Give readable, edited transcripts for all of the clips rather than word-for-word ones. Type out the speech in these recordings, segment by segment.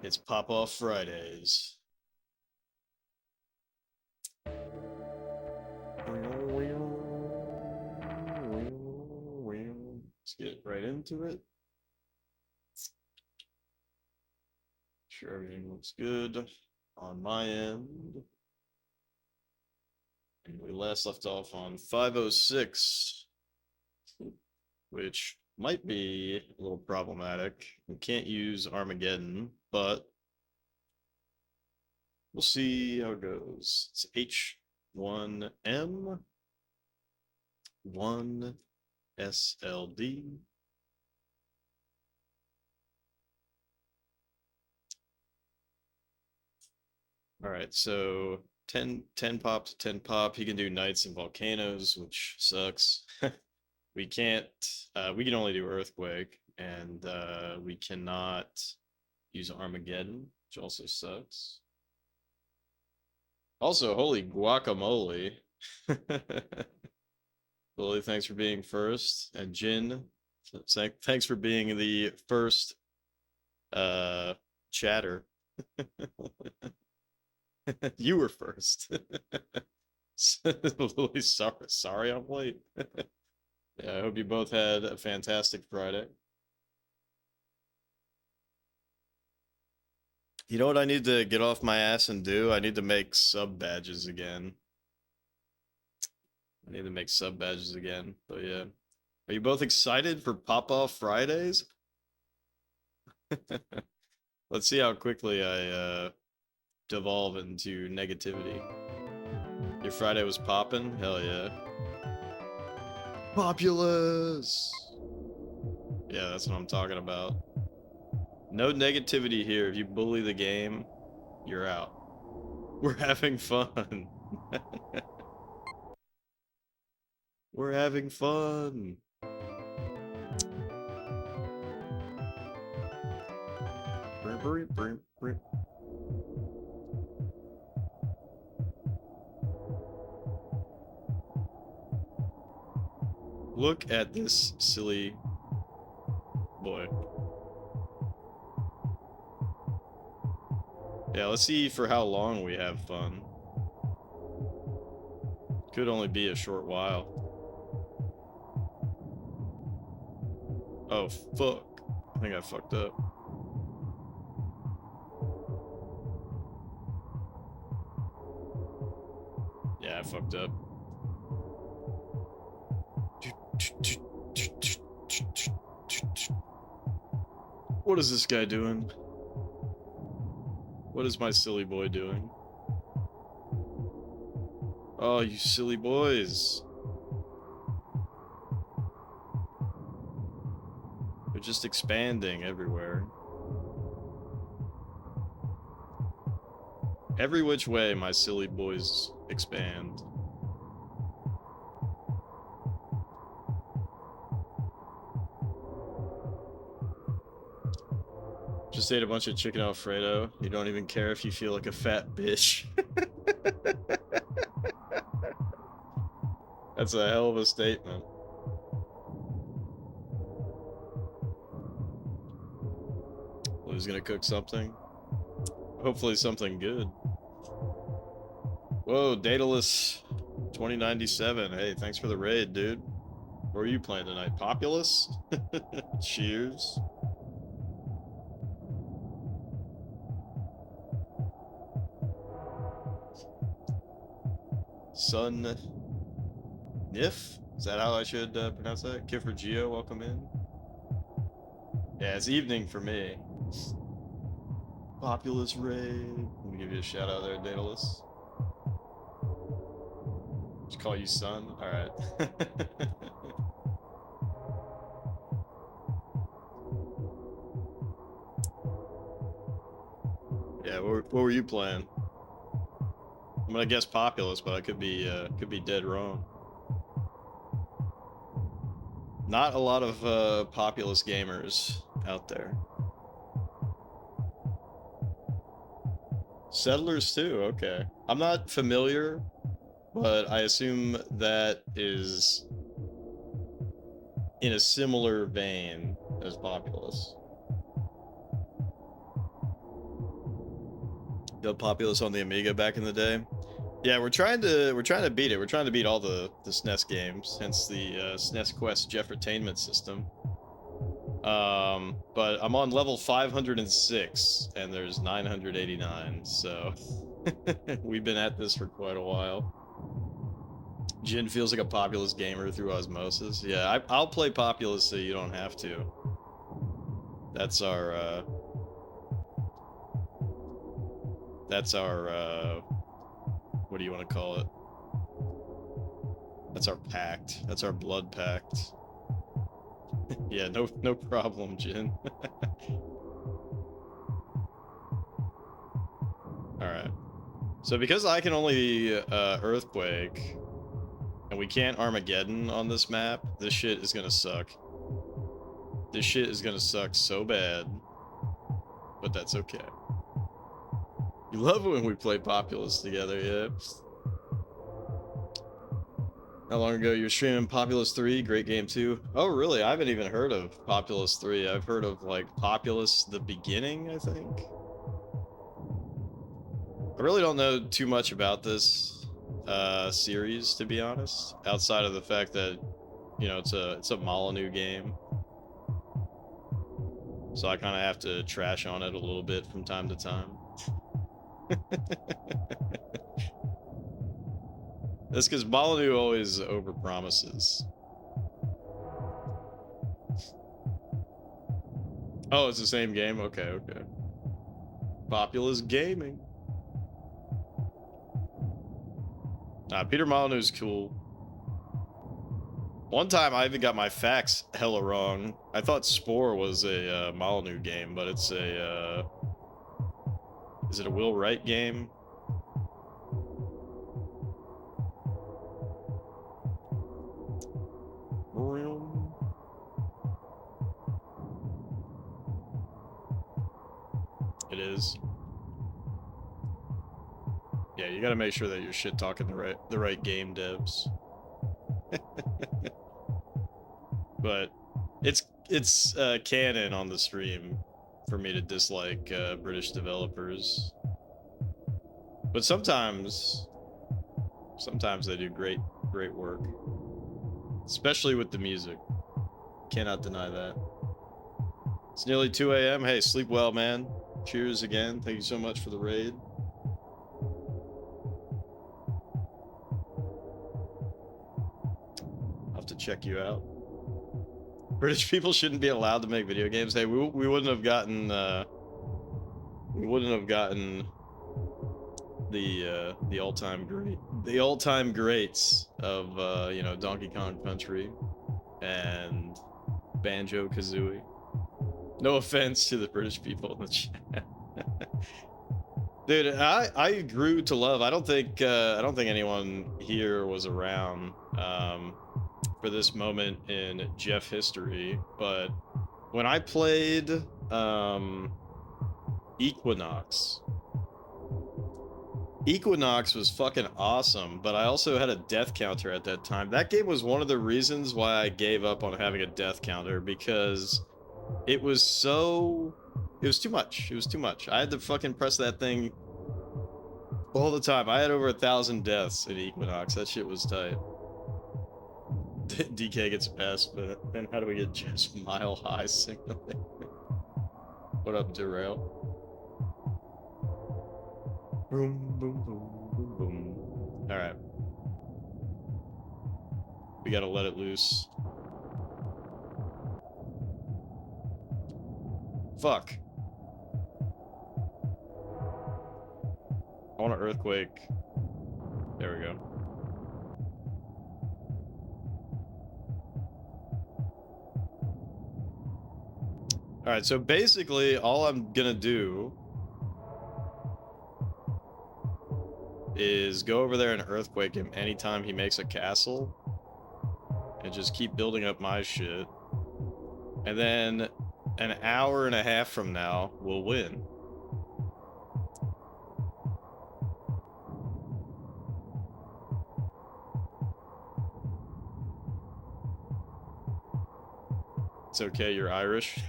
It's Pop-Off Fridays. Let's get right into it. Sure everything looks good on my end. And we last left off on 506, which might be a little problematic. We can't use Armageddon, but we'll see how it goes. It's H1M, 1 SLD. All right, so 10 pop to 10 pop. He can do Knights and Volcanoes, which sucks. We can't, we can only do Earthquake, and we cannot use Armageddon, which also sucks. Also, holy guacamole. Lily, thanks for being first. And Jin, thanks for being the first chatter. You were first. Lily, sorry I'm late. Yeah, I hope you both had a fantastic Friday. You know what I need to get off my ass and do? I need to make sub badges again. I need to make sub badges again. But yeah. Are you both excited for Pop-Off Fridays? Let's see how quickly I devolve into negativity. Your Friday was popping? Hell yeah. Populous! Yeah, that's what I'm talking about. No negativity here. If you bully the game, you're out. We're having fun. We're having fun. Look at this silly boy. Yeah, let's see for how long we have fun. Could only be a short while. Oh, fuck. I think I fucked up. Yeah, I fucked up. What is this guy doing? What is my silly boy doing? Oh, you silly boys. They're just expanding everywhere. Every which way my silly boys expand. Just ate a bunch of chicken Alfredo. You don't even care if you feel like a fat bitch. That's a hell of a statement. Who's gonna cook something? Hopefully something good. Whoa, Daedalus 2097. Hey, thanks for the raid, dude. What are you playing tonight? Populous? Cheers. Sun Nif? Is that how I should pronounce that? Kiffer Geo, welcome in. Yeah, it's evening for me. Populous raid. Let me give you a shout out there, Daedalus. Just call you son? Alright. Yeah, what were you playing? I'm gonna guess Populous, but I could be dead wrong. Not a lot of Populous gamers out there. Settlers too, okay. I'm not familiar, but I assume that is in a similar vein as Populous. The Populous on the Amiga back in the day. Yeah, we're trying to beat it. We're trying to beat all the SNES games, hence the SNES Quest Jeffertainment system. But I'm on level 506, and there's 989, so we've been at this for quite a while. Jin feels like a Populous gamer through osmosis. Yeah, I'll play Populous so you don't have to. That's our, what do you want to call it? That's our pact. That's our blood pact. Yeah, no problem, Jin. Alright. So because I can only Earthquake, and we can't Armageddon on this map, this shit is gonna suck. This shit is gonna suck so bad. But that's okay. You love it when we play Populous together, yeah. How long ago you were streaming Populous 3? Great game too. Oh really? I haven't even heard of Populous 3. I've heard of like Populous the Beginning, I think. I really don't know too much about this series, to be honest, outside of the fact that, you know, it's a Molyneux game. So I kind of have to trash on it a little bit from time to time. That's because Molyneux always overpromises. Oh, it's the same game? Okay, okay. Populous Gaming. Peter Molyneux's cool. One time I even got my facts hella wrong. I thought Spore was a Molyneux game, but it's a, is it a Will Wright game? It is. Yeah, you gotta make sure that you're shit talking the right game devs. But it's canon on the stream for me to dislike British developers. But sometimes they do great work. Especially with the music. Cannot deny that. It's nearly 2 a.m. Hey, sleep well, man. Cheers again. Thank you so much for the raid. I'll have to check you out. British people shouldn't be allowed to make video games. Hey, we wouldn't have gotten the all-time greats of you know, Donkey Kong Country and Banjo-Kazooie. No offense to the British people in the chat. Dude, I grew to love. I don't think anyone here was around for this moment in Jeff history, but when I played Equinox was fucking awesome, but I also had a death counter at that time. That game was one of the reasons why I gave up on having a death counter, because it was too much. It was too much. I had to fucking press that thing all the time. I had over 1,000 deaths in Equinox. That shit was tight. DK gets past, but then how do we get just mile high signaling? What up, Derail? Boom, boom, boom, boom, boom. Alright. We gotta let it loose. Fuck. I want an earthquake. There we go. Alright, so basically all I'm gonna do is go over there and earthquake him anytime he makes a castle and just keep building up my shit. And then an hour and a half from now, we'll win. It's okay, you're Irish.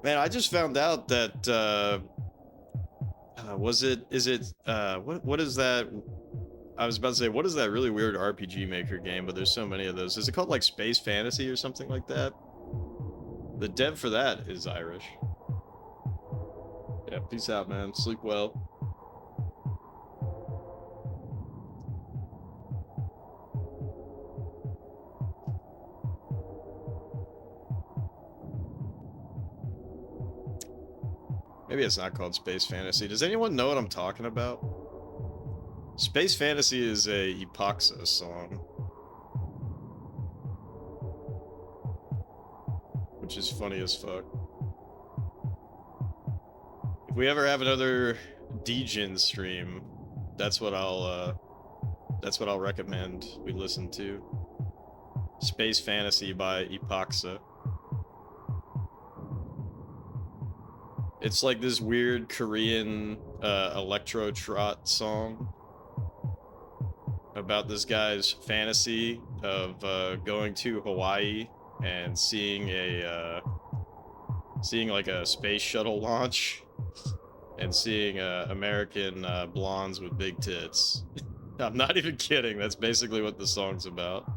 Man, I just found out that what is that? I was about to say, what is that really weird RPG Maker game? But there's so many of those. Is it called like Space Fantasy or something like that? The dev for that is Irish. Yeah, peace out, man. Sleep well. Maybe it's not called Space Fantasy. Does anyone know what I'm talking about? Space Fantasy is a Epoxa song. Which is funny as fuck. If we ever have another Djinn stream, that's what I'll recommend we listen to. Space Fantasy by Epoxa. It's like this weird Korean electro trot song about this guy's fantasy of going to Hawaii and seeing like a space shuttle launch and seeing American blondes with big tits. I'm not even kidding. That's basically what the song's about.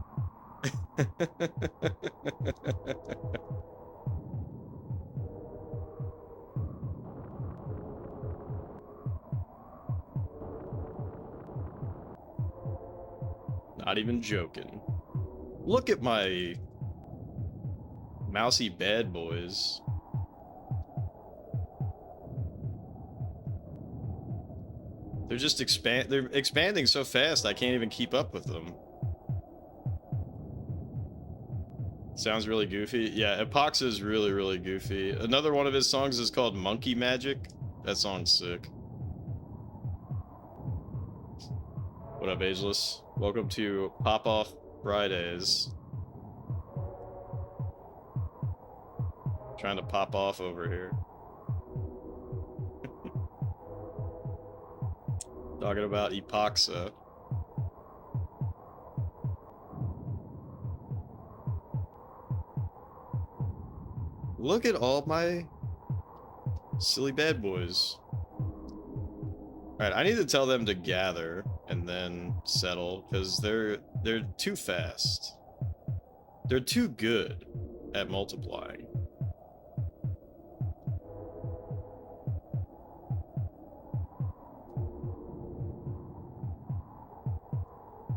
Not even joking. Look at my mousy bad boys. They're just they're expanding so fast I can't even keep up with them. Sounds really goofy. Yeah, Epoxa is really, really goofy. Another one of his songs is called Monkey Magic. That song's sick. What up, Ageless? Welcome to Pop Off Fridays. Trying to pop off over here. Talking about Epoxa. Look at all my silly bad boys. Alright, I need to tell them to gather and then settle, because they're too fast. They're too good at multiplying.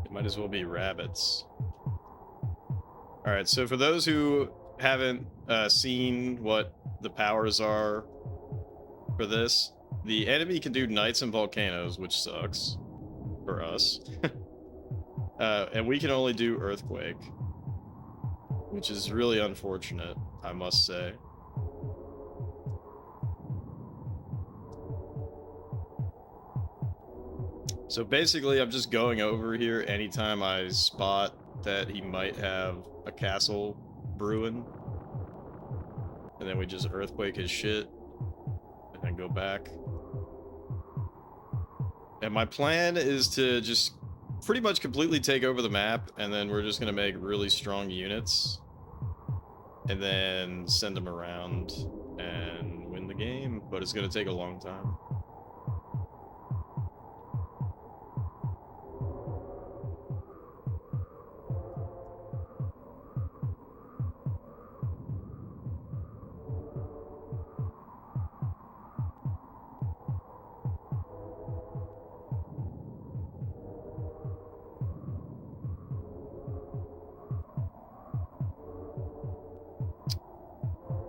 It might as well be rabbits. Alright, so for those who haven't seen what the powers are for this, the enemy can do knights and volcanoes, which sucks for us. And we can only do earthquake, which is really unfortunate, I must say. So basically, I'm just going over here anytime I spot that he might have a castle brewing. And then we just earthquake his shit. And then go back. And my plan is to just pretty much completely take over the map, and then we're just gonna make really strong units. And then send them around and win the game. But it's gonna take a long time.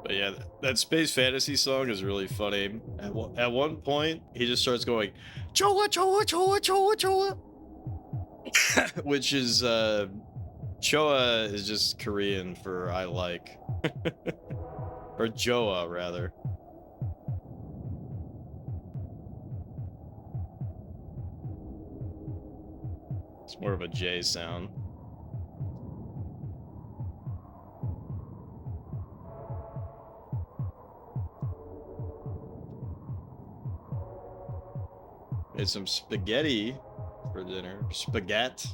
But yeah, that Space Fantasy song is really funny. At one point, he just starts going, Choa, Choa, Choa, Choa, Choa. Which is, Choa is just Korean for I like. Or Joa, rather. It's more of a J sound. Made some spaghetti for dinner. Spaghetti.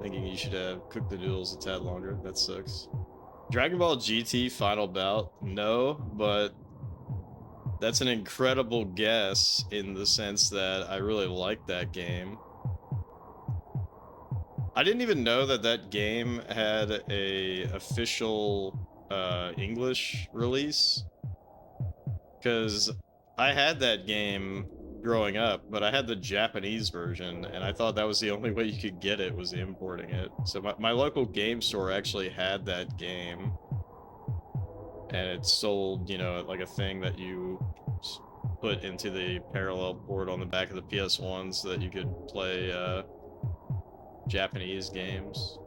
Thinking you should have cooked the noodles a tad longer. That sucks. Dragon Ball GT Final Bout? No, but that's an incredible guess in the sense that I really like that game. I didn't even know that that game had a official English release, because I had that game growing up, but I had the Japanese version, and I thought that was the only way you could get it, was importing it. So my local game store actually had that game, and it sold, you know, like a thing that you put into the parallel port on the back of the PS1 so that you could play Japanese games.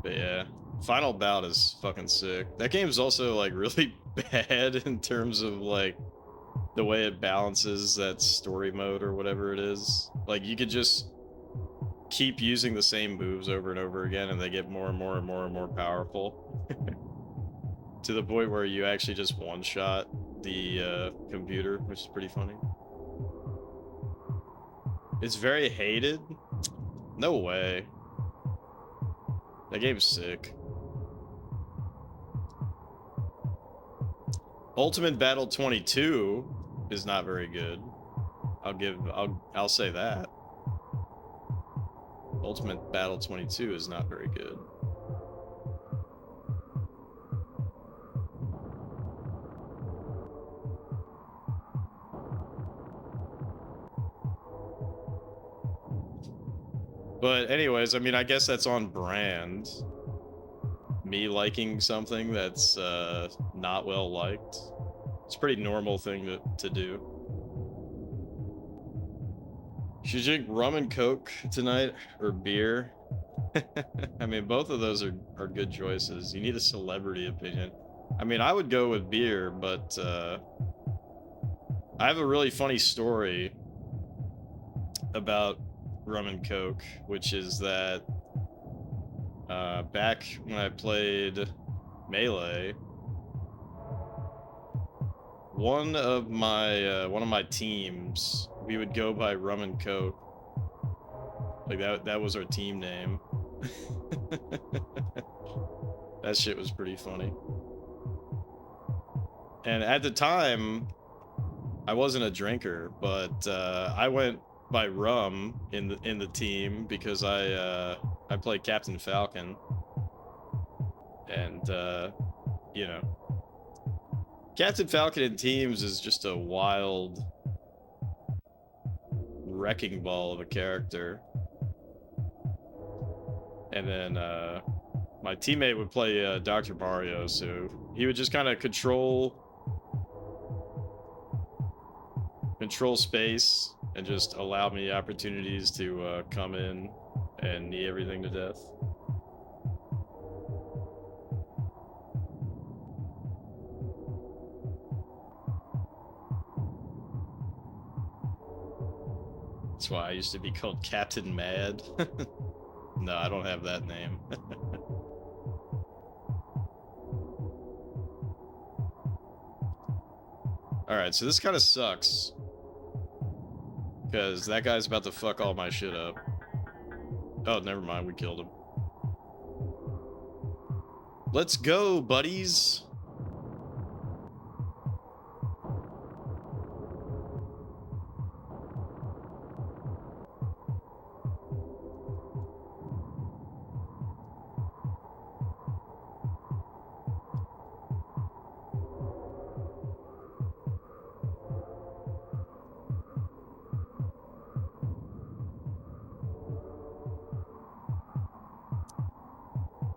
But yeah, Final Bout is fucking sick. That game's also like really bad in terms of like the way it balances that story mode or whatever it is. Like you could just keep using the same moves over and over again and they get more and more and more and more powerful. To the point where you actually just one-shot the computer, which is pretty funny. It's very hated? No way. That game's sick. Ultimate Battle 22 is not very good. I'll say that. Ultimate Battle 22 is not very good. But anyways, I mean, I guess that's on brand. Me liking something that's not well liked. It's a pretty normal thing to do. Should you drink rum and Coke tonight or beer? I mean, both of those are good choices. You need a celebrity opinion. I mean, I would go with beer, but I have a really funny story about rum and Coke, which is that back when I played Melee, one of my teams, we would go by rum and Coke. Like that was our team name. That shit was pretty funny. And at the time, I wasn't a drinker, but I went by rum in the team because I played Captain Falcon, and you know, Captain Falcon in teams is just a wild wrecking ball of a character. And then my teammate would play Dr. Mario, so he would just kind of control space and just allow me opportunities to come in and knee everything to death. That's why I used to be called Captain Mad. No, I don't have that name. Alright, so this kind of sucks, because that guy's about to fuck all my shit up. Oh, never mind, we killed him. Let's go, buddies!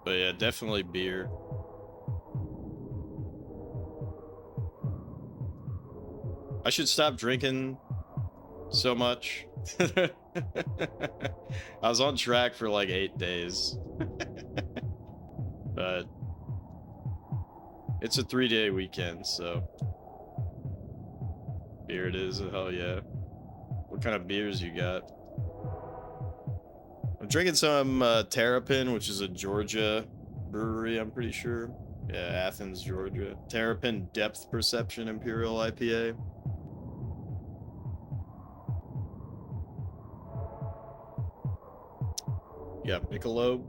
But yeah, definitely beer. I should stop drinking so much. I was on track for like 8 days. But it's a 3-day weekend, so beer it is. Hell yeah. What kind of beers you got? I'm drinking some Terrapin, which is a Georgia brewery, I'm pretty sure. Yeah, Athens, Georgia. Terrapin Depth Perception Imperial IPA. Yeah, Michelob.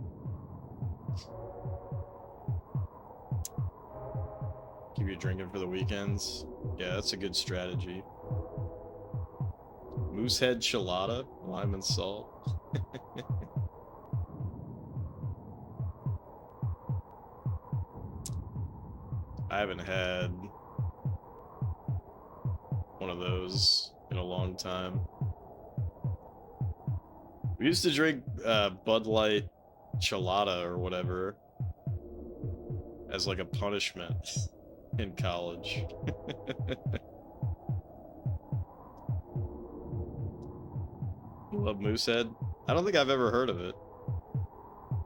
Keep you drinking for the weekends. Yeah, that's a good strategy. Moosehead Chelada, lime and salt. I haven't had one of those in a long time. We used to drink Bud Light Chelada or whatever as like a punishment in college. You love Moosehead? I don't think I've ever heard of it.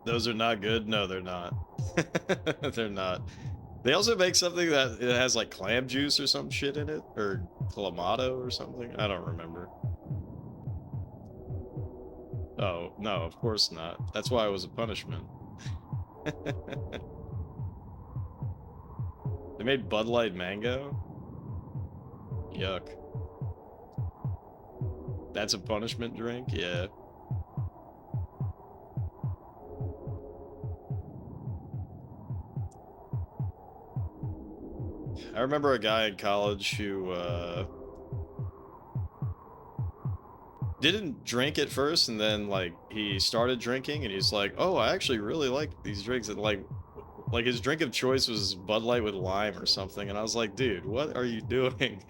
Those are not good? No, they're not. They're not. They also make something that it has like clam juice or some shit in it, or clamato or something. I don't remember. Oh, no, of course not. That's why it was a punishment. They made Bud Light Mango? Yuck. That's a punishment drink? Yeah. I remember a guy in college who didn't drink at first, and then like he started drinking, and he's like, "Oh, I actually really like these drinks." And like his drink of choice was Bud Light with lime or something, and I was like, "Dude, what are you doing?"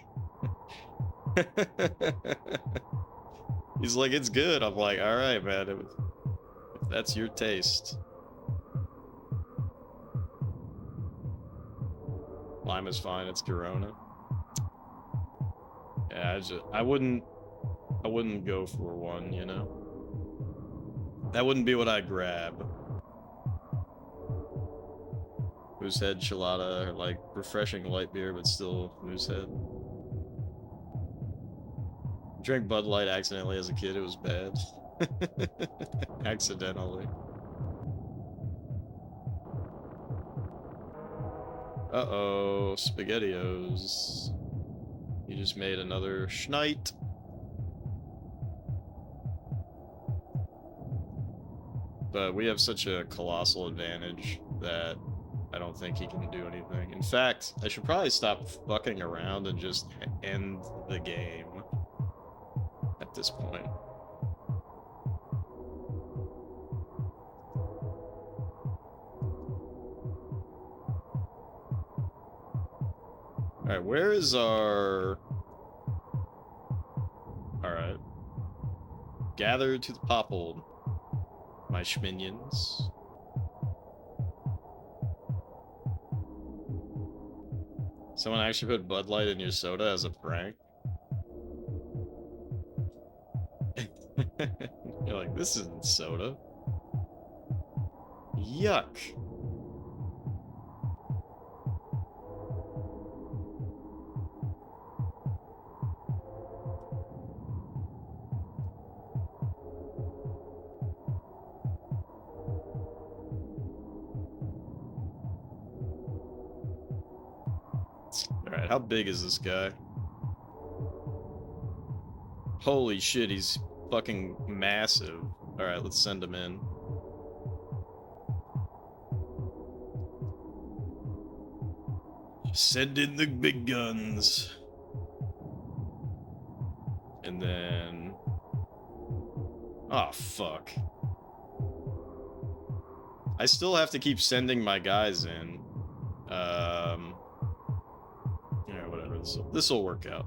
He's like, "It's good." I'm like, "All right, man, if that's your taste." Lime is fine. It's Corona. Yeah, I wouldn't go for one, you know? That wouldn't be what I'd grab. Moosehead Chelada, or like refreshing light beer, but still Moosehead. Drank Bud Light accidentally as a kid, it was bad. Accidentally. Uh-oh, SpaghettiOs. You just made another Schneid. But we have such a colossal advantage that I don't think he can do anything. In fact, I should probably stop fucking around and just end the game at this point. Alright, where is our... Alright. Gather to the poppled, my schminions. Someone actually put Bud Light in your soda as a prank? You're like, this isn't soda. Yuck. Alright, how big is this guy? Holy shit, he's fucking massive. Alright, let's send him in. Send in the big guns. And then... Oh, fuck. I still have to keep sending my guys in. Yeah, whatever. This'll work out.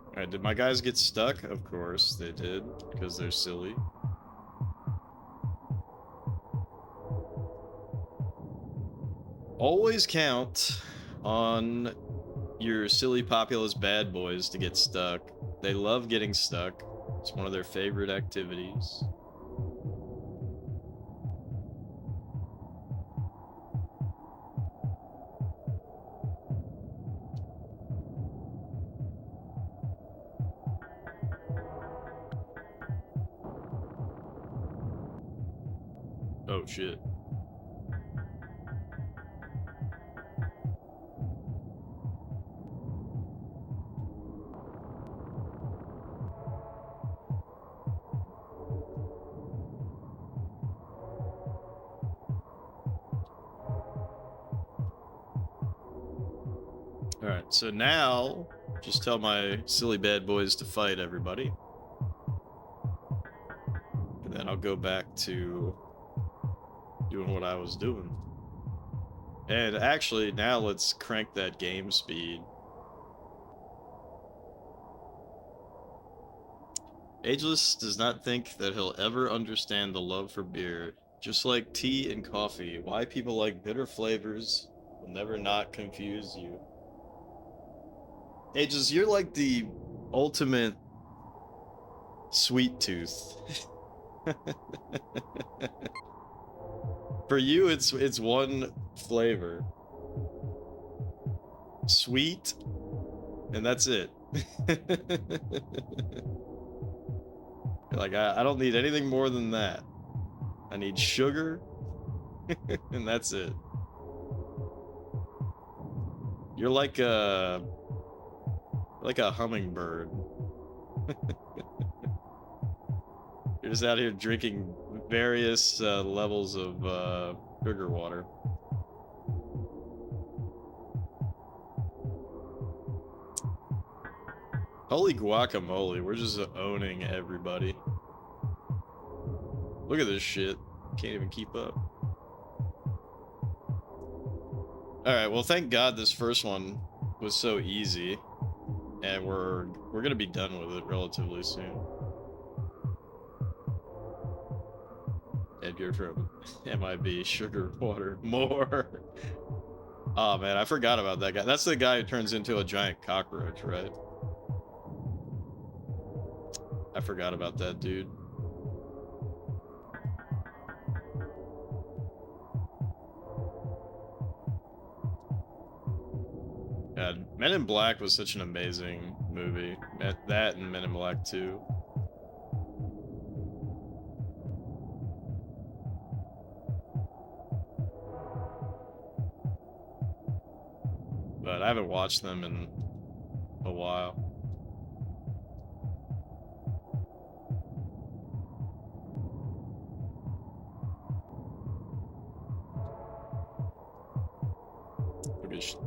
Alright, did my guys get stuck? Of course they did, because they're silly. Always count on your silly populous bad boys to get stuck. They love getting stuck. It's one of their favorite activities. Oh shit. Alright, so now just tell my silly bad boys to fight everybody. And then I'll go back to doing what I was doing. And actually, now let's crank that game speed. Ageless does not think that he'll ever understand the love for beer. Just like tea and coffee, why people like bitter flavors will never not confuse you. Ageless, you're like the ultimate sweet tooth. For you, it's one flavor. Sweet, and that's it. Like, I don't need anything more than that. I need sugar, and that's it. You're like a hummingbird. You're just out here drinking various levels of sugar water. Holy guacamole, we're just owning everybody. Look at this shit. Can't even keep up. Alright, well thank God this first one was so easy. And we're gonna be done with it relatively soon. Edgar from MIB, sugar water, more. Oh man, I forgot about that guy. That's the guy who turns into a giant cockroach, right? I forgot about that dude. God, Men in Black was such an amazing movie. That and Men in Black 2. But I haven't watched them in a while.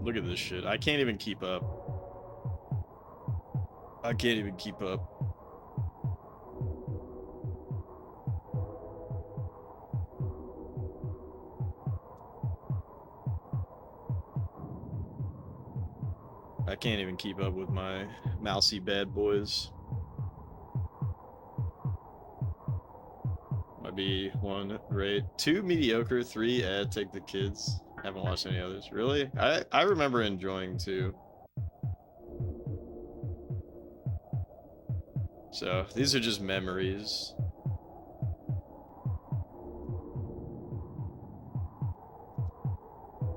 Look at this shit. I can't even keep up. I can't even keep up. I can't even keep up with my mousy bad boys. Might be 1 great, 2 mediocre, 3 take the kids. Haven't watched any others. Really? I remember enjoying 2. So these are just memories.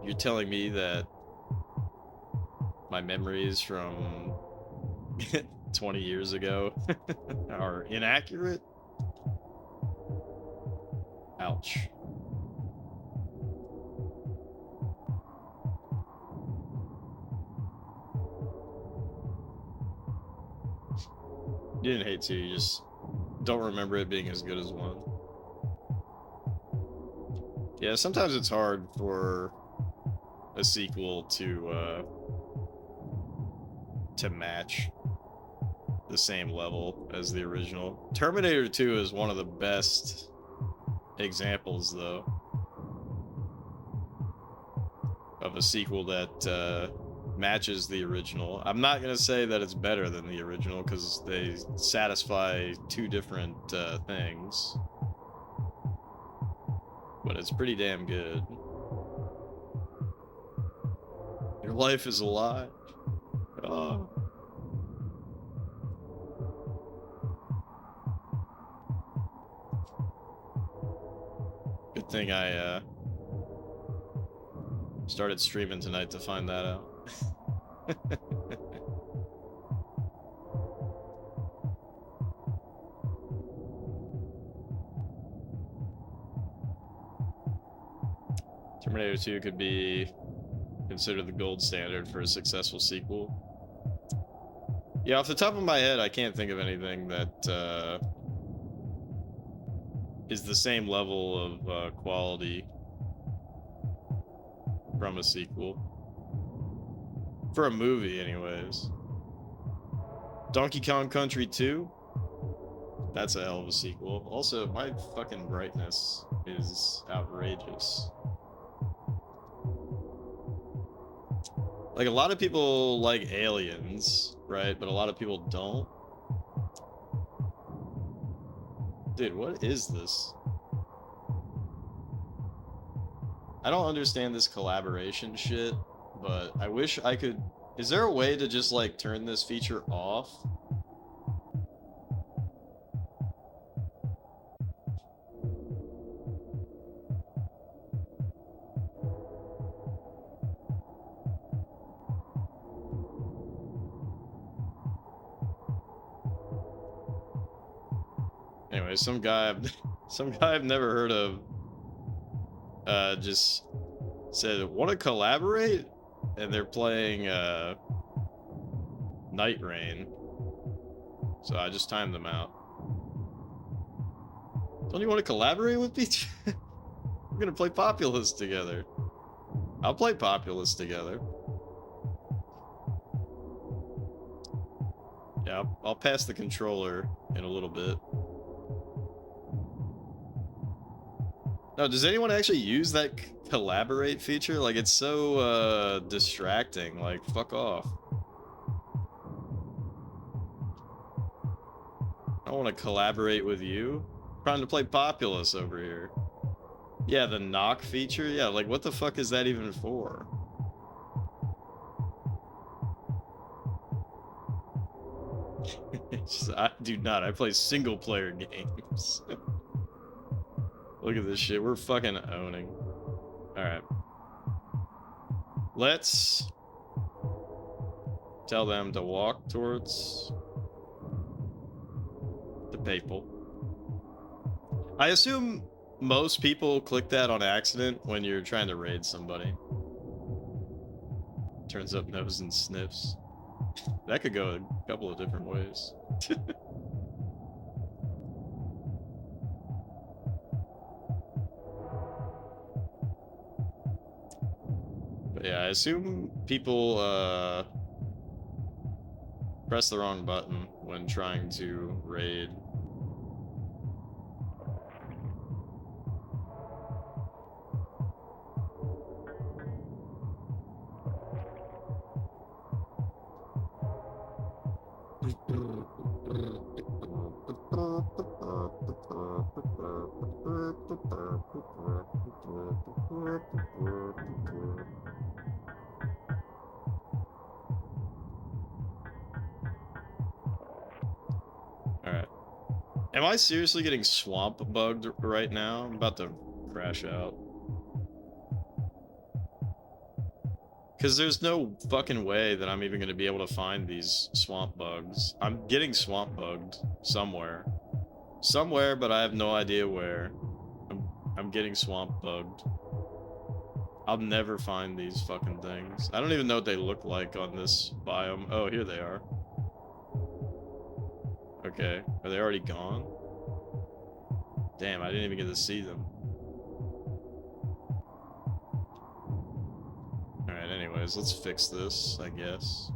You're telling me that my memories from 20 years ago are inaccurate? Ouch. You didn't hate 2, you just don't remember it being as good as 1. Yeah, sometimes it's hard for a sequel to match the same level as the original. Terminator 2 is one of the best examples, though, of a sequel that matches the original. I'm not gonna say that it's better than the original because they satisfy 2 different things, but it's pretty damn good. Your life is a lie. Oh. Good thing I started streaming tonight to find that out. Terminator 2 could be considered the gold standard for a successful sequel. Yeah, off the top of my head, I can't think of anything that is the same level of quality from a sequel. For a movie, anyways. Donkey Kong Country 2? That's a hell of a sequel. Also, my fucking brightness is outrageous. Like, a lot of people like Aliens, right? But a lot of people don't. Dude, what is this? I don't understand this collaboration shit, but I wish I could... Is there a way to just, like, turn this feature off? Anyway, some guy I've never heard of just said, "Want to collaborate?" And they're playing Night Rain. So I just timed them out. Don't you want to collaborate with me? We're gonna play Populous together. I'll play Populous together. Yeah, I'll pass the controller in a little bit. No, does anyone actually use that collaborate feature? Like, it's so distracting. Like, fuck off. I don't want to collaborate with you. I'm trying to play Populous over here. Yeah, the knock feature? Yeah, like, what the fuck is that even for? I do not. I play single-player games. Look at this shit. We're fucking owning. Alright. Let's tell them to walk towards the people. I assume most people click that on accident when you're trying to raid somebody. Turns up nose and sniffs. That could go a couple of different ways. But yeah, I assume people press the wrong button when trying to raid. Alright. Am I seriously getting swamp bugged right now? I'm about to crash out. Because there's no fucking way that I'm even going to be able to find these swamp bugs. I'm getting swamp bugged somewhere. Somewhere, but I have no idea where. I'm getting swamp bugged. I'll never find these fucking things. I don't even know what they look like on this biome. Oh, here they are. Okay. Are they already gone? Damn, I didn't even get to see them. Alright, anyways, let's fix this, I guess.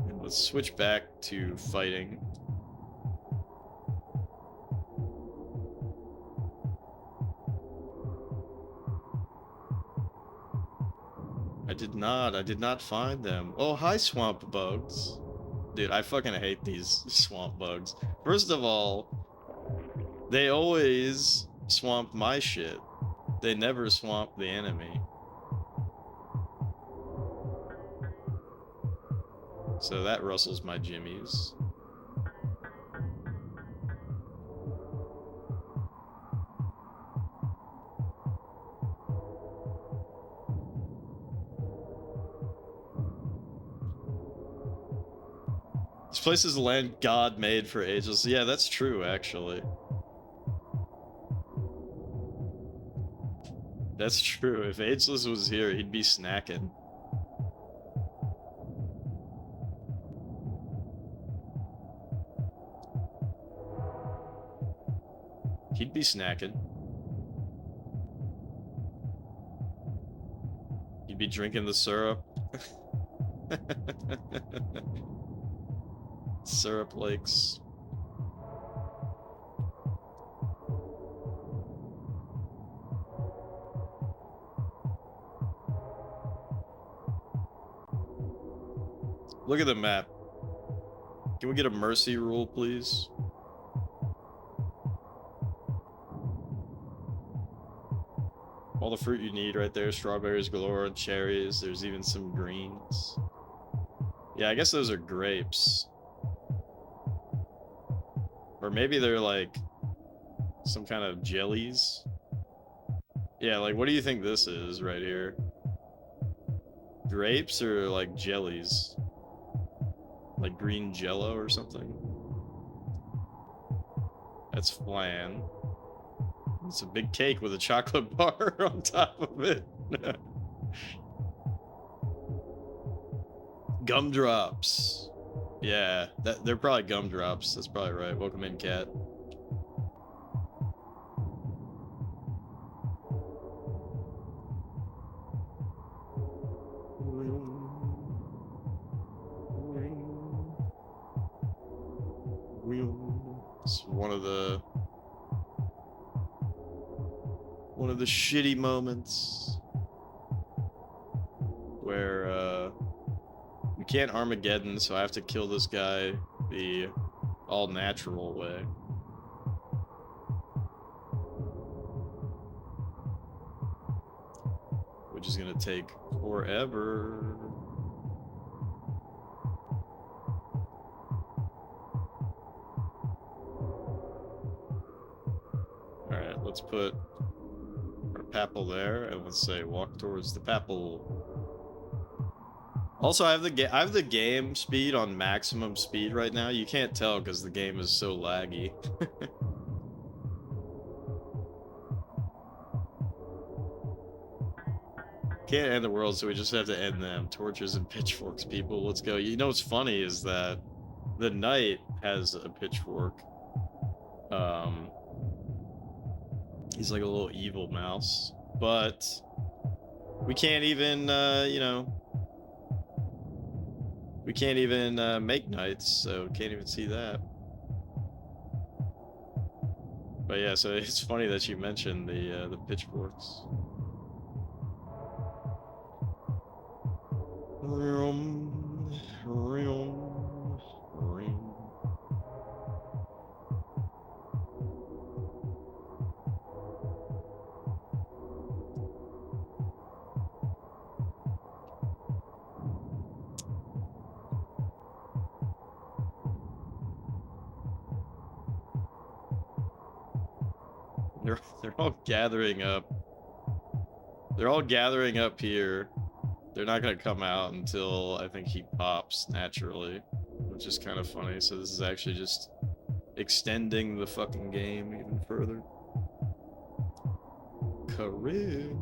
And let's switch back to fighting. I did not find them. Oh, hi, swamp bugs. Dude, I fucking hate these swamp bugs. First of all, they always swamp my shit. They never swamp the enemy. So that rustles my jimmies. This place is a land God made for ages. Yeah, that's true, actually. That's true. If Ageless was here, he'd be snacking. He'd be snacking. He'd be drinking the syrup. Syrup lakes. Look at the map. Can we get a mercy rule, please? All the fruit you need right there. Strawberries galore and cherries. There's even some greens. Yeah, I guess those are grapes. Or maybe they're like some kind of jellies. Yeah, like what do you think this is right here? Grapes or like jellies? Like green jello or something? That's flan. It's a big cake with a chocolate bar on top of it. Gumdrops. Yeah, they're probably gumdrops. That's probably right. Welcome in, cat. It's one of the shitty moments where we can't Armageddon, so I have to kill this guy the all-natural way. Which is gonna take forever. Alright, let's put our papal there, and let's say walk towards the papal. Also, I have the game speed on maximum speed right now. You can't tell because the game is so laggy. Can't end the world, so we just have to end them. Torches and pitchforks, people. Let's go. You know what's funny is that the knight has a pitchfork. He's like a little evil mouse, but we can't even, you know, we can't even make knights, so can't even see that. But yeah, so it's funny that you mentioned the pitchforks. They're all gathering up. They're all gathering up here. They're not gonna come out until I think he pops naturally, which is kind of funny. So this is actually just extending the fucking game even further. Cringe.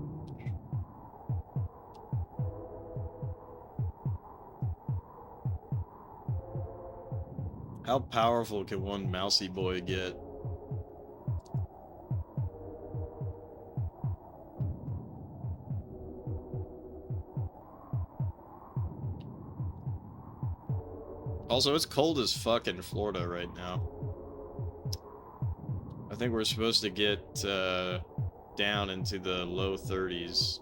How powerful can one mousy boy get? Also, it's cold as fuck in Florida right now. I think we're supposed to get down into the low 30s.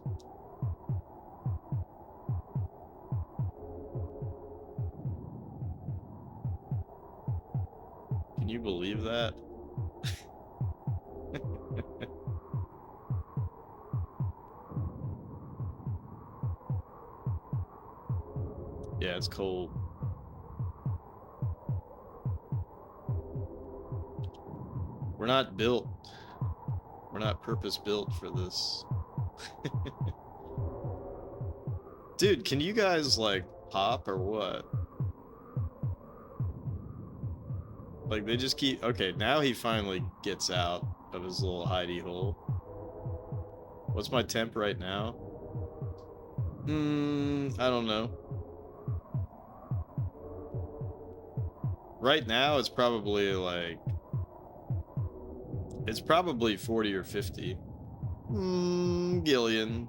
Can you believe that? Yeah, it's cold. We're not built. We're not purpose-built for this. Dude, can you guys, like, pop or what? Like, they just keep... Okay, now he finally gets out of his little hidey hole. What's my temp right now? I don't know. Right now, it's probably, like... It's probably 40 or 50. Gillian.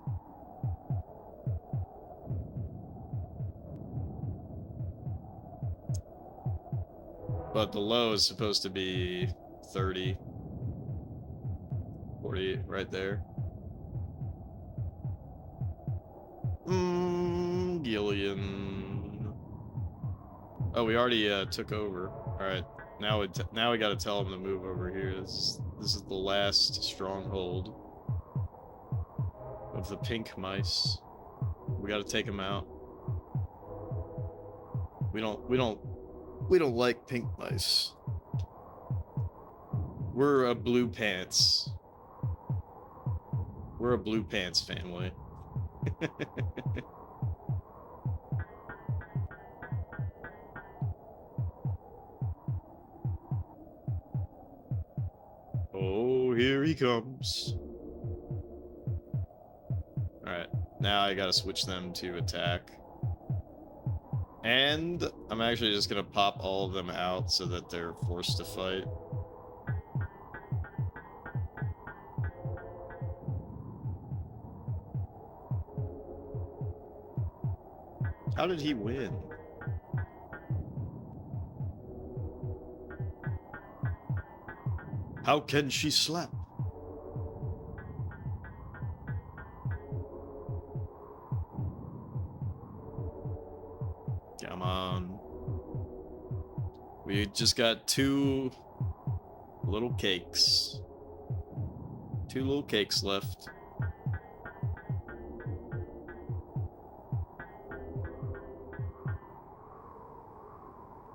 But the low is supposed to be 30. 40 right there. Gillian. Oh, we already took over. All right, now we got to tell him to move over here. This is the last stronghold of the pink mice. We got to take them out. We don't like pink mice. We're a blue pants. We're a blue pants family. Oh, here he comes. Alright, now I gotta switch them to attack. And I'm actually just gonna pop all of them out so that they're forced to fight. How did he win? How can she slap? Come on. We just got two little cakes. Two little cakes left.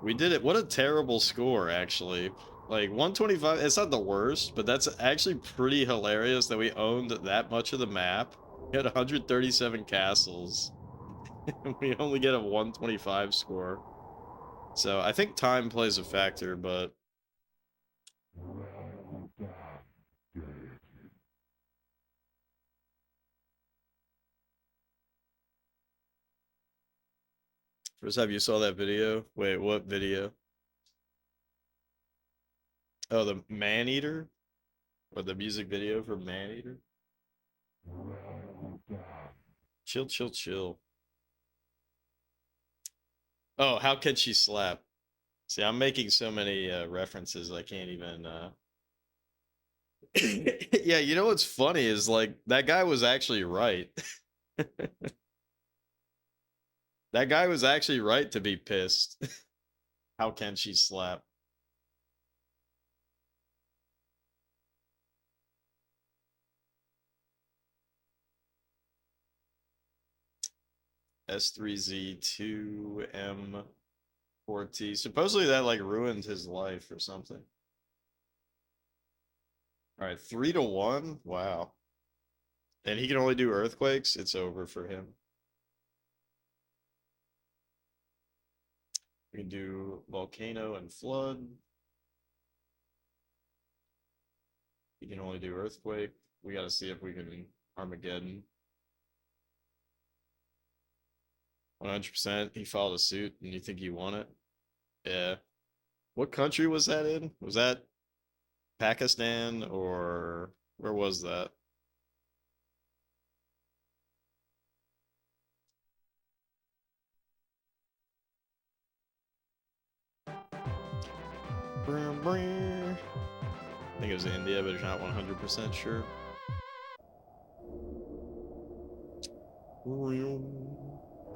We did it. What a terrible score, actually. Like, 125, it's not the worst, but that's actually pretty hilarious that we owned that much of the map. We had 137 castles. We only get a 125 score. So, I think time plays a factor, but... First time you saw that video? Wait, what video? Oh, the Man-Eater? Or the music video for Man-Eater? Chill, chill, chill. Oh, how can she slap? See, I'm making so many references I can't even... Yeah, you know what's funny is, like, that guy was actually right. That guy was actually right to be pissed. How can she slap? S3Z2M4T. Supposedly that like ruined his life or something. Alright, 3-1? Wow. And he can only do earthquakes? It's over for him. We can do volcano and flood. He can only do earthquake. We gotta see if we can Armageddon. 100%. He filed a suit and you think he won it? Yeah. What country was that in? Was that Pakistan or where was that? I think it was India, but it's not 100% sure.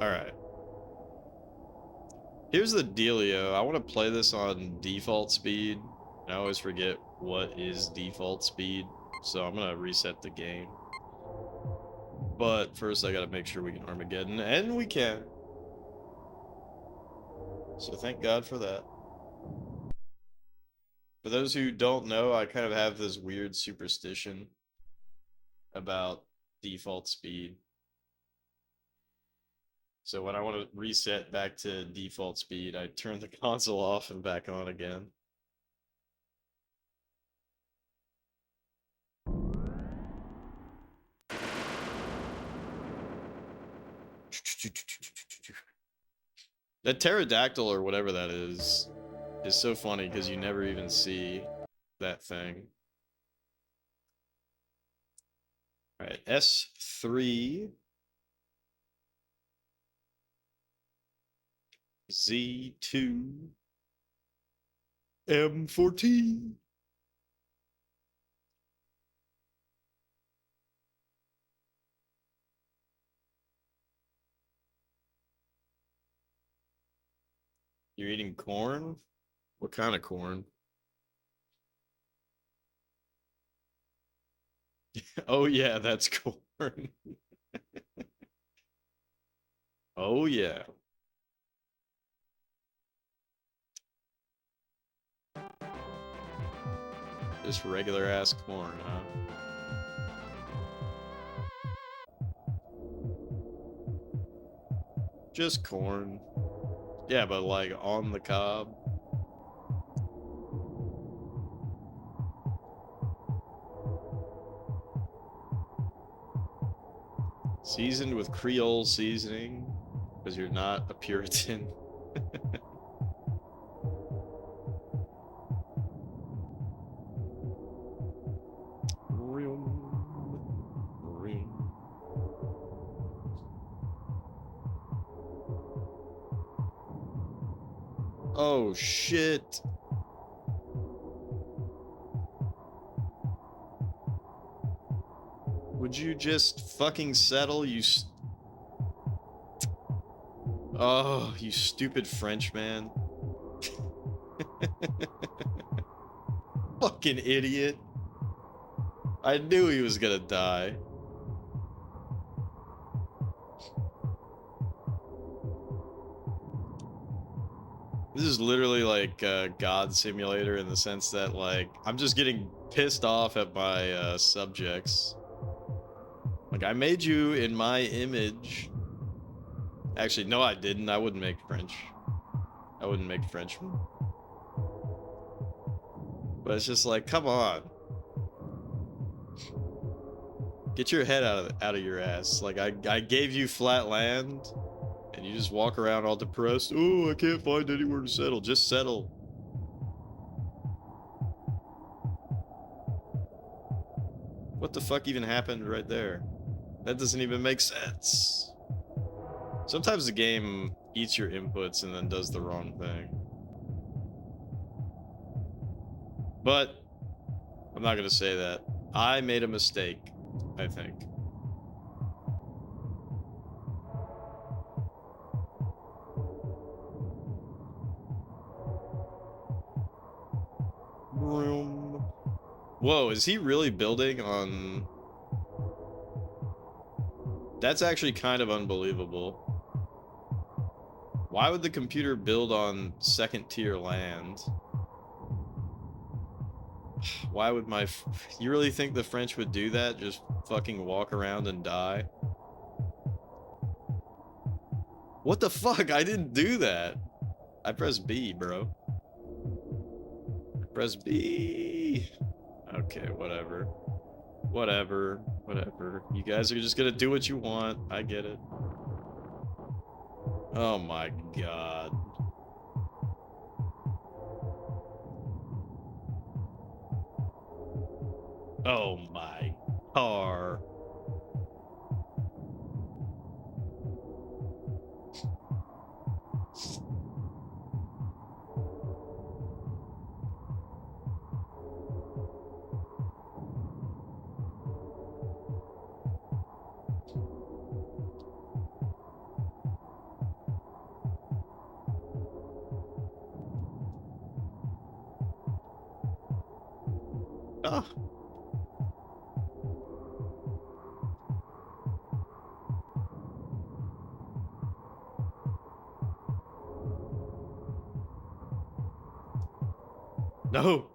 Alright. Here's the dealio. I want to play this on default speed. I always forget what is default speed, so I'm gonna reset the game. But first I gotta make sure we can Armageddon, and we can. So thank God for that. For those who don't know, I kind of have this weird superstition about default speed. So when I want to reset back to default speed, I turn the console off and back on again. That pterodactyl or whatever that is so funny because you never even see that thing. All right, S3 Z2 M14. You're eating corn? What kind of corn? Oh yeah, that's corn. Oh yeah. Just regular ass corn, huh? Just corn. Yeah, but like on the cob. Seasoned with Creole seasoning, because you're not a Puritan. Oh shit. Would you just fucking settle, you Oh, you stupid French man. Fucking idiot. I knew he was gonna die. This is literally like God Simulator in the sense that, like, I'm just getting pissed off at my subjects. Like, I made you in my image. Actually, no, I didn't. I wouldn't make French. I wouldn't make Frenchmen. But it's just like, come on. Get your head out of your ass. Like, I gave you flat land, and you just walk around all depressed. Oh, I can't find anywhere to settle. Just settle. What the fuck even happened right there? That doesn't even make sense. Sometimes the game eats your inputs and then does the wrong thing. But I'm not gonna say that. I made a mistake, I think. Whoa, is he really building on... That's actually kind of unbelievable. Why would the computer build on second tier land? Why would my... You really think the French would do that? Just fucking walk around and die? What the fuck? I didn't do that. I pressed B, bro. Press B. Okay, whatever. Whatever. Whatever. You guys are just gonna do what you want. I get it. Oh my god. Oh my car. Ah. No.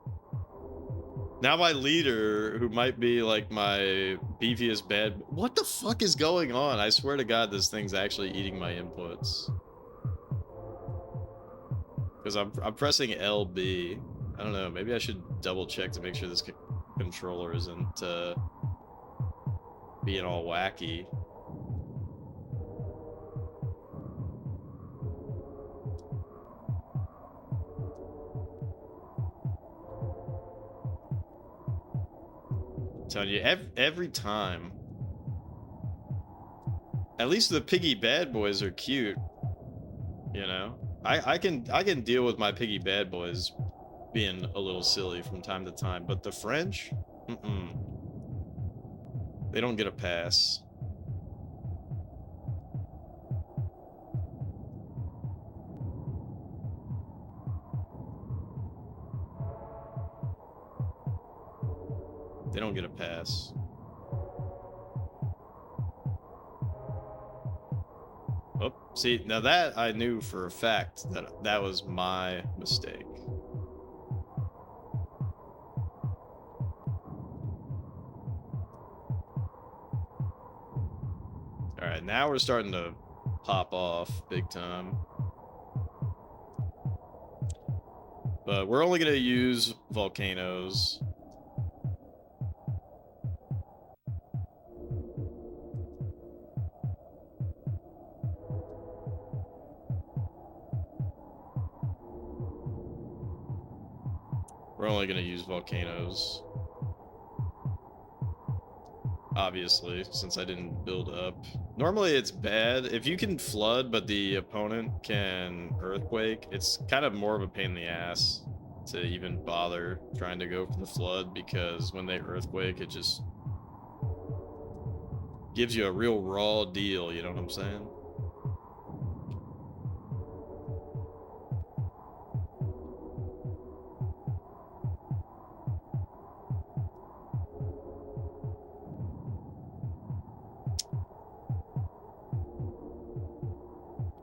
Now my leader, who might be like my beefiest bad... What the fuck is going on? I swear to God, this thing's actually eating my inputs. Because I'm pressing LB. I don't know, maybe I should double check to make sure this controller isn't being all wacky. telling you, every time. At least the piggy bad boys are cute. You know, I can deal with my piggy bad boys being a little silly from time to time, but the French, they don't get a pass. They don't get a pass. Oh, see, now that I knew for a fact that that was my mistake. All right, now we're starting to pop off big time. But we're only going to use volcanoes. We're only going to use volcanoes. Obviously, since I didn't build up. Normally it's bad. If you can flood, but the opponent can earthquake, it's kind of more of a pain in the ass to even bother trying to go for the flood, because when they earthquake, it just gives you a real raw deal, you know what I'm saying?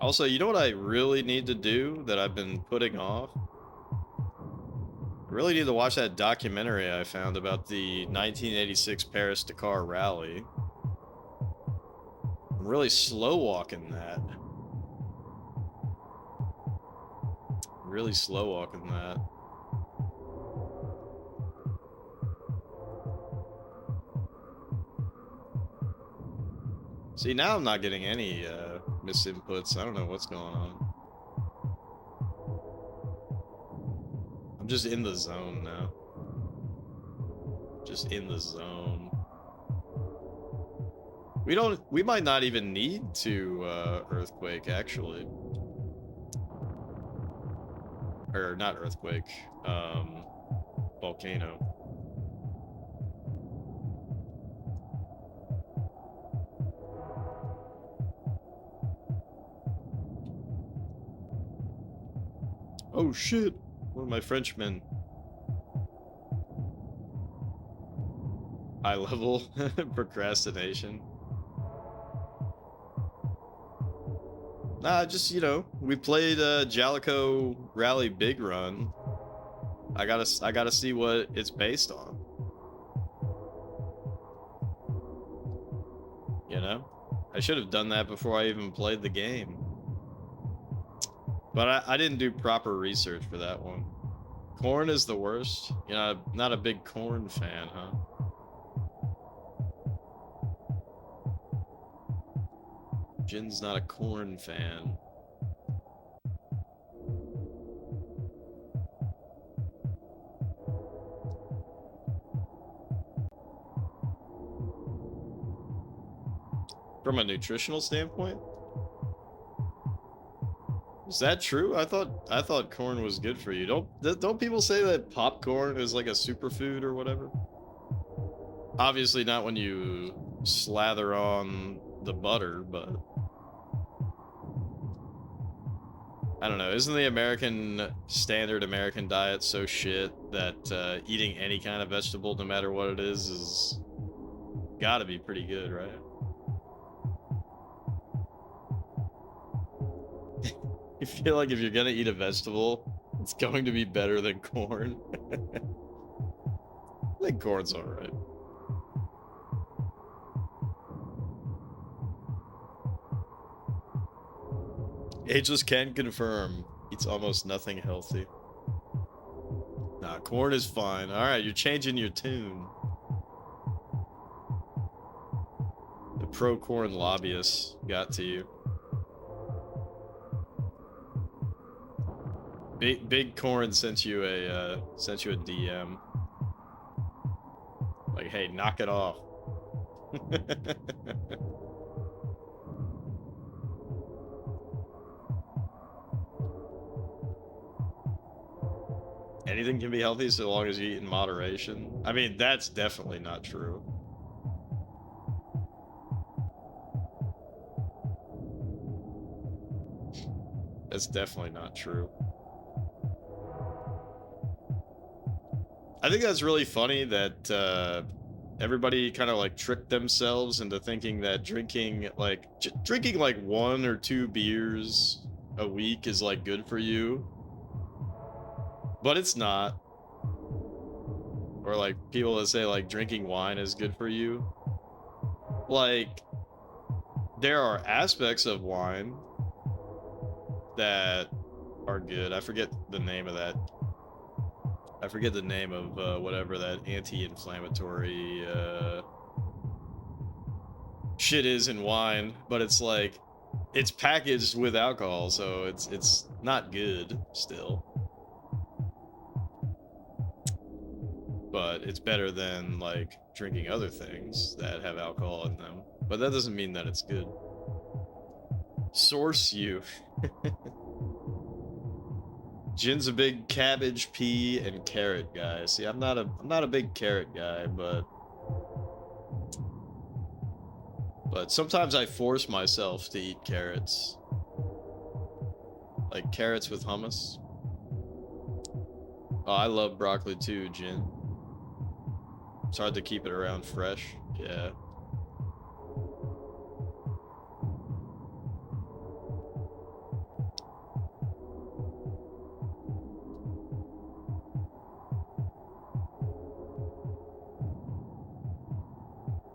Also, you know what I really need to do that I've been putting off? I really need to watch that documentary I found about the 1986 Paris-Dakar rally. I'm really slow walking that. Really slow walking that. See, now I'm not getting any misinputs. I don't know what's going on. I'm just in the zone now. Just in the zone. We might not even need to earthquake, actually. Or not earthquake, volcano. Oh shit, one of my Frenchmen. High level procrastination. Nah, just, you know, we played Jalico Rally Big Run. I gotta see what it's based on. You know? I should have done that before I even played the game. But I didn't do proper research for that one. Corn is the worst? You're not a big corn fan, huh? Jin's not a corn fan. From a nutritional standpoint? Is that true? I thought corn was good for you. Don't people say that popcorn is like a superfood or whatever? Obviously not when you slather on the butter, but I don't know. Isn't the standard American diet so shit that eating any kind of vegetable, no matter what it is gotta be pretty good, right? You feel like if you're gonna eat a vegetable, it's going to be better than corn. I think corn's alright. Ageless can confirm eats almost nothing healthy. Nah, corn is fine. Alright, you're changing your tune. The pro-corn lobbyists got to you. Big Corn sent you a DM. Like, hey, knock it off. Anything can be healthy so long as you eat in moderation. I mean, that's definitely not true. That's definitely not true. I think that's really funny that everybody kind of like tricked themselves into thinking that drinking like 1 or 2 beers a week is like good for you, but it's not. Or like people that say like drinking wine is good for you. Like, there are aspects of wine that are good. I forget the name of that. I forget the name of whatever that anti-inflammatory shit is in wine, but it's like it's packaged with alcohol, so it's not good still. But it's better than like drinking other things that have alcohol in them. But that doesn't mean that it's good. Source you. Jin's a big cabbage, pea, and carrot guy. See, I'm not a big carrot guy, but sometimes I force myself to eat carrots. Like carrots with hummus. Oh, I love broccoli too, Jin. It's hard to keep it around fresh. Yeah.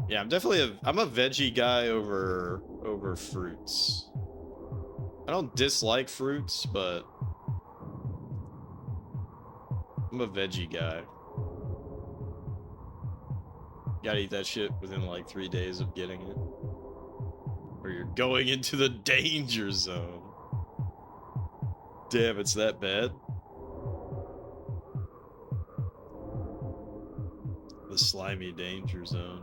Yeah, I'm a veggie guy over fruits. I don't dislike fruits, but I'm a veggie guy. Gotta eat that shit within like 3 days of getting it, or you're going into the danger zone. Damn, it's that bad? The slimy danger zone.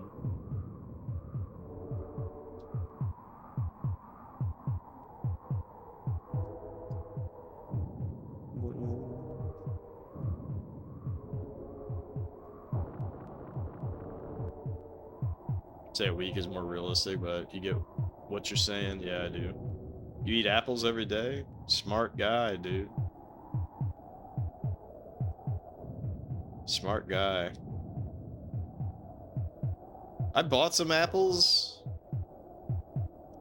Say a week is more realistic, but you get what you're saying. Yeah, I do. You eat apples every day? Smart guy, dude. Smart guy. I bought some apples,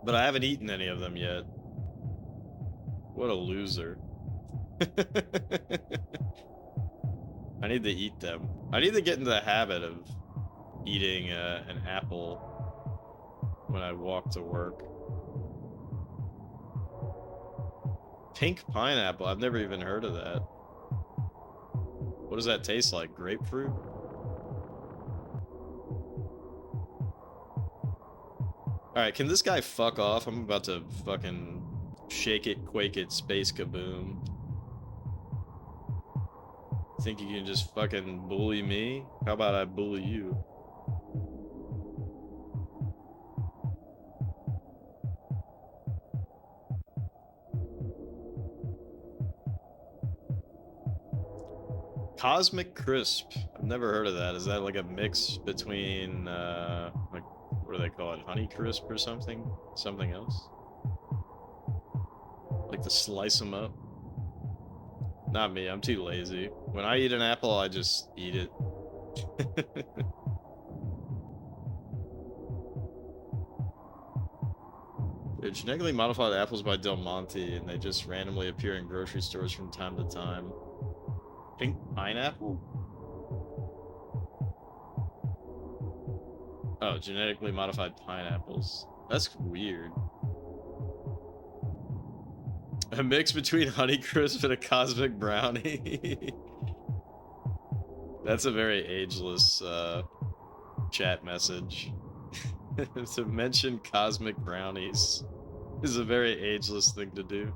but I haven't eaten any of them yet. What a loser. I need to eat them. I need to get into the habit of eating an apple when I walk to work. Pink pineapple. I've never even heard of that. What does that taste like? Grapefruit? Alright, can this guy fuck off? I'm about to fucking shake it, quake it, space kaboom. Think you can just fucking bully me? How about I bully you? Cosmic Crisp. I've never heard of that. Is that like a mix between, like, what do they call it? Honey Crisp or something? Something else? Like to slice them up? Not me, I'm too lazy. When I eat an apple, I just eat it. They're genetically modified apples by Del Monte, and they just randomly appear in grocery stores from time to time. Pink pineapple? Oh, genetically modified pineapples. That's weird. A mix between Honeycrisp and a Cosmic Brownie. That's a very ageless chat message. To mention Cosmic Brownies is a very ageless thing to do.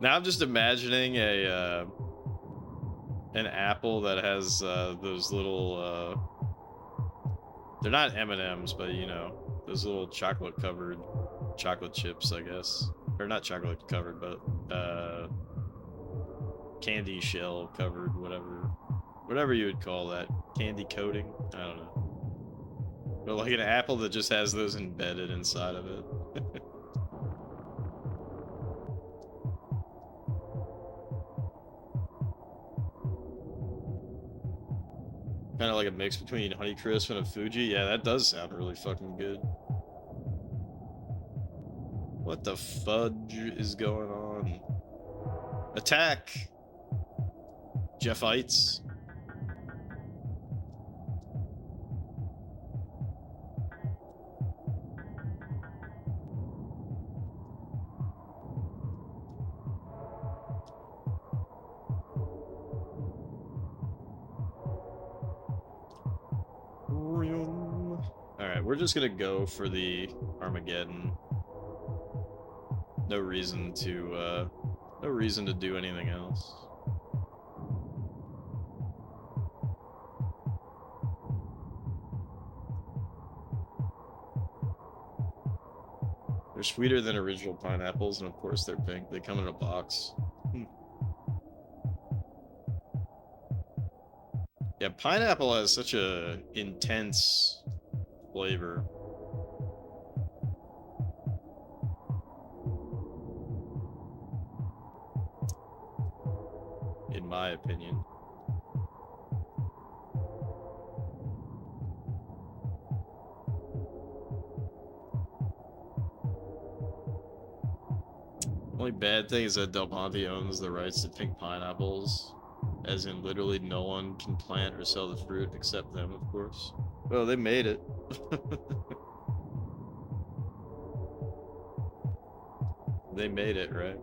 Now I'm just imagining an apple that has those little They're not M&Ms, but you know, those little chocolate covered chocolate chips, I guess. Or not chocolate covered, but candy shell covered, whatever you would call that. Candy coating? I don't know. But like an apple that just has those embedded inside of it. Kind of like a mix between Honeycrisp and a Fuji. Yeah, that does sound really fucking good. What the fudge is going on? Attack! Jeffites. Alright, we're just gonna go for the Armageddon. No reason to do anything else. They're sweeter than original pineapples, and of course they're pink. They come in a box. Yeah, pineapple has such a intense flavor. In my opinion. Only bad thing is that Del Monte owns the rights to pink pineapples. As in, literally no one can plant or sell the fruit except them, of course. Well, they made it. They made it, right?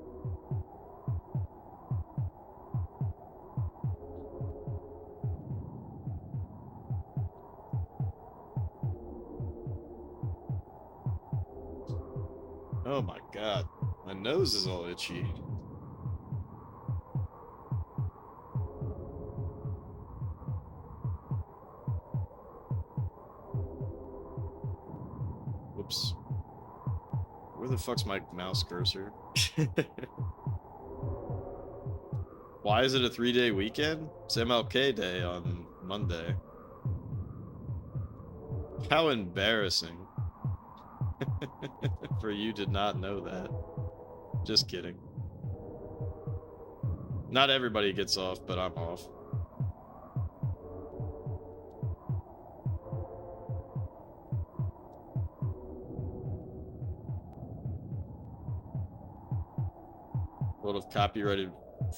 Oh my god. My nose is all itchy. Whoops. Where the fuck's my mouse cursor? Why is it a 3-day weekend? It's MLK Day on Monday. How embarrassing. For you to not know that. Just kidding. Not everybody gets off, but I'm off. World of copyrighted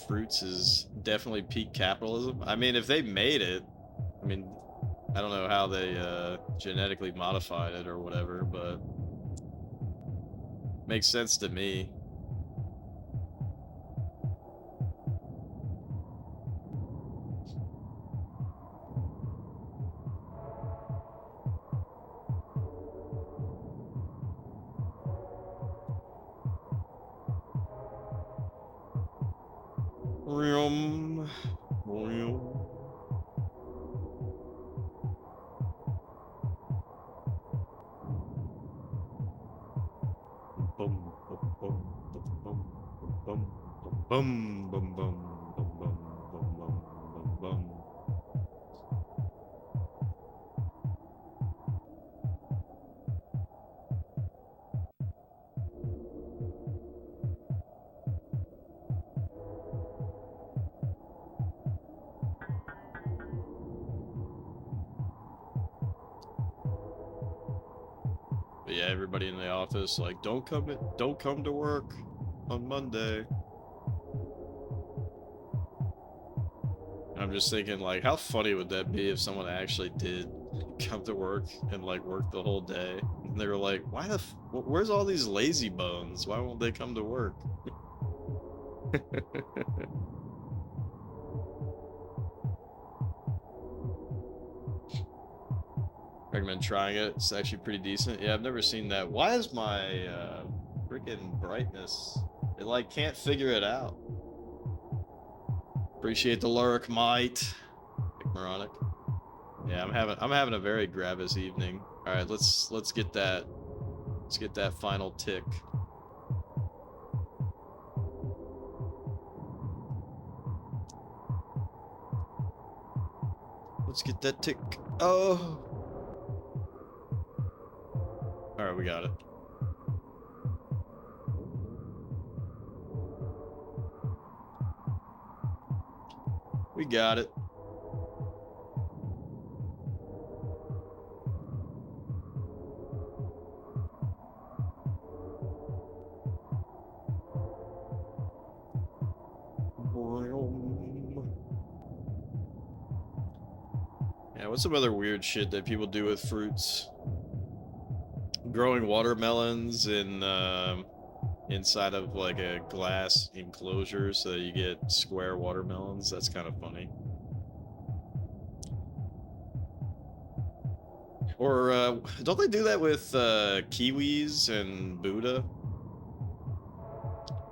fruits is definitely peak capitalism. I mean, if they made it, I mean, I don't know how they genetically modified it or whatever, but makes sense to me. Bum, bum, bum, bum, bum, bum, bum, bum, bum. But yeah, everybody in the office like, don't come to work on Monday. I'm just thinking, like, how funny would that be if someone actually did come to work and, like, work the whole day? And they were like, why the where's all these lazy bones? Why won't they come to work? Recommend trying it. It's actually pretty decent. Yeah, I've never seen that. Why is my freaking brightness? It, like, can't figure it out. Appreciate the lurk, mate. Moronic. Yeah, I'm having a very Gravis evening. All right, let's get that final tick. Let's get that tick. Oh. All right, we got it. We got it. Yeah, what's some other weird shit that people do with fruits? Growing watermelons in inside of like a glass enclosure so that you get square watermelons. That's kind of funny. Or don't they do that with kiwis and Buddha?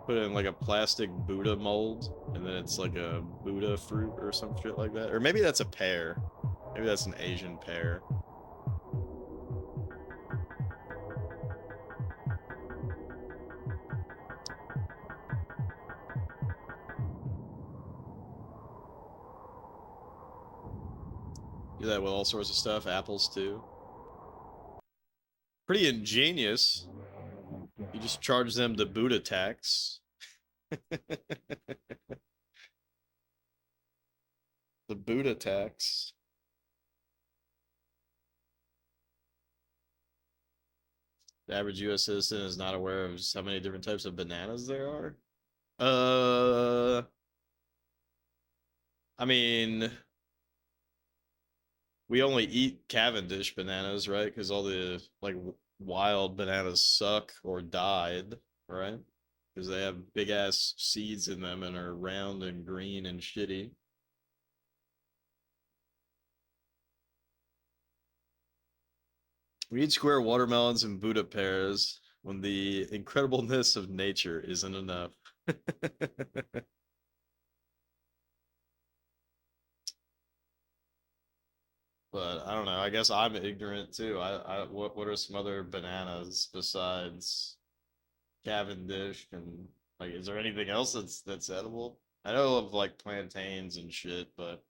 Put it in like a plastic Buddha mold, and then it's like a Buddha fruit or some shit like that. Or maybe that's a pear. Maybe that's an Asian pear. Do that with all sorts of stuff. Apples too. Pretty ingenious. You just charge them the Buddha tax. The Buddha tax. The average US citizen is not aware of just how many different types of bananas there are. I mean, we only eat Cavendish bananas, right? Because all the like wild bananas suck or died, right? Because they have big ass seeds in them and are round and green and shitty. We eat square watermelons and Buddha pears when the incredibleness of nature isn't enough. But I don't know. I guess I'm ignorant too. What are some other bananas besides Cavendish and like is there anything else that's edible? I know of like plantains and shit, but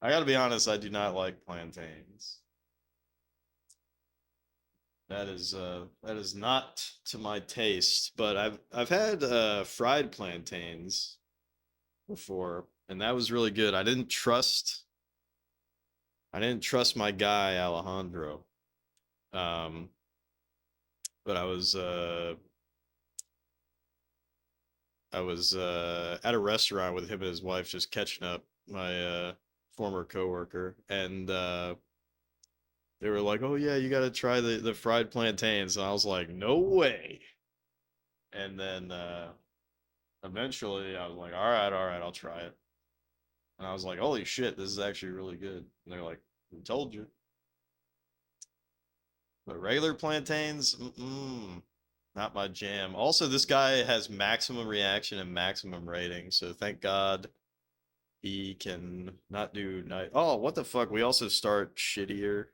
I gotta be honest, I do not like plantains. That is not to my taste, but I've had fried plantains before, and that was really good. I didn't trust my guy Alejandro. Um, but I was at a restaurant with him and his wife just catching up, my former coworker, and they were like, "Oh yeah, you got to try the fried plantains." And I was like, "No way." And then eventually I was like, all right, I'll try it." And I was like, "Holy shit, this is actually really good." And they're like, "We told you." But regular plantains, not my jam. Also, this guy has maximum reaction and maximum rating, so thank God he can not do night. Oh, what the fuck? We also start shittier.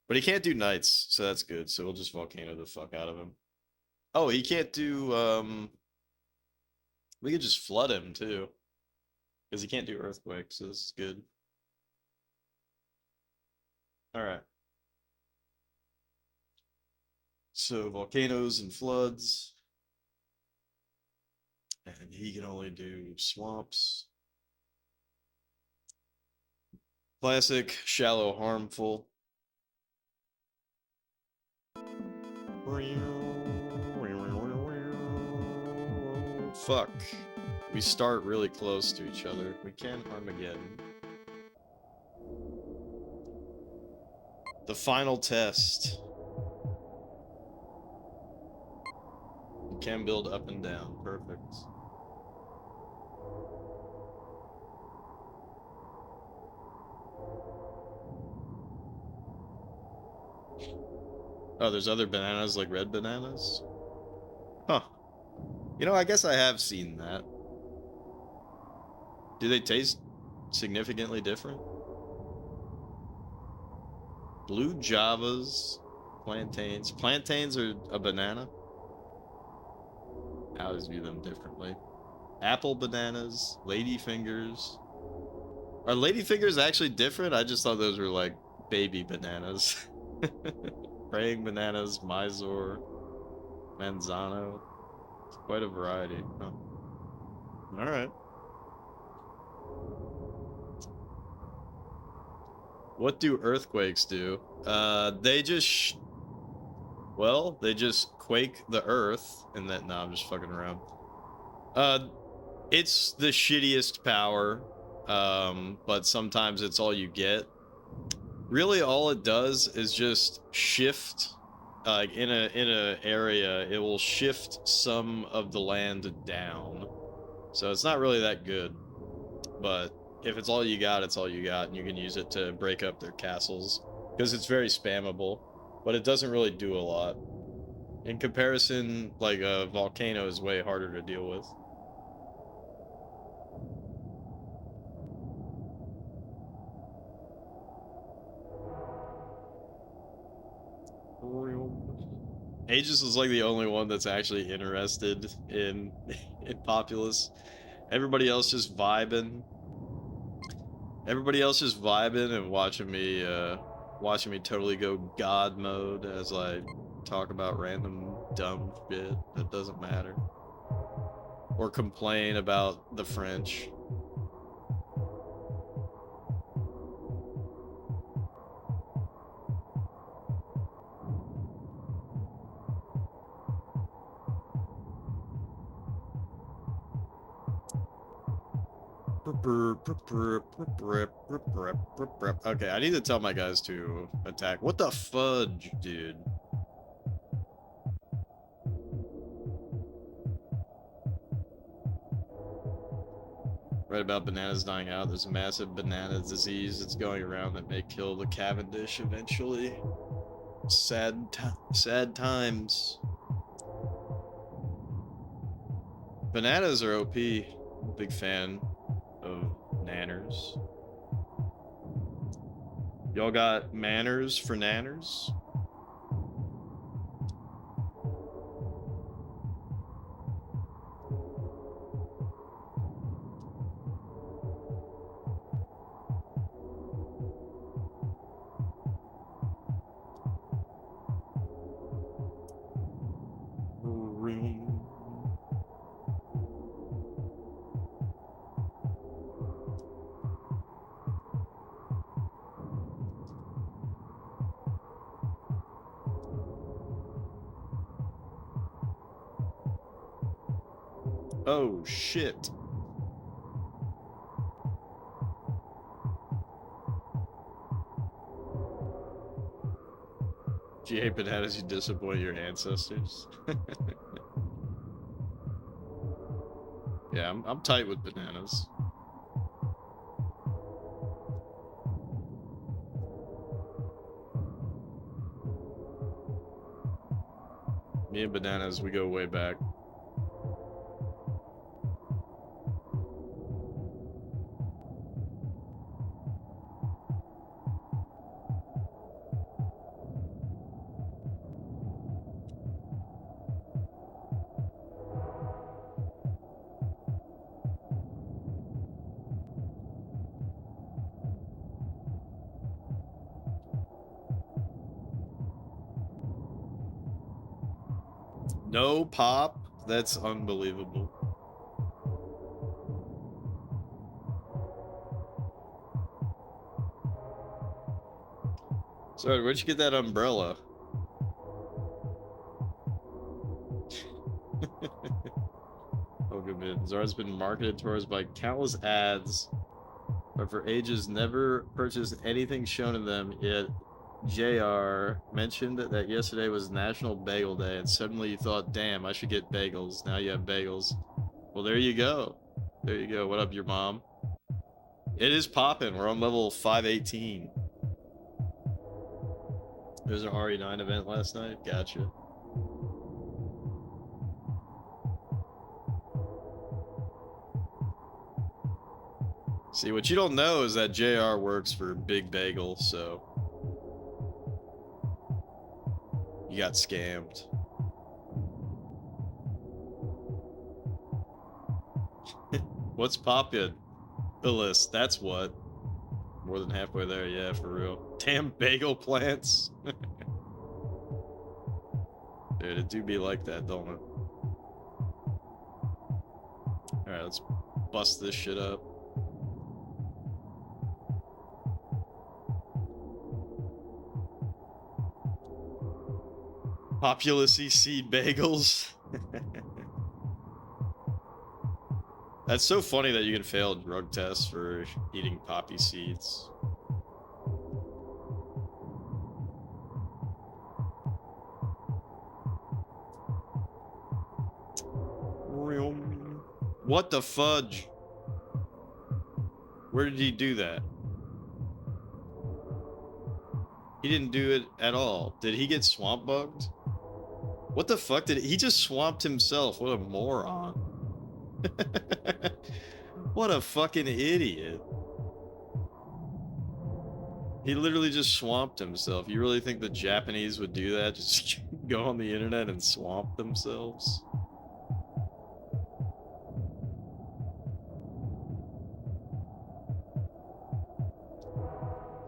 But he can't do knights, so that's good. So we'll just volcano the fuck out of him. Oh, he can't do we could just flood him too. Because he can't do earthquake, so this is good. Alright. So volcanoes and floods. And he can only do swamps. Classic, shallow, harmful. Fuck. We start really close to each other. We can Armageddon. The final test. You can build up and down. Perfect. Oh, there's other bananas like red bananas? Huh. You know, I guess I have seen that. Do they taste significantly different. Blue Javas, plantains. Plantains are a banana. I always view them differently. Apple bananas, ladyfingers. Are ladyfingers actually different? I just thought those were like baby bananas. Praying bananas, Mysore, Manzano. It's quite a variety. Huh. All right. What do earthquakes do? They just well, they just quake the earth, and then nah, I'm just fucking around. It's the shittiest power, but sometimes it's all you get. Really, all it does is just shift. In a area, it will shift some of the land down. So it's not really that good, but if it's all you got, it's all you got, and you can use it to break up their castles because it's very spammable, but it doesn't really do a lot. In comparison, like a volcano is way harder to deal with. Aegis is like the only one that's actually interested in Populous. Everybody else just vibing. Everybody else just vibing and watching me totally go god mode as I talk about random dumb shit that doesn't matter. Or complain about the French. Okay, I need to tell my guys to attack. What the fudge, dude? Right about bananas dying out. There's a massive banana disease that's going around that may kill the Cavendish eventually. Sad times. Bananas are OP. Big fan of nanners. Y'all got manners for nanners? Oh, shit. If you hate bananas, you disappoint your ancestors. Yeah, I'm tight with bananas. Me and bananas, we go way back. No pop? That's unbelievable. Sorry, where'd you get that umbrella? Oh, good man. Zara's been marketed towards by countless ads, but for ages never purchased anything shown in them, yet JR mentioned that yesterday was National Bagel Day, and suddenly you thought, damn, I should get bagels. Now you have bagels. Well, there you go. There you go. What up, your mom? It is popping. We're on level 518. There's an RE9 event last night. Gotcha. See, what you don't know is that JR works for Big Bagel, so you got scammed. What's Populous? That's what. More than halfway there, yeah, for real. Damn bagel plants. Dude, it do be like that, don't it? Alright, let's bust this shit up. Populous-y seed bagels. That's so funny that you can fail drug tests for eating poppy seeds. What the fudge? Where did he do that? He didn't do it at all. Did he get swamp bugged? What the fuck did he just swamped himself? What a moron. What a fucking idiot. He literally just swamped himself. You really think the Japanese would do that? Just go on the internet and swamp themselves?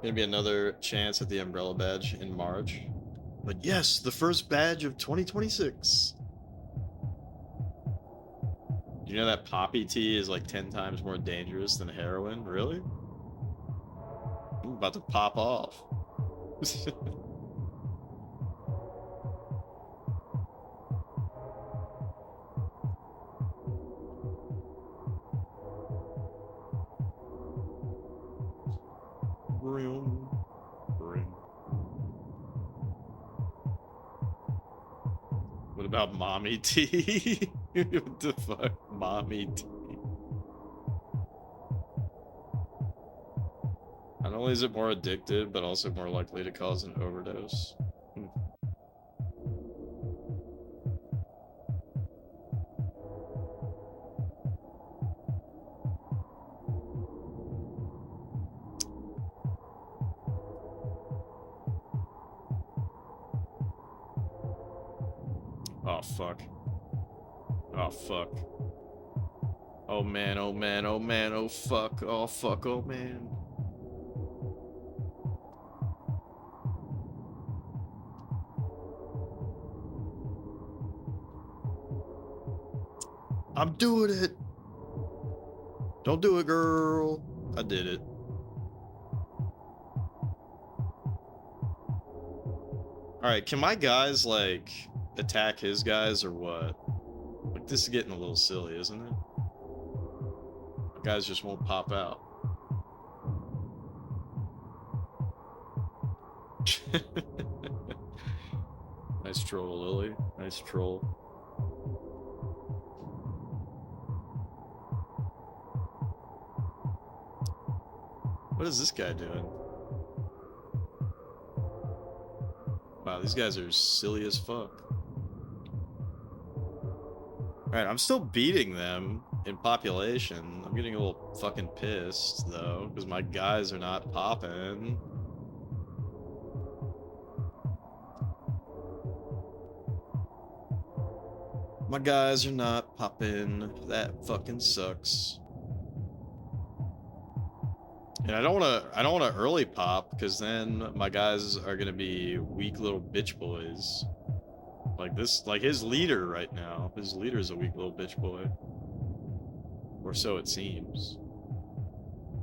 Gonna be another chance at the umbrella badge in March. But yes, the first badge of 2026. You know that poppy tea is like 10 times more dangerous than heroin? Really? I'm about to pop off. What about mommy tea? What the fuck? Mommy tea. Not only is it more addictive, but also more likely to cause an overdose. Oh, fuck. Oh, fuck. Oh, man, oh, man, oh, man, oh, fuck. Oh, fuck, oh, man. I'm doing it. Don't do it, girl. I did it. Alright, can my guys, like, attack his guys or what? Like, this is getting a little silly, isn't it? My guys just won't pop out. Nice troll, Lily. Nice troll. What is this guy doing? Wow, these guys are silly as fuck. Alright, I'm still beating them in population. I'm getting a little fucking pissed, though, because my guys are not popping. My guys are not popping. That fucking sucks. And I don't wanna early pop, because then my guys are gonna be weak little bitch boys. Like this, like his leader right now. His leader's a weak little bitch boy. Or so it seems.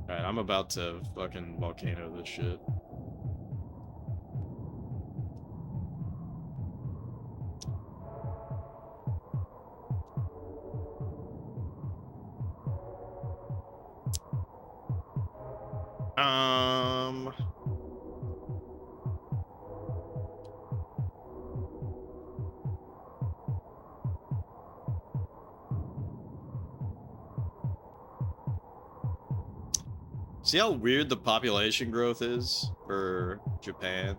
Alright, I'm about to fucking volcano this shit. See how weird the population growth is for Japan?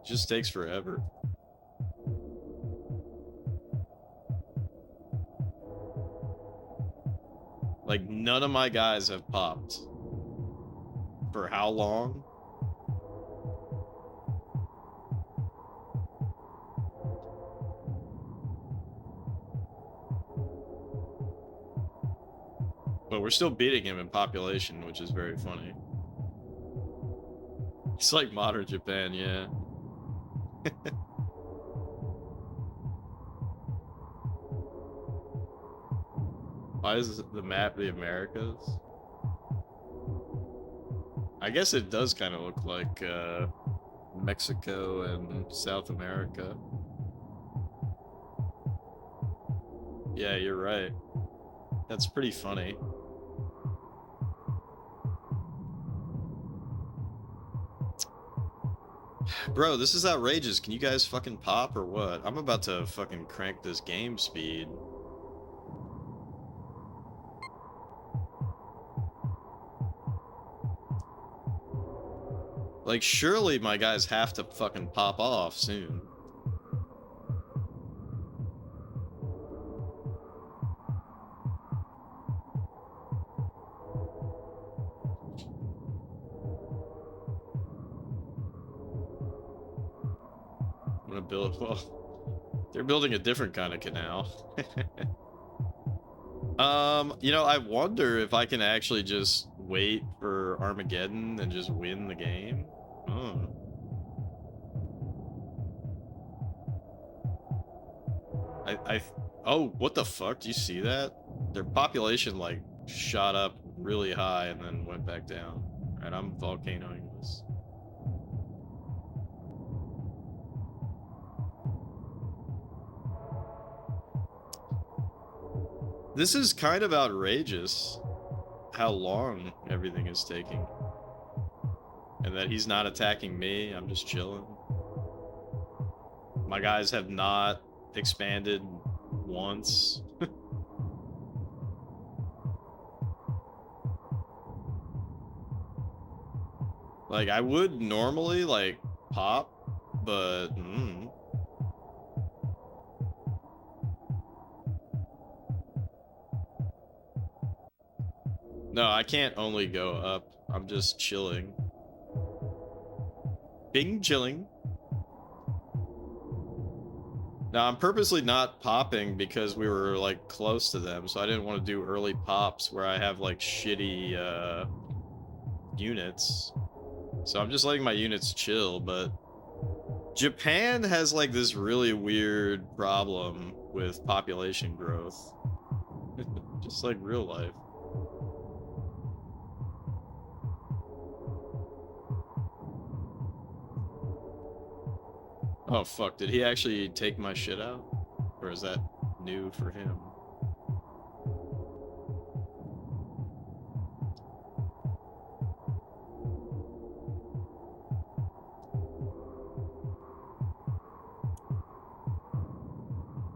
It just takes forever. Like, none of my guys have popped. For how long? But we're still beating him in population, which is very funny. It's like modern Japan, yeah. Why is the map the Americas? I guess it does kind of look like Mexico and South America. Yeah, you're right. That's pretty funny. Bro, this is outrageous. Can you guys fucking pop or what? I'm about to fucking crank this game speed. Like, surely my guys have to fucking pop off soon. I'm gonna build, well, they're building a different kind of canal. You know, I wonder if I can actually just wait for Armageddon and just win the game. Oh. Oh, what the fuck? Do you see that? Their population, like, shot up really high and then went back down. Alright, I'm volcanoing this. This is kind of outrageous how long everything is taking. And that he's not attacking me, I'm just chilling. My guys have not expanded once. Like, I would normally, like, pop, but... No, I can't only go up. I'm just chilling. Bing chilling. Now, I'm purposely not popping because we were, like, close to them, so I didn't want to do early pops where I have, like, shitty, units. So I'm just letting my units chill, but... Japan has, like, this really weird problem with population growth. Just like real life. Oh, fuck. Did he actually take my shit out? Or is that new for him?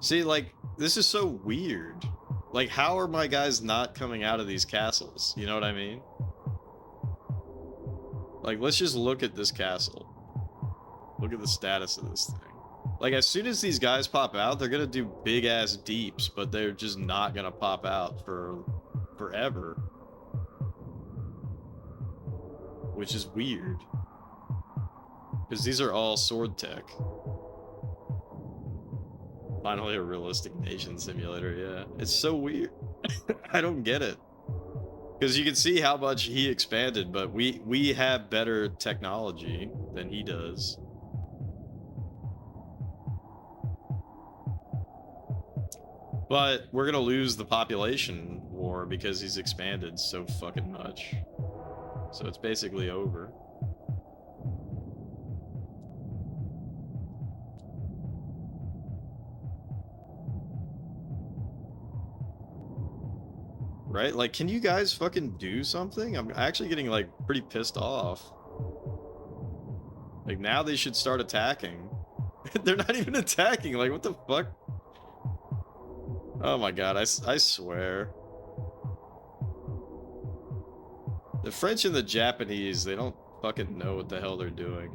See, like, this is so weird. Like, how are my guys not coming out of these castles? You know what I mean? Like, let's just look at this castle. Look at the status of this thing. Like, as soon as these guys pop out, they're gonna do big-ass deeps, but they're just not gonna pop out for forever. Which is weird. Because these are all sword tech. Finally a realistic nation simulator, yeah. It's so weird. I don't get it. Because you can see how much he expanded, but we have better technology than he does. But we're gonna lose the population war because he's expanded so fucking much. So it's basically over. Right? Like, can you guys fucking do something? I'm actually getting, like, pretty pissed off. Like, now they should start attacking. They're not even attacking. Like, what the fuck? Oh my god, I swear. The French and the Japanese, they don't fucking know what the hell they're doing.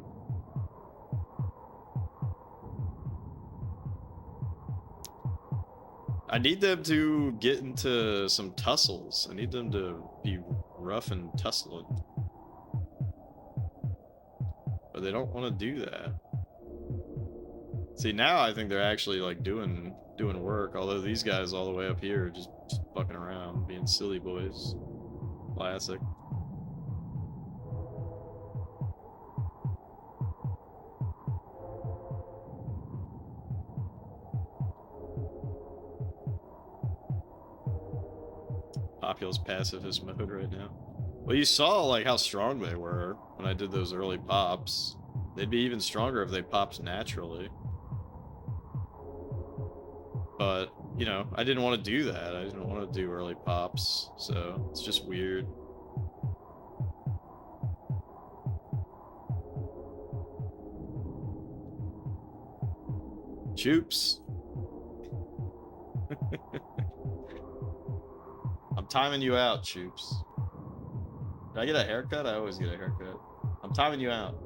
I need them to get into some tussles. I need them to be rough and tussling. But they don't want to do that. See, now I think they're actually like doing work, although these guys all the way up here are just fucking around, being silly boys. Classic. Populous pacifist mode right now. Well, you saw like how strong they were when I did those early pops. They'd be even stronger if they popped naturally. But, you know, I didn't want to do that. I didn't want to do early pops, so it's just weird. Choops. I'm timing you out, Choops. Did I get a haircut? I always get a haircut. I'm timing you out.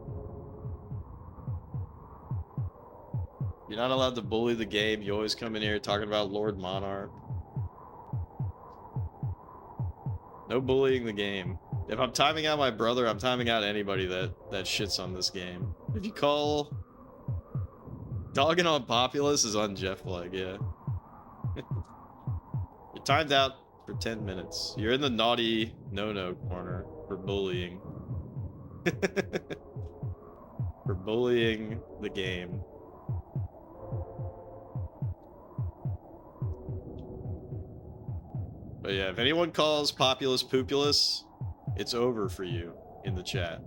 You're not allowed to bully the game. You always come in here talking about Lord Monarch. No bullying the game. If I'm timing out my brother, I'm timing out anybody that shits on this game. If you call dogging on Populous is on Jeff Flag, yeah. You're timed out for 10 minutes. You're in the naughty no-no corner for bullying. For bullying the game. But yeah, if anyone calls Populous Populous, it's over for you in the chat.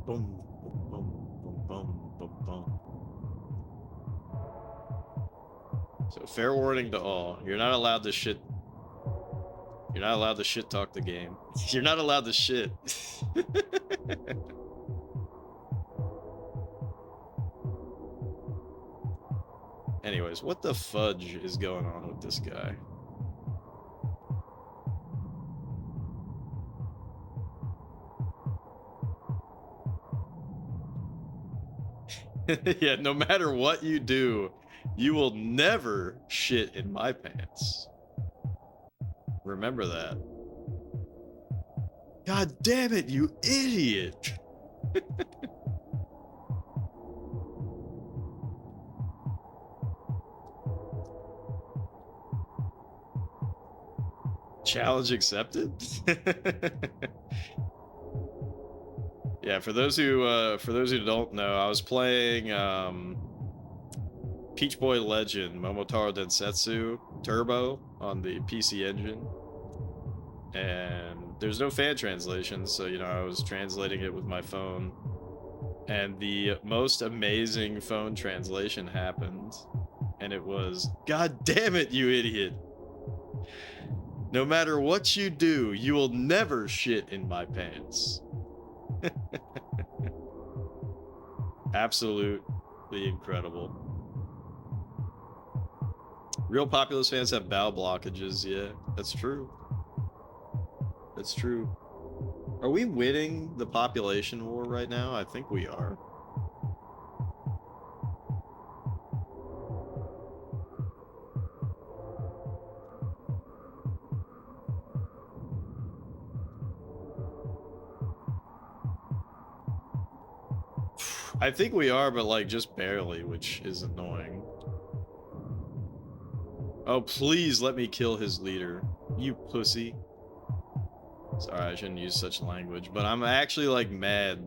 Boom, boom, boom, boom, boom, boom. So fair warning to all, you're not allowed to shit. You're not allowed to shit talk the game. You're not allowed to shit. Anyways, what the fudge is going on with this guy? Yeah, no matter what you do, you will never shit in my pants. Remember that. God damn it, you idiot! Challenge accepted? Yeah, for those who don't know, I was playing Peach Boy Legend Momotaro Densetsu Turbo on the PC Engine, and there's no fan translation, so you know I was translating it with my phone, and the most amazing phone translation happened, and it was, God damn it, you idiot! No matter what you do, you will never shit in my pants. Absolutely incredible. Real Populous fans have bowel blockages, yeah, that's true. That's true. Are we winning the population war right now? I think we are. I think we are, but like just barely, which is annoying. Oh, please let me kill his leader, you pussy. Sorry, I shouldn't use such language, but I'm actually like mad.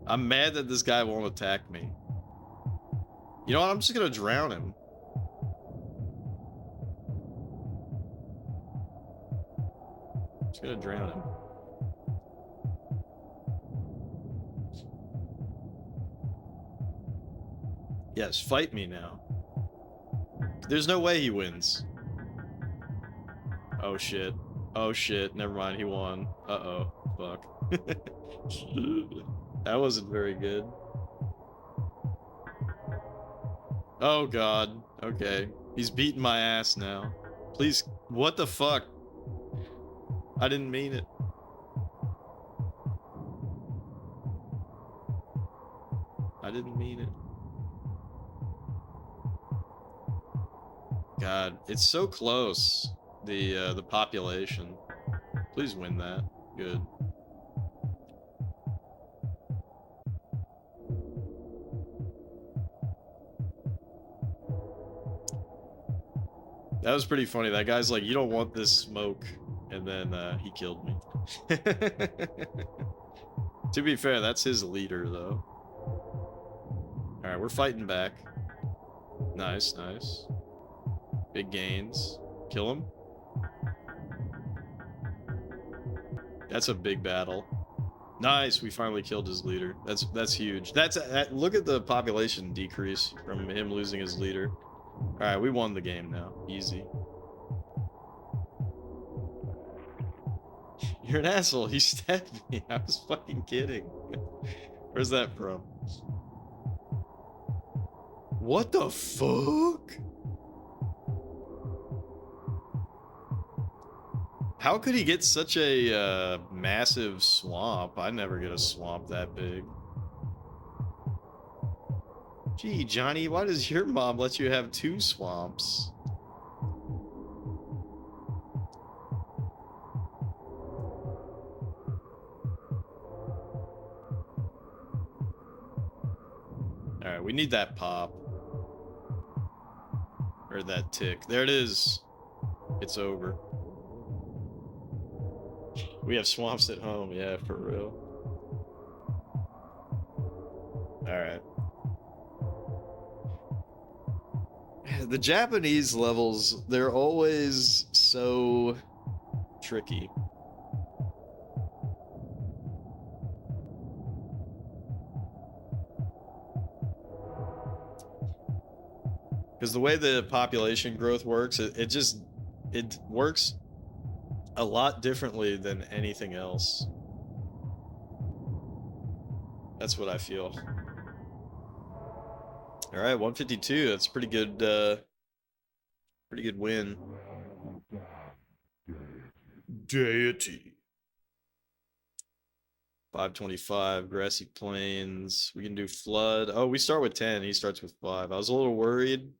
I'm mad that this guy won't attack me. You know what? I'm just gonna drown him. Just gonna drown him. Yes, fight me now. There's no way he wins. Oh shit. Oh shit, never mind, he won. Uh-oh. Fuck. That wasn't very good. Oh god. Okay. He's beating my ass now. Please, what the fuck? I didn't mean it. I didn't mean it. God, it's so close. The population. Please win that. Good. That was pretty funny. That guy's like, you don't want this smoke. And then he killed me. To be fair, that's his leader, though. Alright, we're fighting back. Nice, nice. Big gains. Kill him. That's a big battle. Nice, we finally killed his leader. That's huge. Look at the population decrease from him losing his leader. Alright, we won the game now. Easy. You're an asshole. He stabbed me. I was fucking kidding. Where's that from? What the fuck? How could he get such a massive swamp? I never get a swamp that big. Gee, Johnny, why does your mom let you have 2 swamps? Alright, we need that pop. Or that tick. There it is. It's over. We have swamps at home, yeah, for real. Alright. The Japanese levels, they're always so tricky. Because the way the population growth works, it works a lot differently than anything else. That's what I feel. All right, 152. That's pretty good win. Deity. 525, grassy plains. We can do flood. Oh, we start with 10. He starts with 5. I was a little worried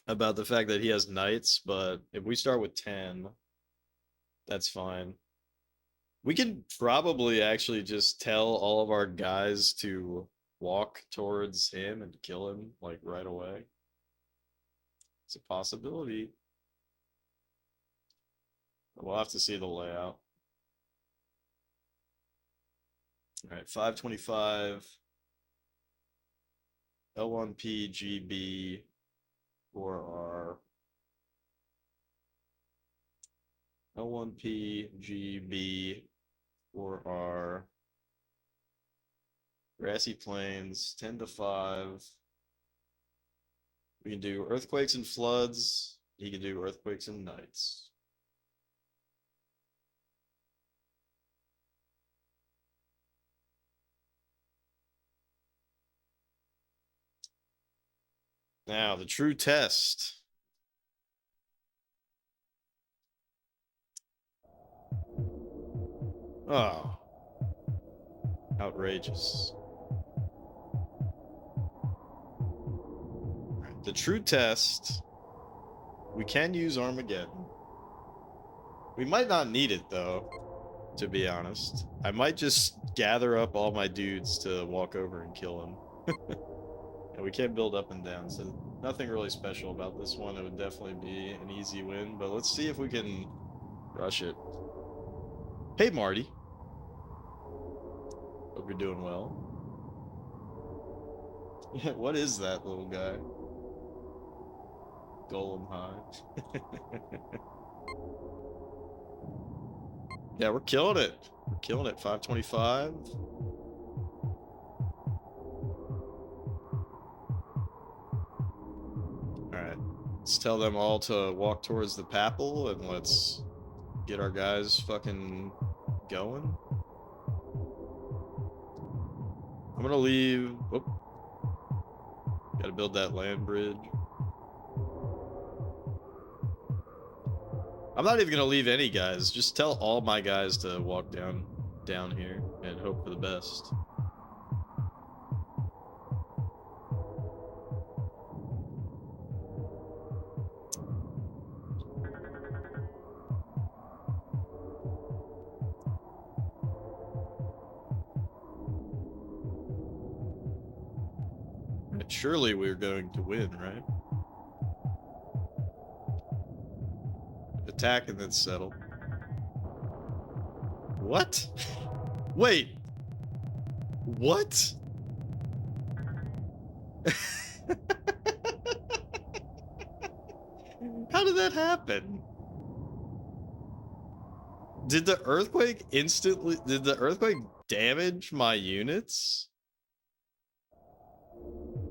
about the fact that he has knights, but if we start with 10, that's fine. We could probably actually just tell all of our guys to walk towards him and kill him, like, right away. It's a possibility. We'll have to see the layout. All right, 525. L1P GB 4R. L1P GB 4R. Grassy plains 10 to 5. We can do earthquakes and floods. He can do earthquakes and nights. Now, the true test. Oh. Outrageous. The true test. We can use Armageddon. We might not need it, though, to be honest. I might just gather up all my dudes to walk over and kill him. And we can't build up and down, so nothing really special about this one. It would definitely be an easy win, but let's see if we can rush it. Hey, Marty. Hope you're doing well. What is that little guy? Golem High. Yeah, we're killing it. We're killing it. 525. Alright. Let's tell them all to walk towards the Papal and let's get our guys fucking going. I'm gonna leave. Whoop. Gotta build that land bridge. I'm not even gonna leave any guys. Just tell all my guys to walk down here and hope for the best. Surely we're going to win, right? Attack and then settle. What? Wait. What? How did that happen? Did the earthquake damage my units?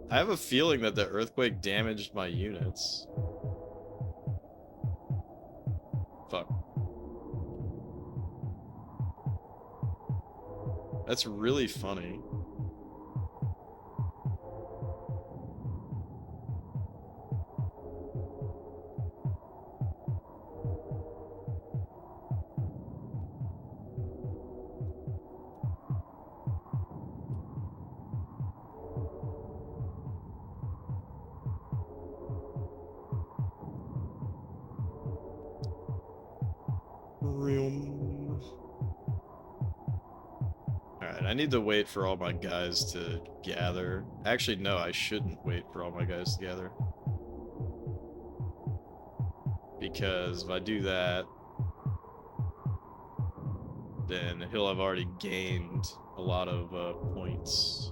I have a feeling that the earthquake damaged my units. Fuck. That's really funny. Alright, I need to wait for all my guys to gather. Actually, no, I shouldn't wait for all my guys to gather. Because if I do that, then he'll have already gained a lot of points.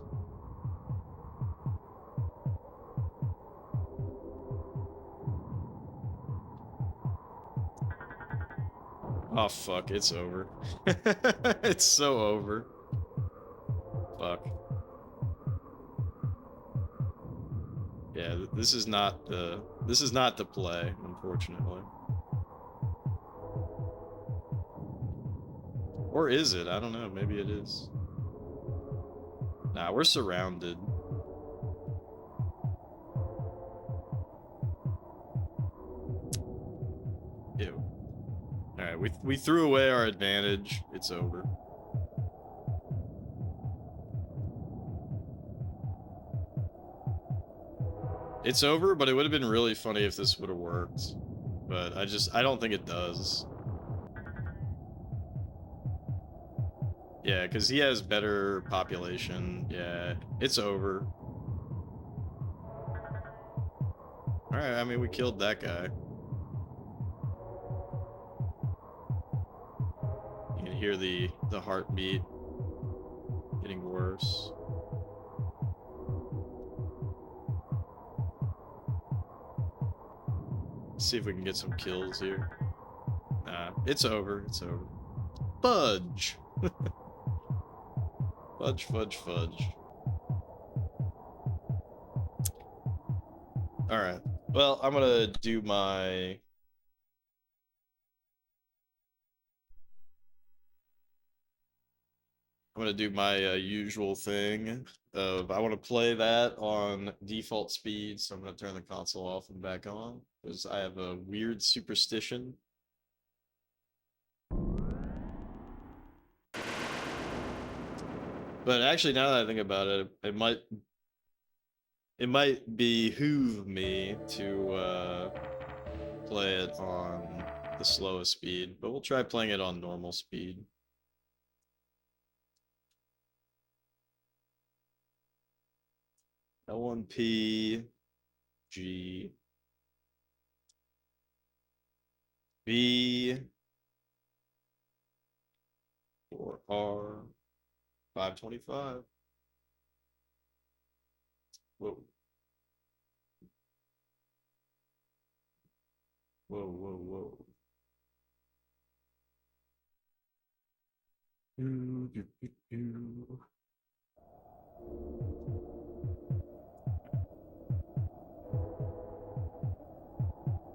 Oh fuck, it's over. It's so over. Fuck. Yeah, this is not the play, unfortunately. Or is it? I don't know, maybe it is. Nah, we're surrounded. Ew. Alright, we threw away our advantage. It's over. It's over, but it would have been really funny if this would have worked. But I don't think it does. Yeah, because he has better population. Yeah, it's over. Alright, I mean, we killed that guy. You can hear the heartbeat getting worse. See if we can get some kills here. Nah, it's over. It's over. Fudge! Fudge, fudge, fudge. Alright. Well, I'm gonna do my... usual thing of I want to play that on default speed, so I'm going to turn the console off and back on because I have a weird superstition. But actually, now that I think about it, it might behoove me to play it on the slowest speed, but we'll try playing it on normal speed. L1P G B or R 525. Whoa. Whoa, whoa, whoa.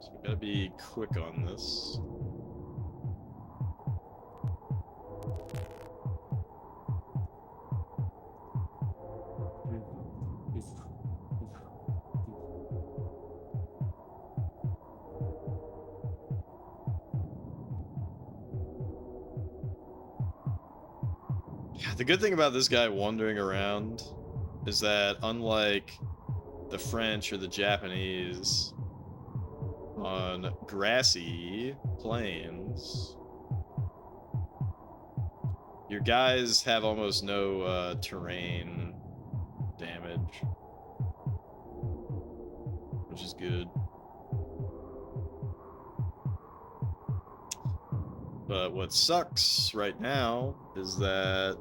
So we gotta be quick on this. The good thing about this guy wandering around is that, unlike the French or the Japanese, on grassy plains, your guys have almost no terrain damage, which is good. But what sucks right now is that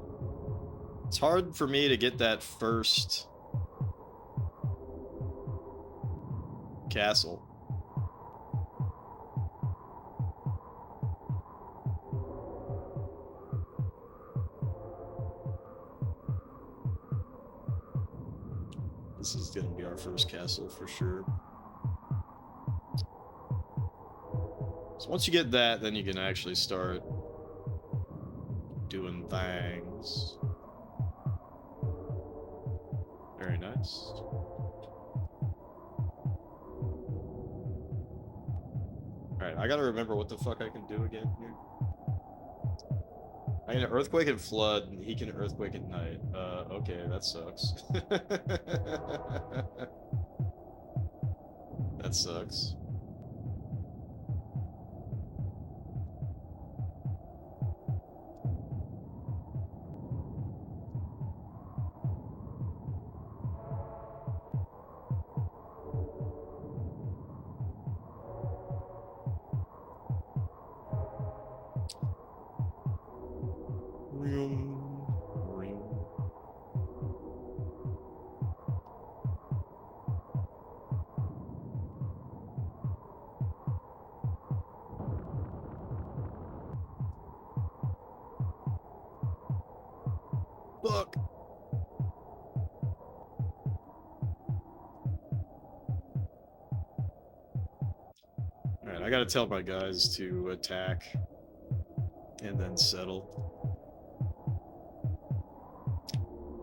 it's hard for me to get that first castle. This is gonna be our first castle for sure. So once you get that, then you can actually start doing things. Very nice. Alright, I gotta remember what the fuck I can do again here. I can earthquake and flood, and he can earthquake at night. Okay, that sucks. That sucks. Fuck. Alright, I gotta tell my guys to attack and then settle.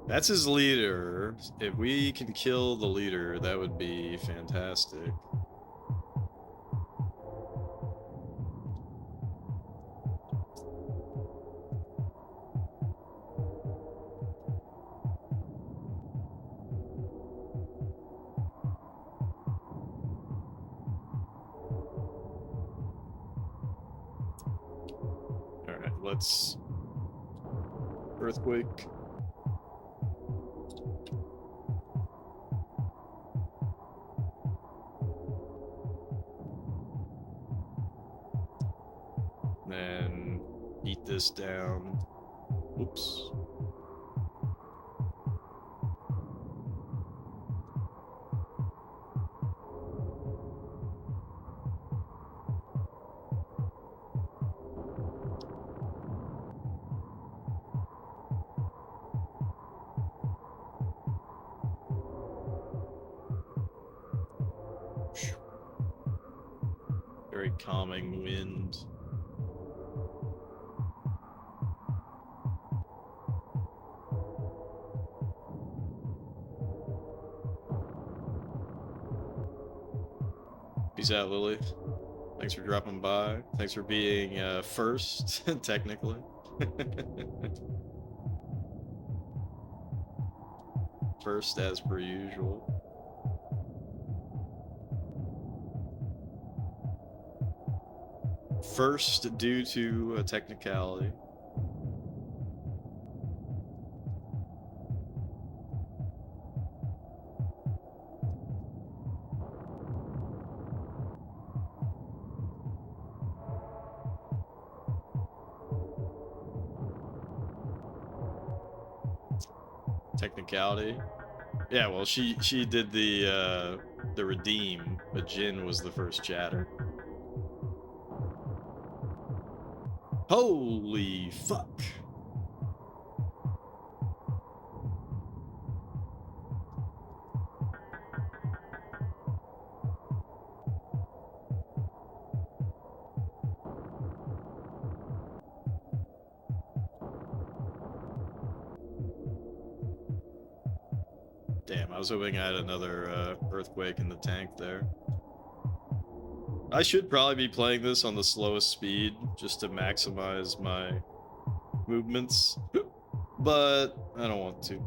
That's his leader. If we can kill the leader, that would be fantastic. Alright, let's earthquake. Then eat this down. Oops. Very calming wind. Peace out, Lily. Thanks for dropping by. Thanks for being first, technically. First, as per usual. First, due to a technicality. Technicality. Yeah, well, she did the redeem, but Jin was the first chatter. Holy fuck. Damn, I was hoping I had another earthquake in the tank there. I should probably be playing this on the slowest speed just to maximize my movements. but I don't want to.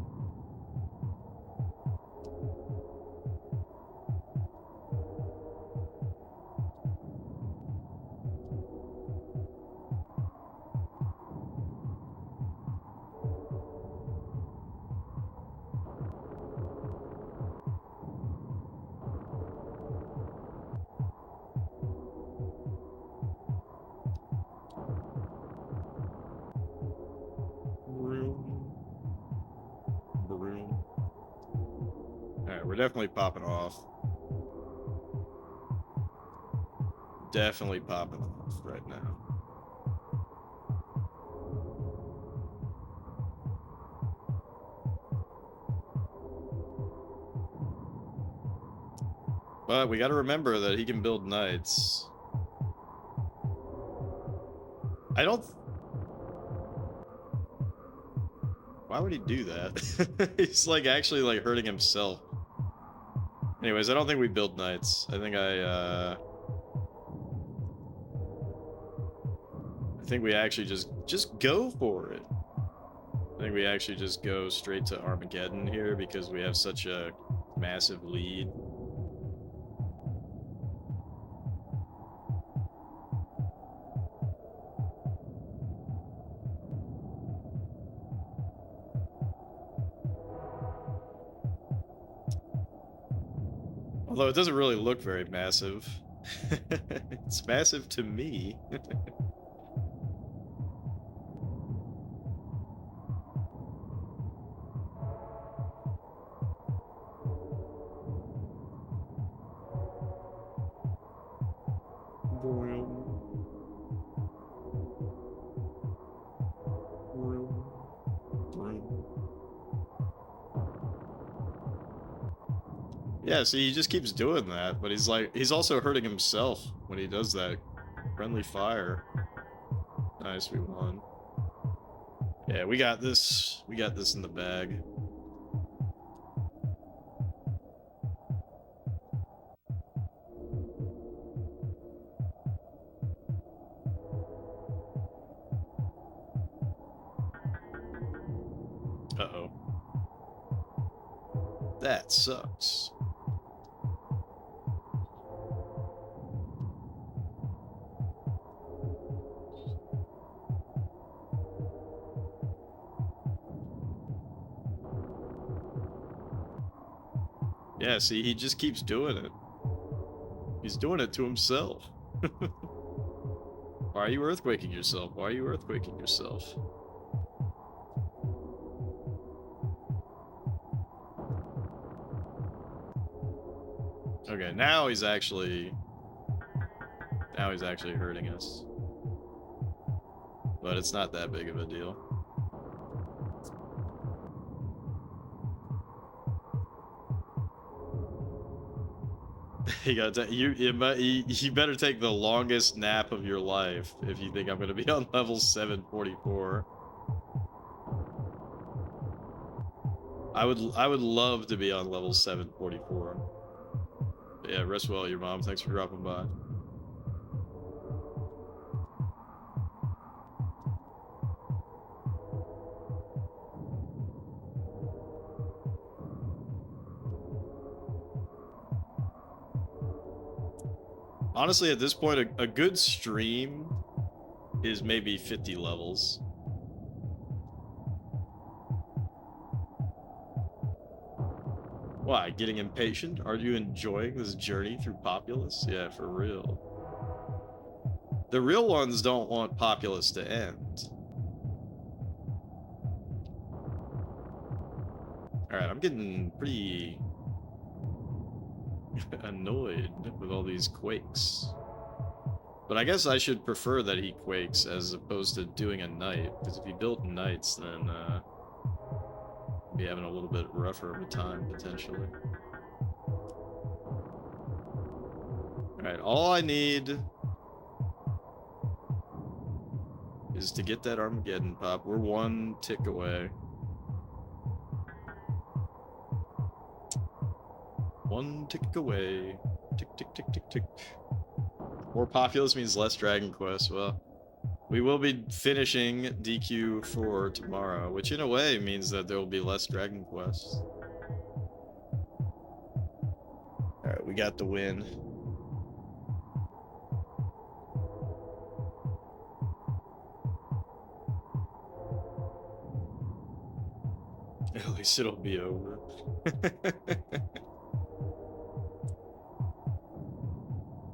Alright, we're definitely popping off. Definitely popping off right now. But we gotta remember that he can build knights. I don't... Why would he do that? He's like actually like hurting himself. Anyways, I don't think we build knights. I think we actually just go for it. I think we actually just go straight to Armageddon here because we have such a massive lead. Although it doesn't really look very massive. It's massive to me. Yeah, see, he just keeps doing that, but he's also hurting himself when he does that. Friendly fire. Nice, we won. Yeah, we got this. We got this in the bag. Uh-oh. That sucks. Yeah, see, he just keeps doing it. He's doing it to himself. Why are you earthquaking yourself? Why are you earthquaking yourself? Okay, now he's actually hurting us. But it's not that big of a deal. You better take the longest nap of your life if you think I'm gonna be on level 744. I would love to be on level 744. But yeah, rest well, your mom. Thanks for dropping by. Honestly, at this point, a good stream is maybe 50 levels. Why? Getting impatient? Are you enjoying this journey through Populous? Yeah, for real. The real ones don't want Populous to end. Alright, I'm getting pretty annoyed with all these quakes. But I guess I should prefer that he quakes as opposed to doing a knight, because if he built knights, then be having a little bit rougher of a time, potentially. Alright, all I need is to get that Armageddon pop. We're one tick away. One tick away. Tick, tick, tick, tick, tick. More Populous means less Dragon Quest. Well, We will be finishing DQ for tomorrow, which in a way means that there will be less Dragon Quest. Alright, we got the win. At least it'll be over.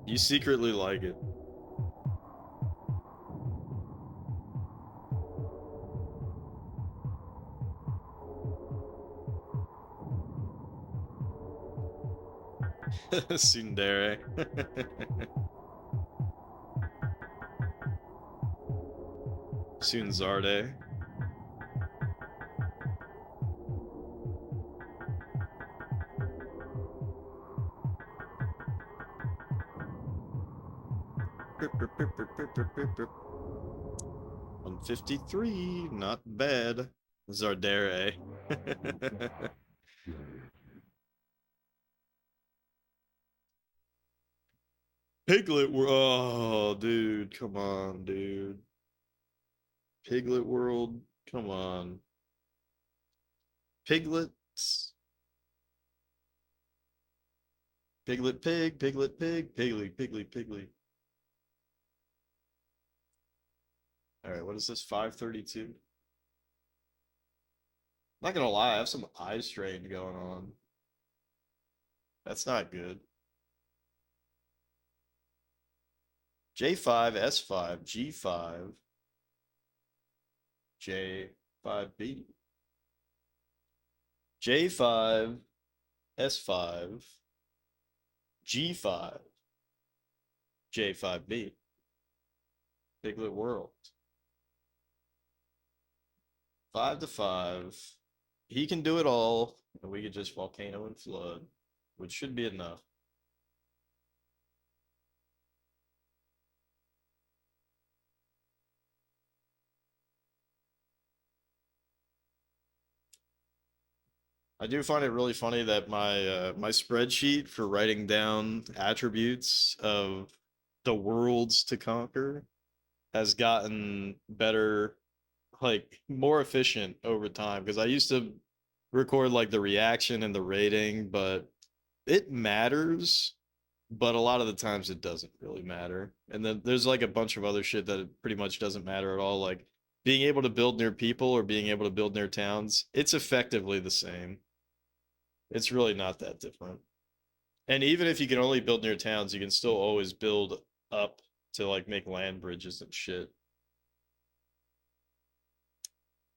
You secretly like it. Tsundere. Sunzarde. I'm 53, not bad. Zardere. Piglet World. Oh, dude, come on, dude. Piglet World, come on. Piglets. Piglet pig, piglet pig, pigly, pigly, pigly. All right, what is this? 532. Not gonna lie, I have some eye strain going on. That's not good. J5, S5, G5, J5B. J5, S5, G5, J5B. Piglet World. 5 to 5. He can do it all, and we could just Volcano and Flood, which should be enough. I do find it really funny that my spreadsheet for writing down attributes of the worlds to conquer has gotten better, like more efficient over time. Because I used to record like the reaction and the rating, but it matters, but a lot of the times it doesn't really matter. And then there's like a bunch of other shit that pretty much doesn't matter at all, like being able to build near people or being able to build near towns. It's effectively the same. It's really not that different. And even if you can only build near towns, you can still always build up to like make land bridges and shit.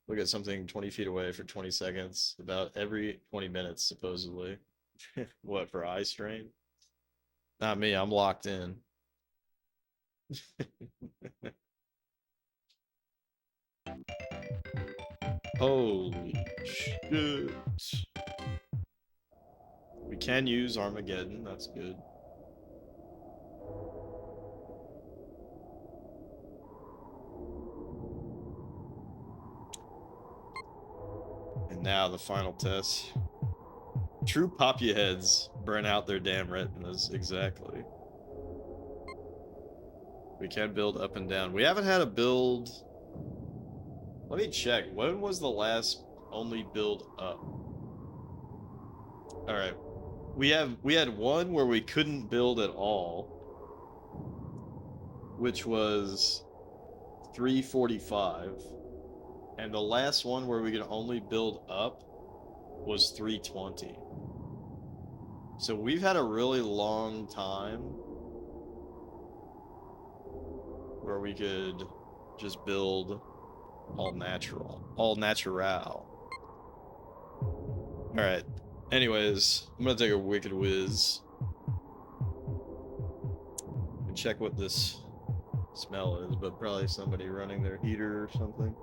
Look at something 20 feet away for 20 seconds, about every 20 minutes, supposedly. What, for eye strain? Not me, I'm locked in. Holy shit. We can use Armageddon, that's good. And now the final test. True Popya heads burn out their damn retinas, exactly. We can build up and down. We haven't had a build. Let me check. When was the last only build up? All right. We had one where we couldn't build at all, which was 345. And the last one where we could only build up was 320. So we've had a really long time where we could just build all natural. All natural. Alright. Anyways, I'm gonna take a wicked whiz and check what this smell is, but probably somebody running their heater or something.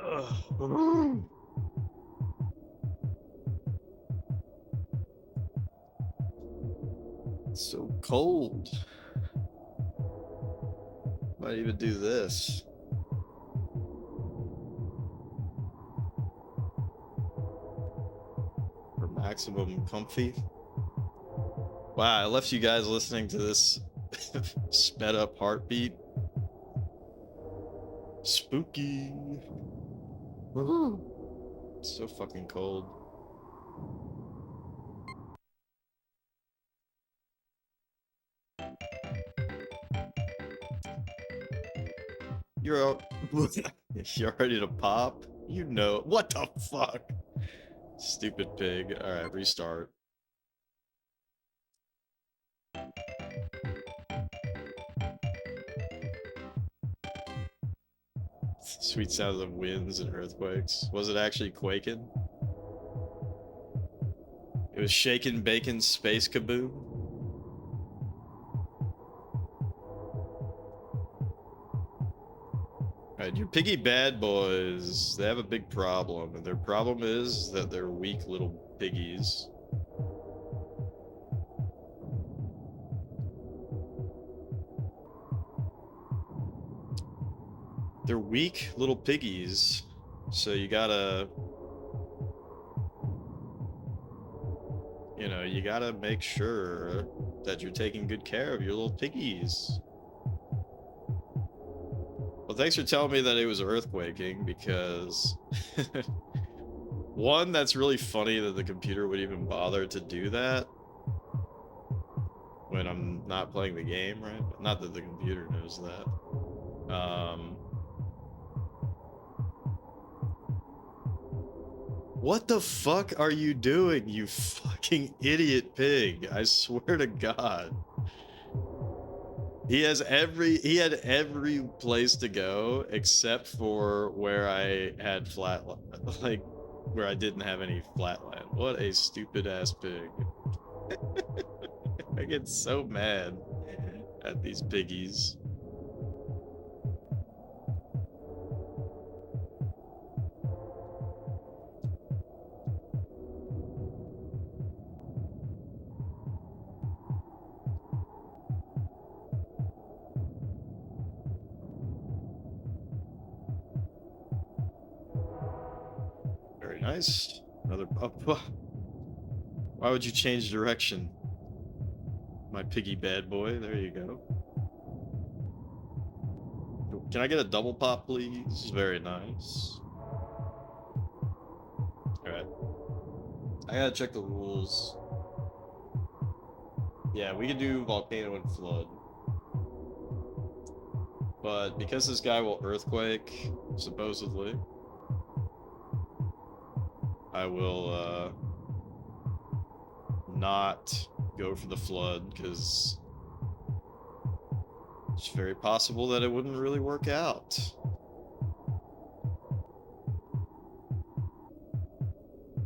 Ugh. It's so cold. Might even do this. For maximum comfy. Wow, I left you guys listening to this sped up heartbeat. Spooky. It's so fucking cold. You're you're ready to pop? You know what the fuck? Stupid pig. Alright, restart. Sweet sounds of winds and earthquakes. Was it actually quaking? It was shaking bacon space kaboom. Alright, your piggy bad boys, they have a big problem, and their problem is that they're weak little piggies. They're weak little piggies, so you gotta, you know, you gotta make sure that you're taking good care of your little piggies. Well, thanks for telling me that it was earthquaking, because one, that's really funny that the computer would even bother to do that when I'm not playing the game, right? Not that the computer knows that. What the fuck are you doing, you fucking idiot pig? I swear to God. He had every place to go except for where I had flat, like, where I didn't have any flatland. What a stupid ass pig. I get so mad at these piggies. Very nice. Another why would you change direction? My piggy bad boy. There you go. Can I get a double pop, please? Very nice. Alright. I gotta check the rules. Yeah, we can do volcano and flood. But because this guy will earthquake, supposedly, I will, not go for the flood, because it's very possible that it wouldn't really work out.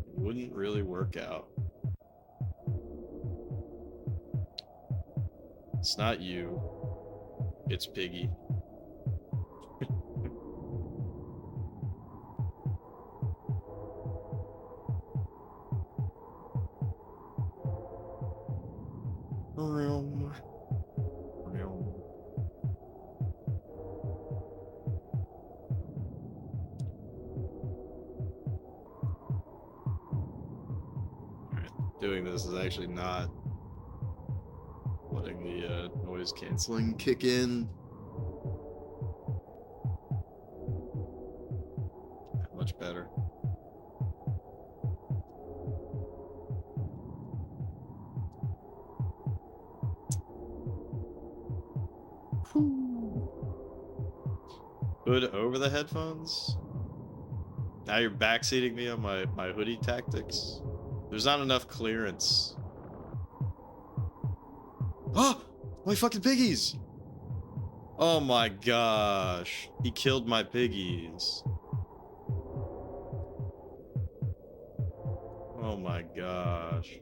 It wouldn't really work out. It's not you. It's Piggy. Doing this is actually not letting the noise canceling kick in. Much better. Hood over the headphones? Now you're backseating me on my hoodie tactics? There's not enough clearance. Oh! My fucking piggies! Oh my gosh. He killed my piggies. Oh my gosh.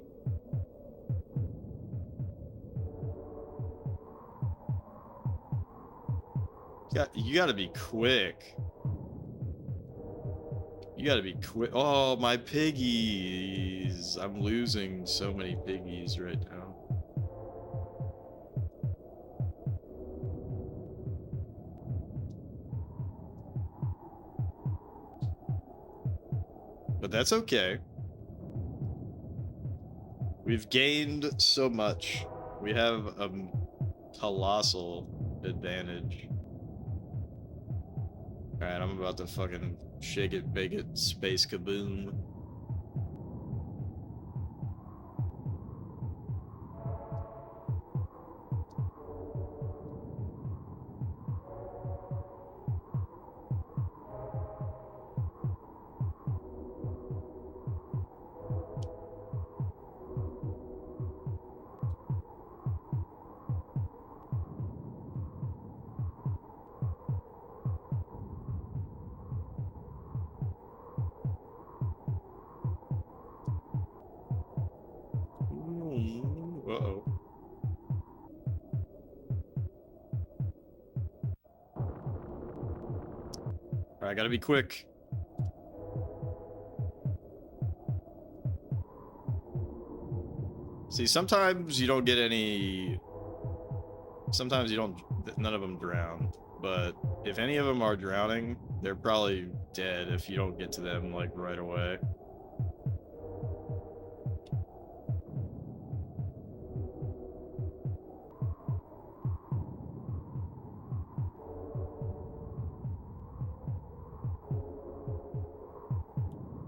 You gotta be quick. You gotta be quick. Oh, my piggies. I'm losing so many piggies right now. But that's okay. We've gained so much. We have a colossal advantage. Alright, I'm about to fucking shake it, bake it, space kaboom. Uh-oh. Alright, gotta be quick. See, sometimes you don't get any... Sometimes you don't... None of them drown. But if any of them are drowning, they're probably dead if you don't get to them, like, right away.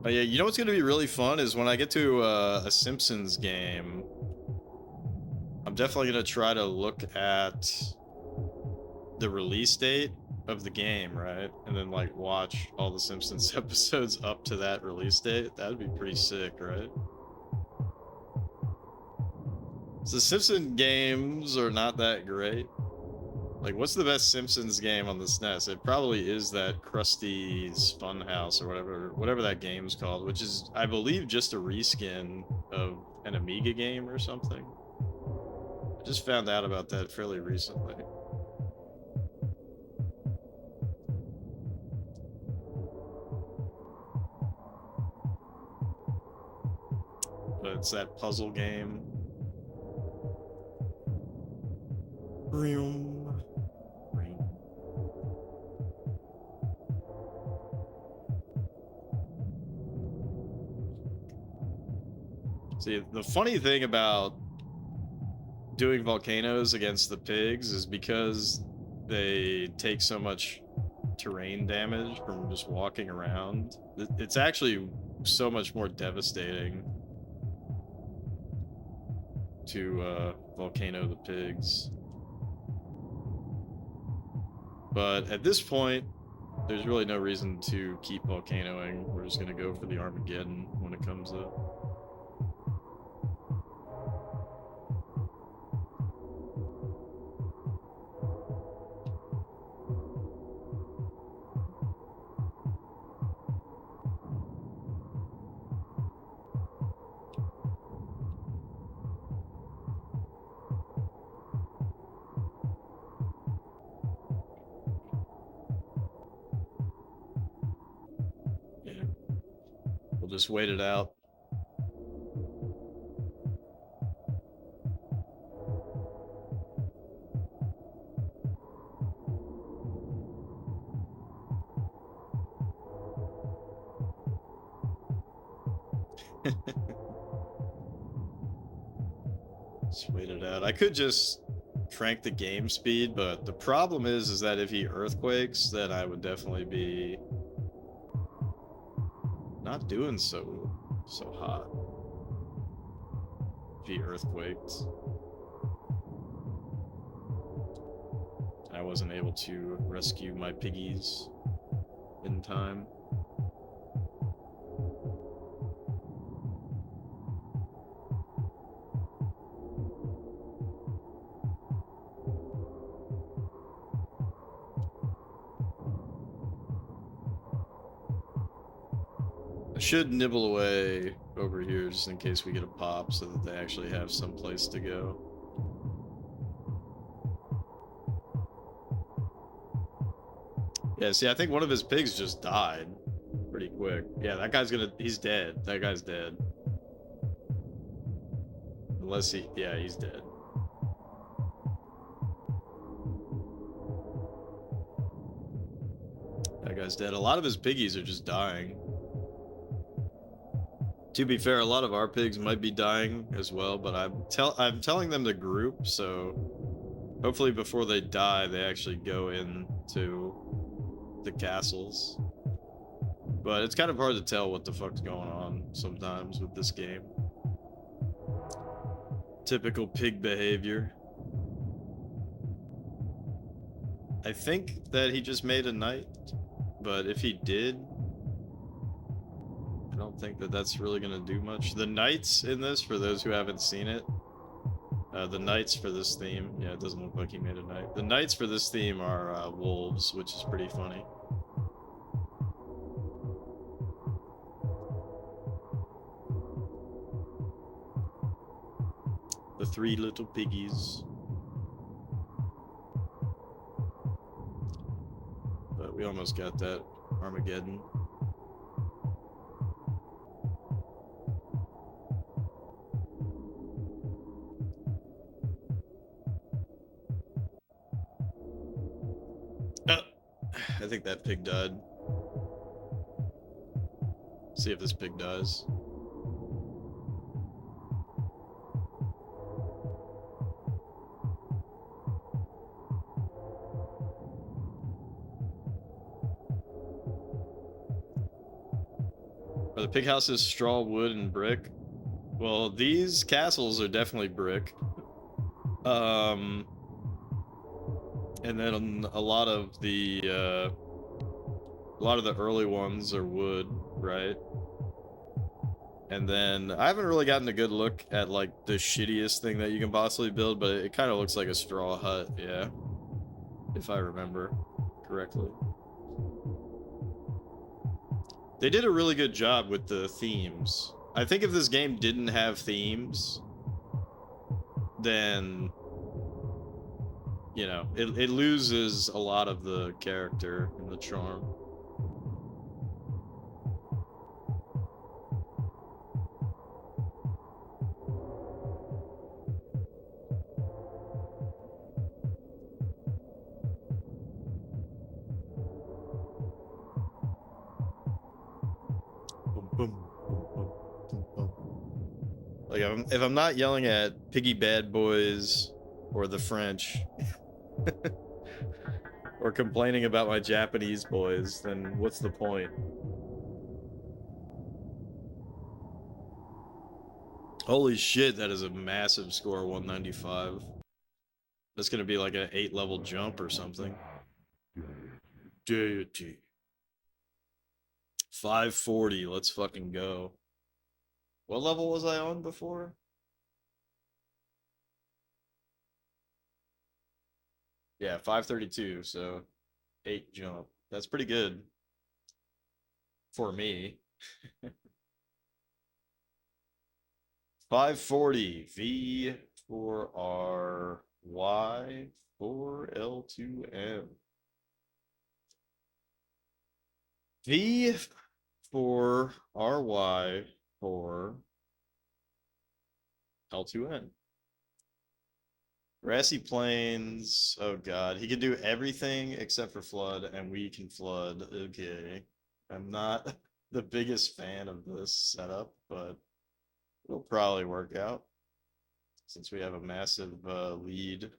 Oh yeah, you know what's gonna be really fun is when I get to a Simpsons game, I'm definitely gonna try to look at the release date of the game, right? And then like watch all the Simpsons episodes up to that release date. That'd be pretty sick, right? So the Simpsons games are not that great. Like, what's the best Simpsons game on the SNES? It probably is that Krusty's Funhouse or whatever that game's called, which is, I believe, just a reskin of an Amiga game or something. I just found out about that fairly recently. But it's that puzzle game. See, the funny thing about doing volcanoes against the pigs is because they take so much terrain damage from just walking around. It's actually so much more devastating to volcano the pigs. But at this point, there's really no reason to keep volcanoing. We're just gonna go for the Armageddon when it comes up. We'll just wait it out. Just wait it out. I could just crank the game speed, but the problem is that if he earthquakes, then I would definitely be not doing so hot. If he earthquaked, I wasn't able to rescue my piggies in time. I should nibble away over here just in case we get a pop so that they actually have some place to go. Yeah, see, I think one of his pigs just died pretty quick. Yeah, that guy's gonna... He's dead. That guy's dead. Unless he... Yeah, he's dead. That guy's dead. A lot of his piggies are just dying. To be fair, a lot of our pigs might be dying as well, but I'm telling them to group, so hopefully before they die, they actually go into the castles. But it's kind of hard to tell what the fuck's going on sometimes with this game. Typical pig behavior. I think that he just made a knight, but if he did, I don't think that that's really gonna do much. The knights in this, for those who haven't seen it, the knights for this theme, yeah, it doesn't look like he made a knight. The knights for this theme are wolves, which is pretty funny. The three little piggies. But we almost got that Armageddon. I think that pig died. See if this pig dies. Are the pig houses straw, wood, and brick? Well, these castles are definitely brick. And then a lot of the early ones are wood, right? And then I haven't really gotten a good look at like the shittiest thing that you can possibly build, but it kind of looks like a straw hut, yeah. If I remember correctly. They did a really good job with the themes. I think if this game didn't have themes, then, you know, it loses a lot of the character and the charm. Like, if I'm not yelling at Piggy Bad Boys or the French or complaining about my Japanese boys, then what's the point? Holy shit, that is a massive score, 195. That's gonna be like an 8-level jump or something. Deity. 540, let's fucking go. What level was I on before? Yeah, 532, so 8 jump. That's pretty good. For me. 540, V for R, Y for L2M. V for RY for L2N. Grassy Plains. Oh god, he can do everything except for flood, and we can flood. Okay. I'm not the biggest fan of this setup, but it'll probably work out since we have a massive lead.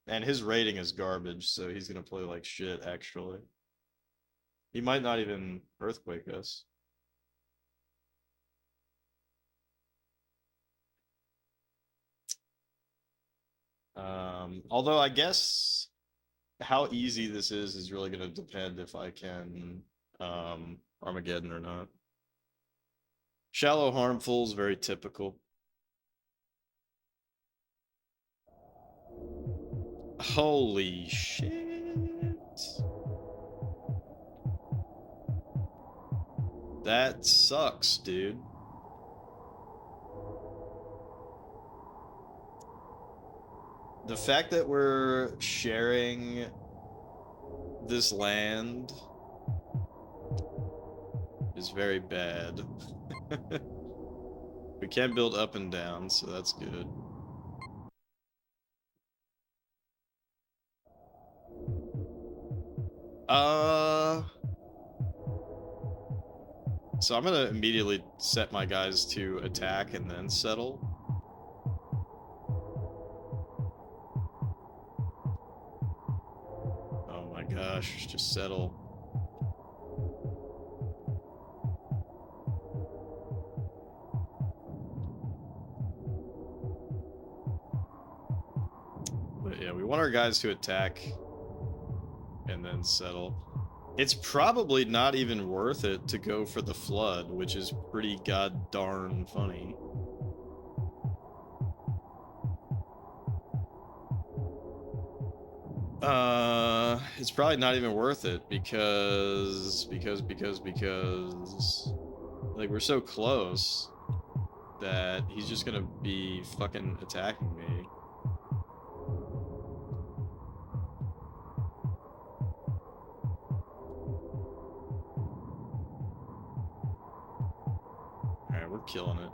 And his rating is garbage, so he's gonna play like shit, actually. He might not even earthquake us. Although I guess how easy this is really going to depend if I can Armageddon or not. Shallow Harmful is very typical. Holy shit. That sucks, dude. The fact that we're sharing this land is very bad. We can build up and down, so that's good. So I'm gonna immediately set my guys to attack and then settle. Oh my gosh, just settle. But yeah, we want our guys to attack and then settle. It's probably not even worth it to go for the flood, which is pretty god darn funny. It's probably not even worth it because like we're so close that he's just gonna be fucking attacking me. Alright, we're killing it.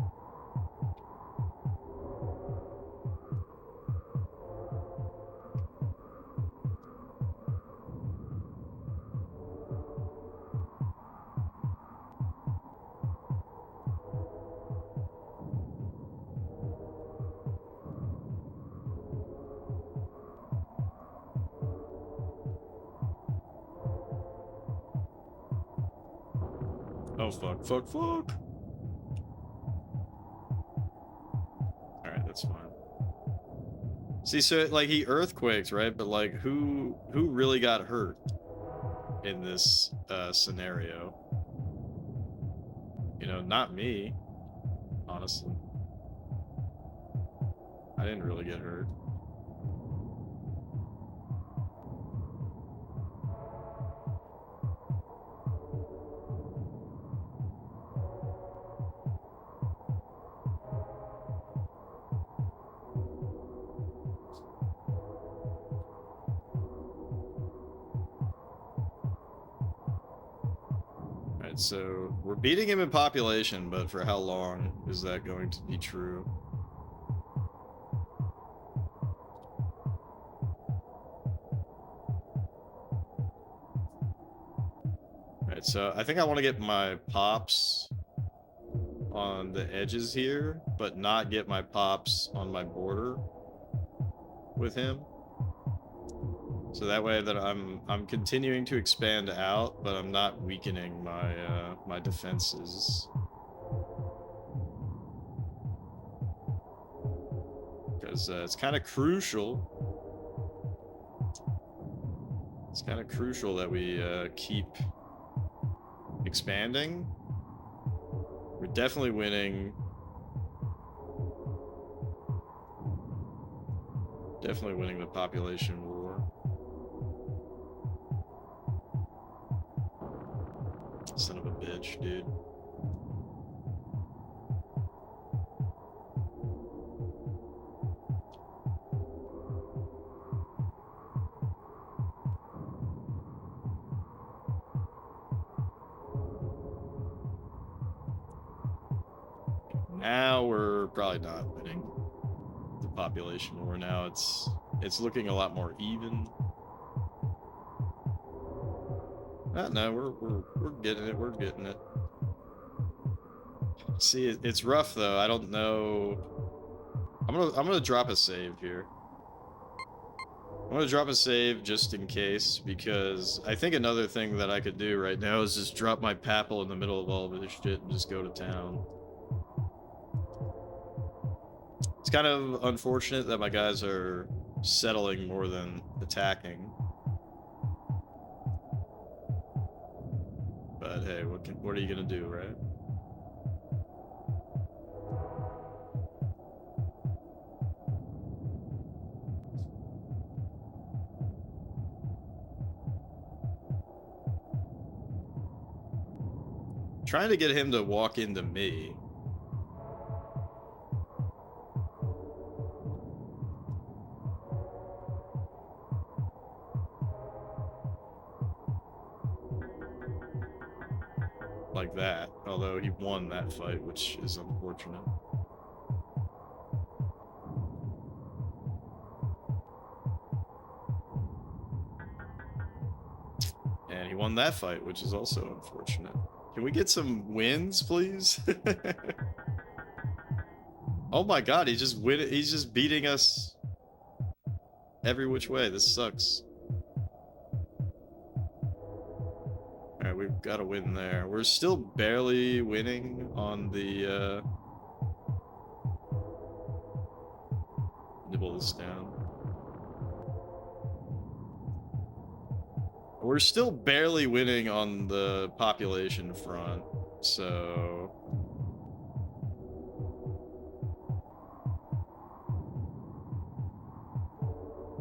Oh fuck. Alright, that's fine. See, so like he earthquakes, right? But like who really got hurt in this scenario? You know, not me, honestly. I didn't really get hurt. Alright, so we're beating him in population, but for how long is that going to be true? Alright, so I think I want to get my pops on the edges here, but not get my pops on my border with him. So that way that I'm continuing to expand out, but I'm not weakening my my defenses. Because it's kind of crucial. It's kind of crucial that we keep expanding. We're definitely winning. Definitely winning the population war. Son of a bitch, dude. Now we're probably not winning the population war. Now it's looking a lot more even. No, we're getting it. We're getting it. See, it's rough though. I don't know. I'm gonna drop a save here. I'm gonna drop a save just in case, because I think another thing that I could do right now is just drop my papal in the middle of all of this shit and just go to town. It's kind of unfortunate that my guys are settling more than attacking. But hey, what are you gonna do, right? Trying to get him to walk into me. Like that. although he won that fight, which is unfortunate. And he won that fight, which is also unfortunate. Can we get some wins, please? Oh my god, he's just beating us every which way. This sucks. Alright, we've got to win there. We're still barely winning on the, nibble this down. We're still barely winning on the population front, so...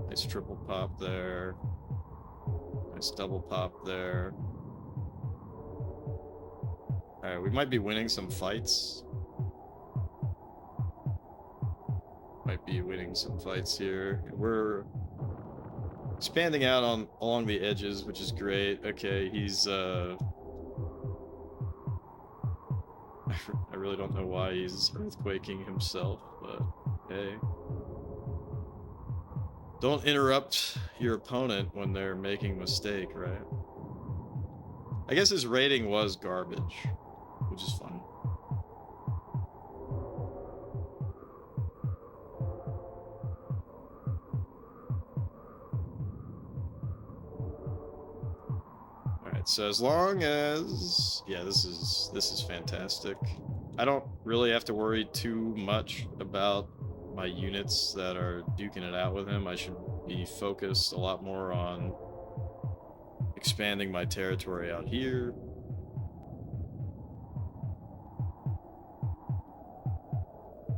Nice triple pop there. Nice double pop there. Alright, we might be winning some fights. Might be winning some fights here. We're expanding out along the edges, which is great. Okay, he's I really don't know why he's earthquaking himself, but hey. Don't interrupt your opponent when they're making a mistake, right? I guess his rating was garbage, which is fun. Alright, so as long as... yeah, this is fantastic. I don't really have to worry too much about my units that are duking it out with him. I should be focused a lot more on expanding my territory out here.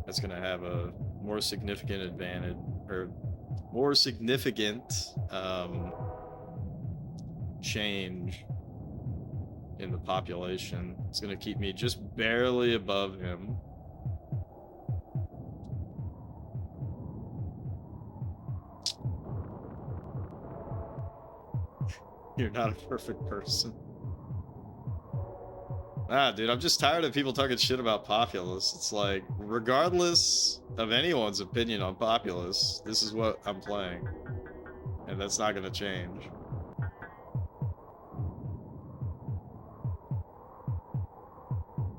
That's gonna have a more significant advantage, or more significant change in the population. It's gonna keep me just barely above him. You're not a perfect person. Ah, dude, I'm just tired of people talking shit about Populous. It's like, regardless of anyone's opinion on Populous, this is what I'm playing. And that's not gonna change.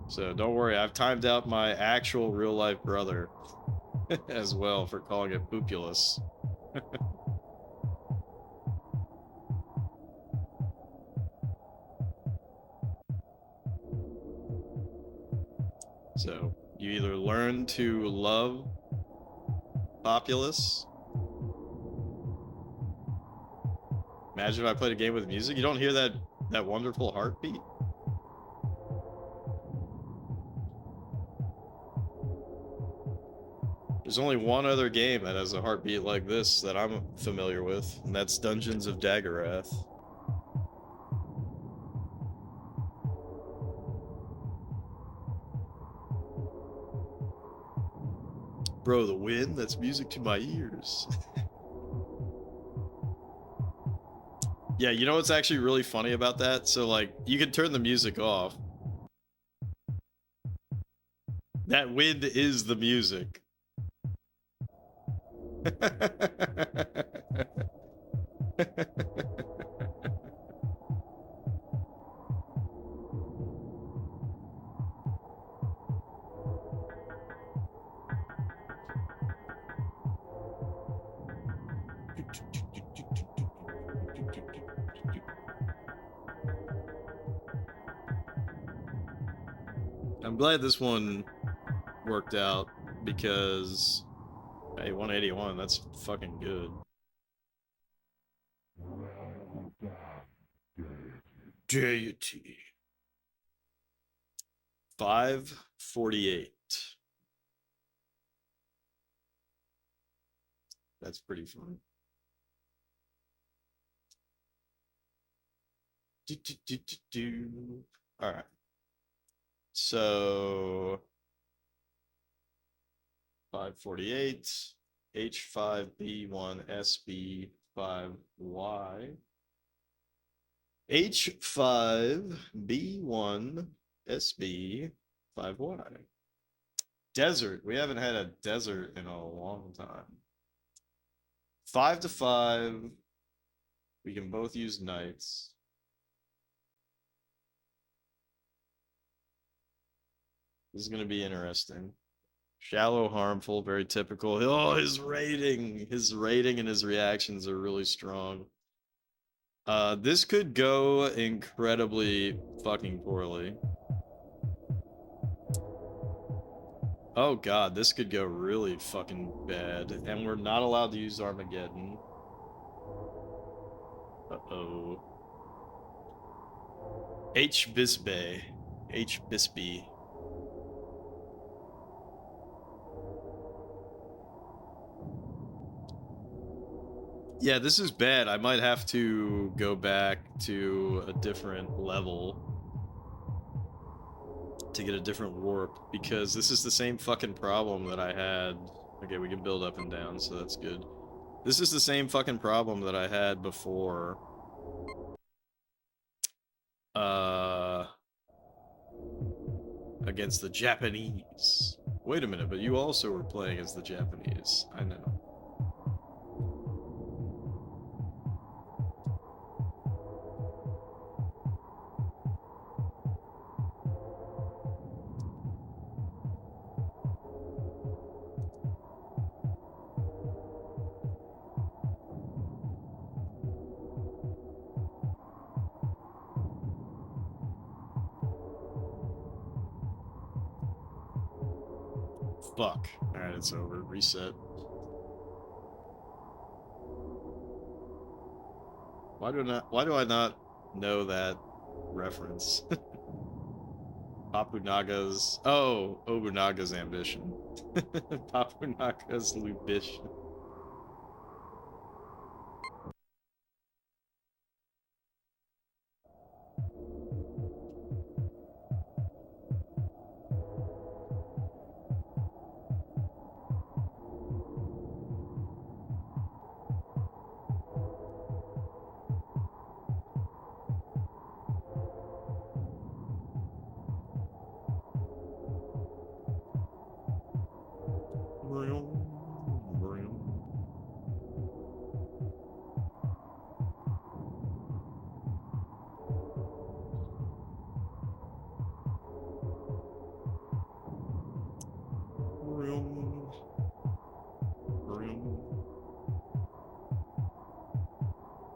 So don't worry, I've timed out my actual real-life brother as well for calling it Populous. So, you either learn to love Populous. Imagine if I played a game with music. You don't hear that wonderful heartbeat? There's only one other game that has a heartbeat like this that I'm familiar with, and that's Dungeons of Daggerath. Bro, the wind, that's music to my ears. Yeah, you know what's actually really funny about that? So, like, you can turn the music off. That wind is the music. I'm glad this one worked out because, hey, 181, that's fucking good. Deity. 548. That's pretty fun. All right. So 548, H5B1, SB5Y. H5B1, SB 5Y. Desert. We haven't had a desert in a long time. 5 to 5. We can both use knights. This is going to be interesting. Shallow, harmful, very typical. Oh, his rating and his reactions are really strong. This could go incredibly fucking poorly. Oh god, this could go really fucking bad. And we're not allowed to use Armageddon. Uh-oh. H. Bisbee. H. Bisbee. Yeah, this is bad. I might have to go back to a different level to get a different warp, because this is the same fucking problem that I had. Okay, we can build up and down, so that's good. This is the same fucking problem that I had before. Against the Japanese. Wait a minute, but you also were playing as the Japanese. I know. Fuck. Alright, it's over. Reset. Why do I not know that reference? Papunaga's... Oh, Obunaga's ambition. Papunaga's lubition.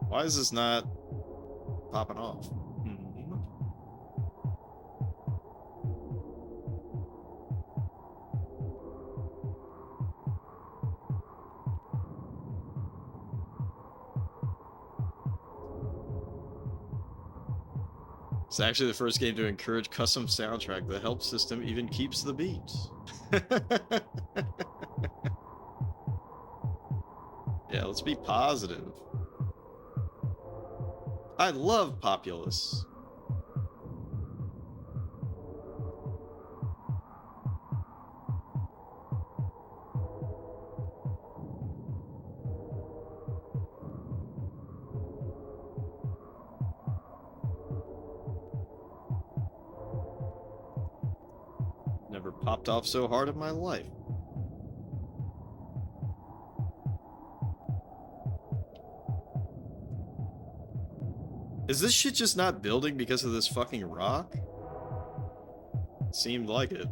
Why is this not popping off? It's actually the first game to encourage custom soundtrack. The help system even keeps the beats. Yeah, let's be positive. I love Populous. Never popped off so hard in my life. Is this shit just not building because of this fucking rock? Seemed like it.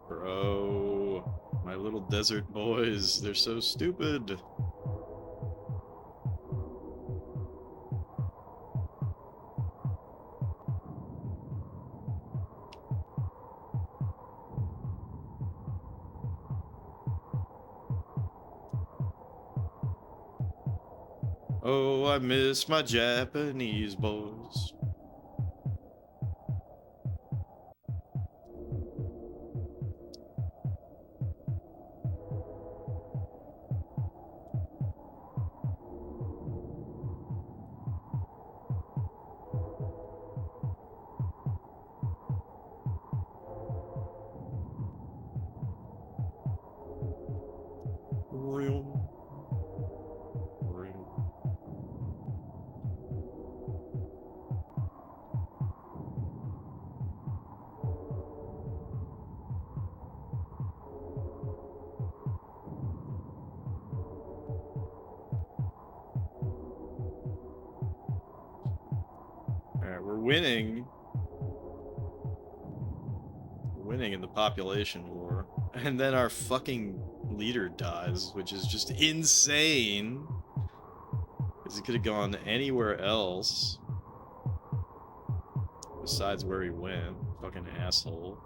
Bro, my little desert boys, they're so stupid. Oh, I miss my Japanese boys. Alright, we're winning. We're winning in the population war. And then our fucking leader dies, which is just insane. Because he could have gone anywhere else. Besides where he went. Fucking asshole.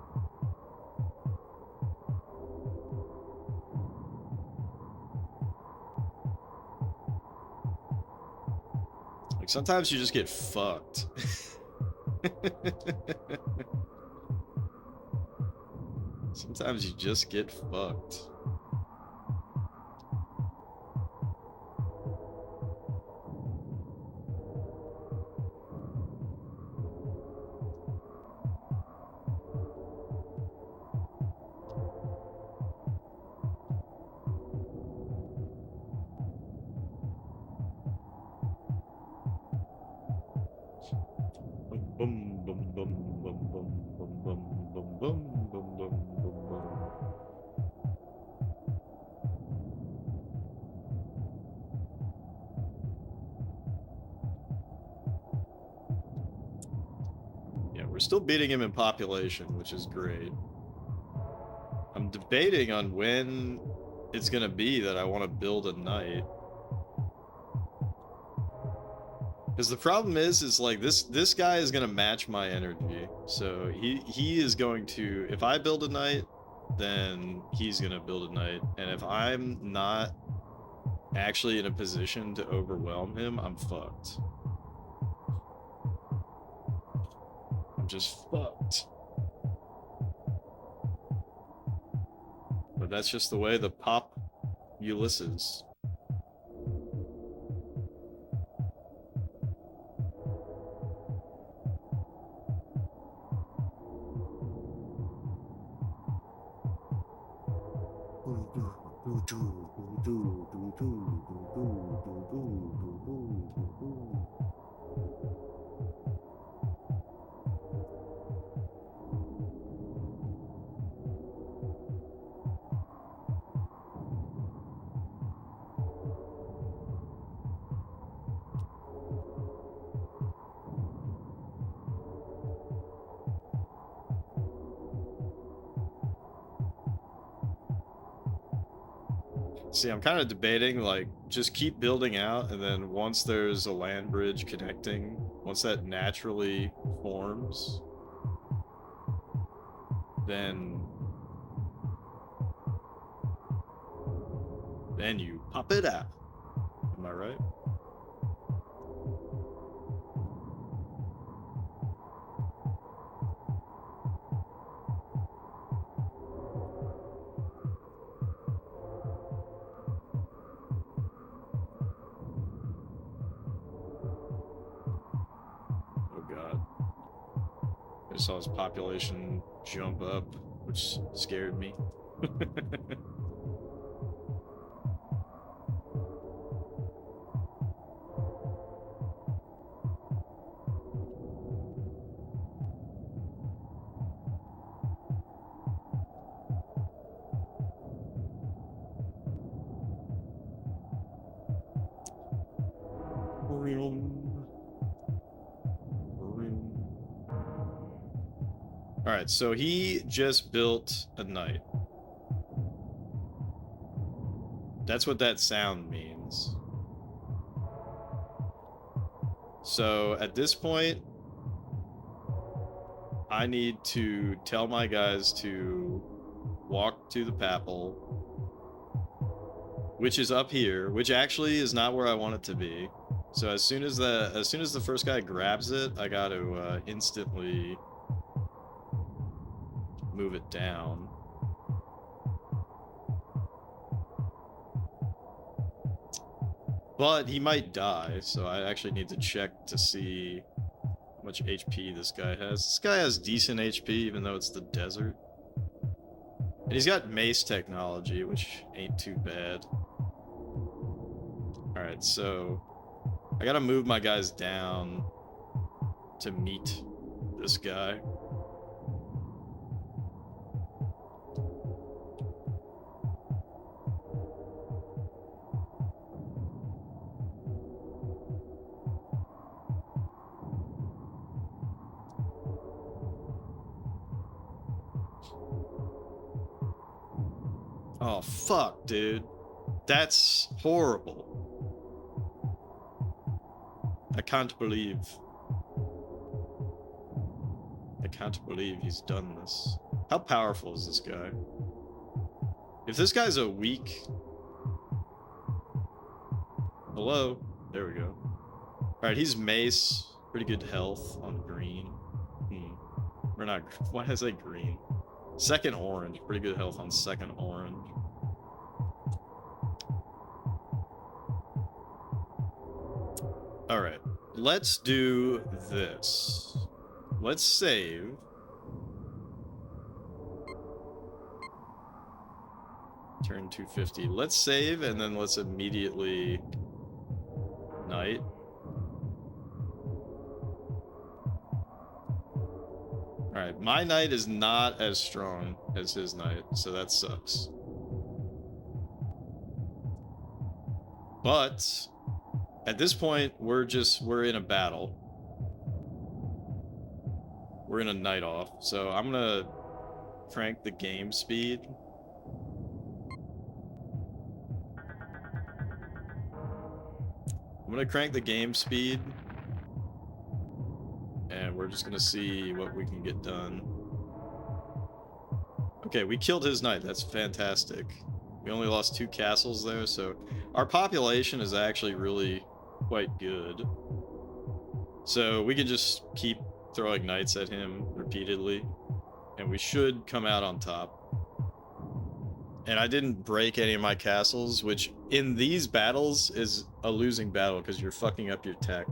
Like, sometimes you just get fucked. Sometimes you just get fucked. Boom, boom, boom, boom, boom, boom, boom, boom, boom, boom, boom, boom, boom. Yeah, we're still beating him in population, which is great. I'm debating on when it's gonna be that I want to build a knight. Because the problem is like this guy is gonna match my energy. So he is going to, if I build a knight, then he's gonna build a knight. And if I'm not actually in a position to overwhelm him, I'm fucked. I'm just fucked. But that's just the way the Populous is. See, I'm kind of debating, like, just keep building out, and then once there's a land bridge connecting, once that naturally forms, then you pop it out. Am I right? I saw his population jump up, which scared me. Alright, so he just built a knight. That's what that sound means. So at this point, I need to tell my guys to walk to the Papal, which is up here, which actually is not where I want it to be. So as soon as the first guy grabs it, I got to instantly move it down. But he might die, so I actually need to check to see how much HP this guy has. This guy has decent HP, even though it's the desert. And he's got mace technology, which ain't too bad. Alright, so I gotta move my guys down to meet this guy. Oh, fuck, dude. That's horrible. I can't believe he's done this. How powerful is this guy? If this guy's a weak... Hello? There we go. Alright, he's mace. Pretty good health on green. We're not... Why did I say green? Second orange. Pretty good health on second orange. Alright. Let's do this. Let's save. Turn 250. Let's save, and then let's immediately... Knight. Alright, my knight is not as strong as his knight, so that sucks. But... At this point, we're in a battle. We're in a night off, so I'm gonna crank the game speed. I'm gonna crank the game speed. And we're just gonna see what we can get done. Okay, we killed his knight. That's fantastic. We only lost 2 castles there, so our population is actually really quite good. So we can just keep throwing knights at him repeatedly, and we should come out on top. And I didn't break any of my castles, which in these battles is a losing battle because you're fucking up your tech.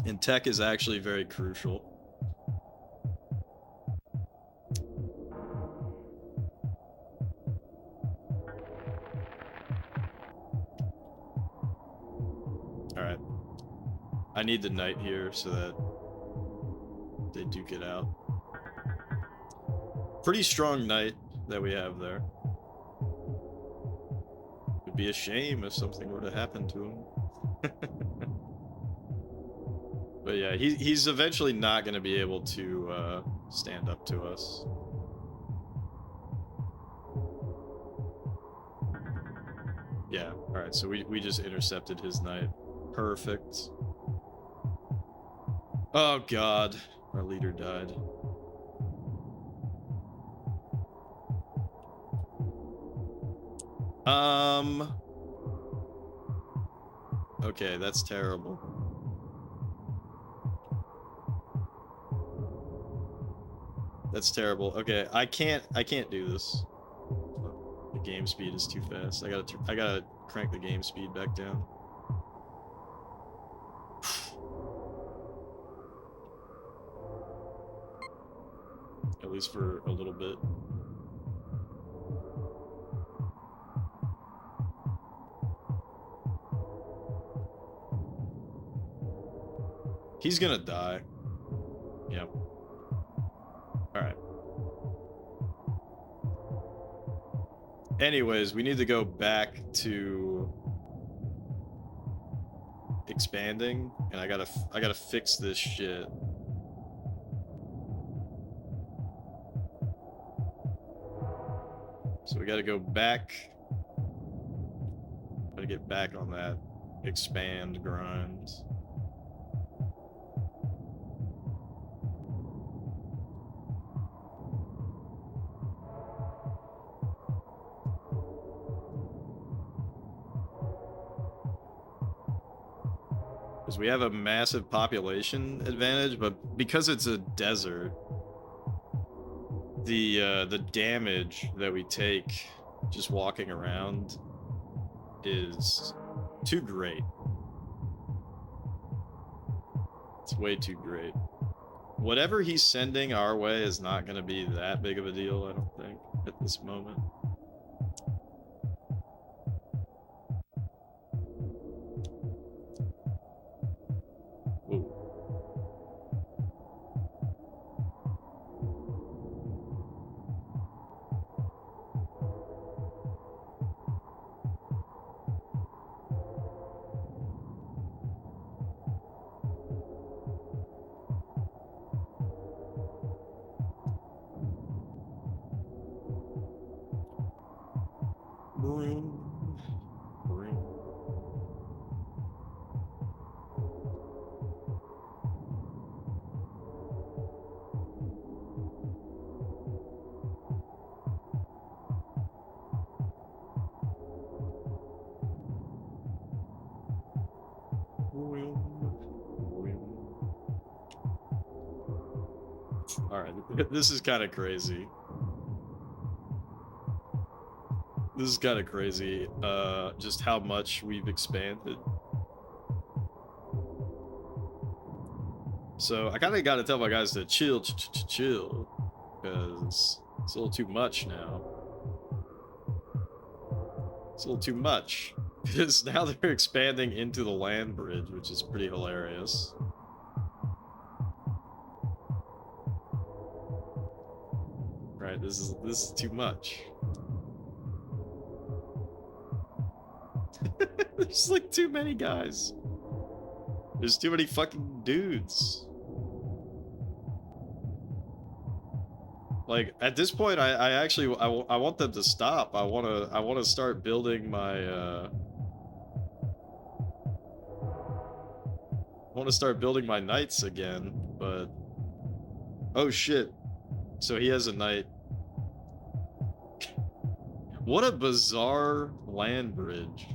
And tech is actually very crucial. Alright. I need the knight here so that they duke it out. Pretty strong knight that we have there. It'd be a shame if something were to happen to him. But yeah, he's eventually not going to be able to stand up to us. Yeah, alright, so we just intercepted his knight. Perfect. Oh god, our leader died. Okay, that's terrible. That's terrible. Okay, I can't do this. The game speed is too fast. I gotta crank the game speed back down. At least for a little bit. He's gonna die. Yep. Alright. Anyways, we need to go back to expanding, and I gotta fix this shit. So we gotta go back. Gotta get back on that expand grind. Because we have a massive population advantage, but because it's a desert, the damage that we take just walking around is too great. It's way too great. Whatever he's sending our way is not going to be that big of a deal, I don't think, at this moment. Alright, this is kind of crazy. This is kind of crazy, just how much we've expanded. So I kind of got to tell my guys to chill, chill, because it's a little too much now. It's a little too much, because now they're expanding into the land bridge, which is pretty hilarious. Right, this is too much. There's like too many guys. There's too many fucking dudes. Like at this point, I actually I want them to stop. I want to start building my I want to start building my knights again. But oh shit! So he has a knight. What a bizarre land bridge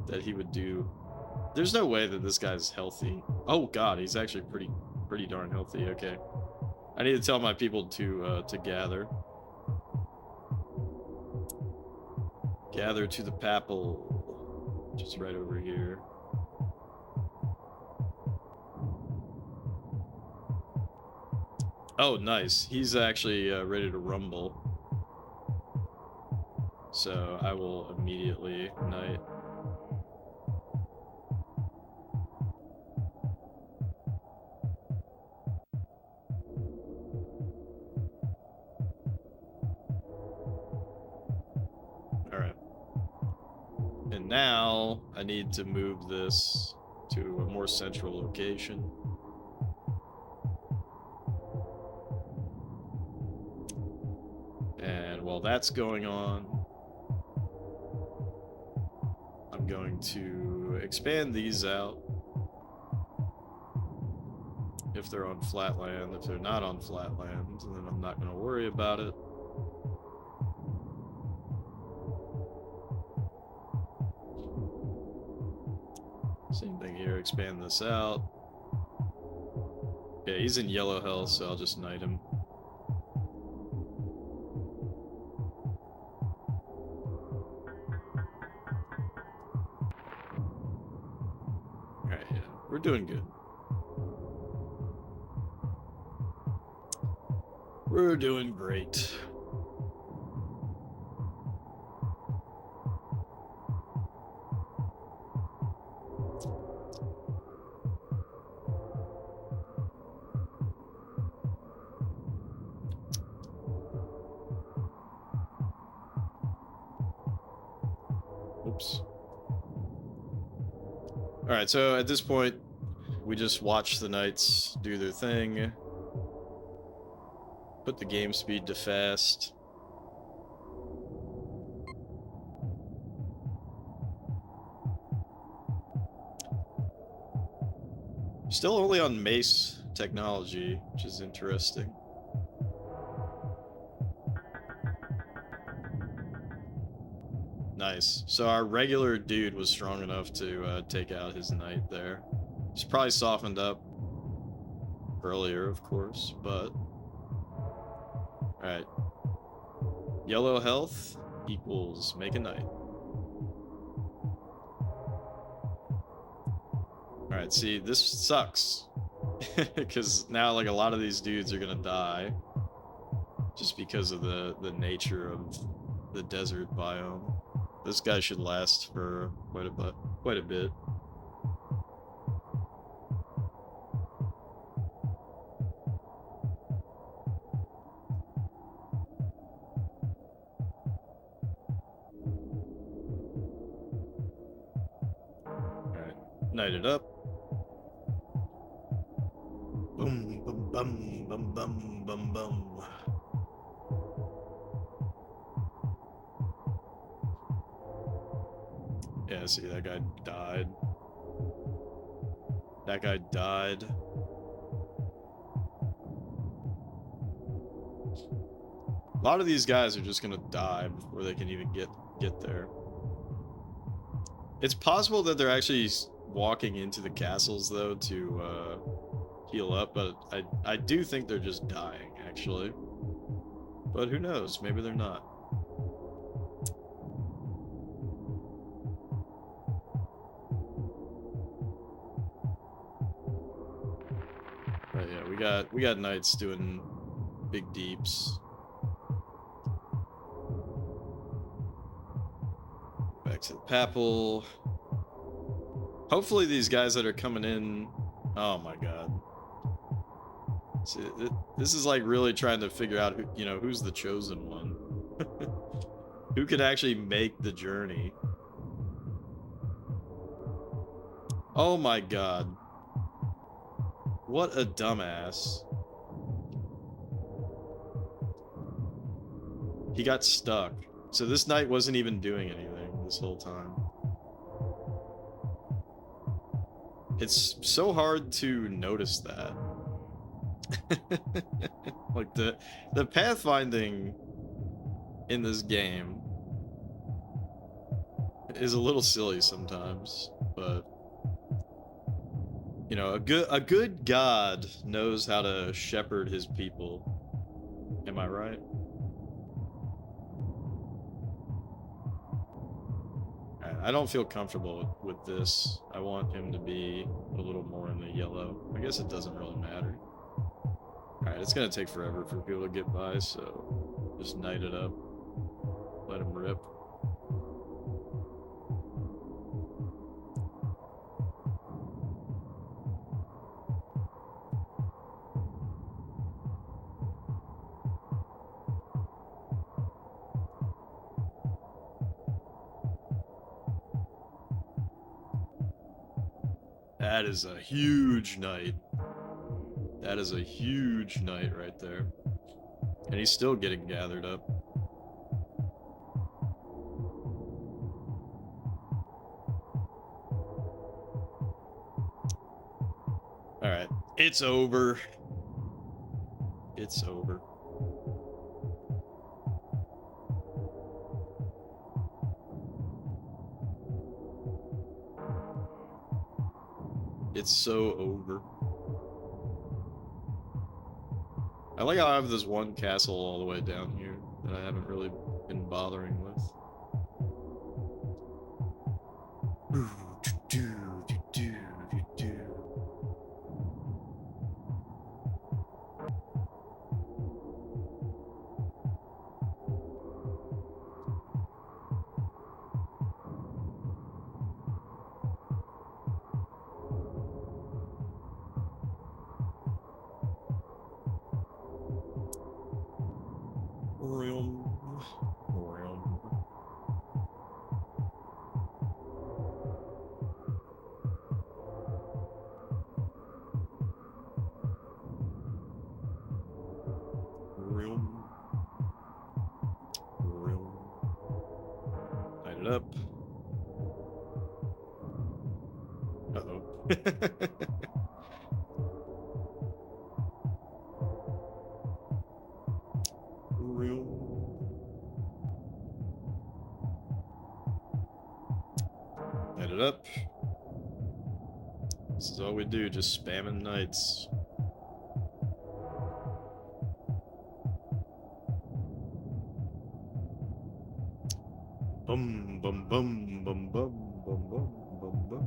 that he would do. There's no way that this guy's healthy. Oh god, he's actually pretty darn healthy. Okay. I need to tell my people to gather. Gather to the Papal. Just right over here. Oh, nice. He's actually ready to rumble. So I will immediately knight. Alright. And now I need to move this to a more central location. And while that's going on, I'm going to expand these out. If they're on flat land. If they're not on flat land, then I'm not going to worry about it. Same thing here, expand this out. Yeah, he's in yellow health, so I'll just knight him. Alright, yeah, we're doing good. We're doing great. Oops. Alright, so at this point, we just watch the knights do their thing. Put the game speed to fast. Still only on mace technology, which is interesting. Nice. So our regular dude was strong enough to take out his knight there. He's probably softened up earlier, of course, but... Alright. Yellow health equals make a knight. Alright, see, this sucks. Because now, like, a lot of these dudes are gonna die. Just because of the nature of the desert biome. This guy should last for quite a bit. Alright, knight it up. Boom, bum, bum, bum, bum, bum, bum. Yeah, see, that guy died. That guy died. A lot of these guys are just gonna die before they can even get there. It's possible that they're actually walking into the castles though to heal up, but I do think they're just dying actually. But who knows? Maybe they're not. Right, yeah, we got knights doing big deeps. Back to the Papal. Hopefully these guys that are coming in. Oh my god. See, this is like really trying to figure out who, you know, who's the chosen one. Who could actually make the journey? Oh my god. What a dumbass. He got stuck. So this knight wasn't even doing anything this whole time. It's so hard to notice that. Like the pathfinding in this game is a little silly sometimes, but you know, a good god knows how to shepherd his people. Am I right? I don't feel comfortable with this. I want him to be a little more in the yellow. I guess it doesn't really matter. Alright, it's gonna take forever for people to get by, so just knight it up. Let him rip. That is a huge knight. That is a huge knight right there. And he's still getting gathered up. Alright, it's over. It's over. It's so over. I like how I have this one castle all the way down here that I haven't really been bothering with. Light it up. Uh-oh. Light it up. This is all we do, just spamming knights. Bum bum bum bum bum bum bum bum bum.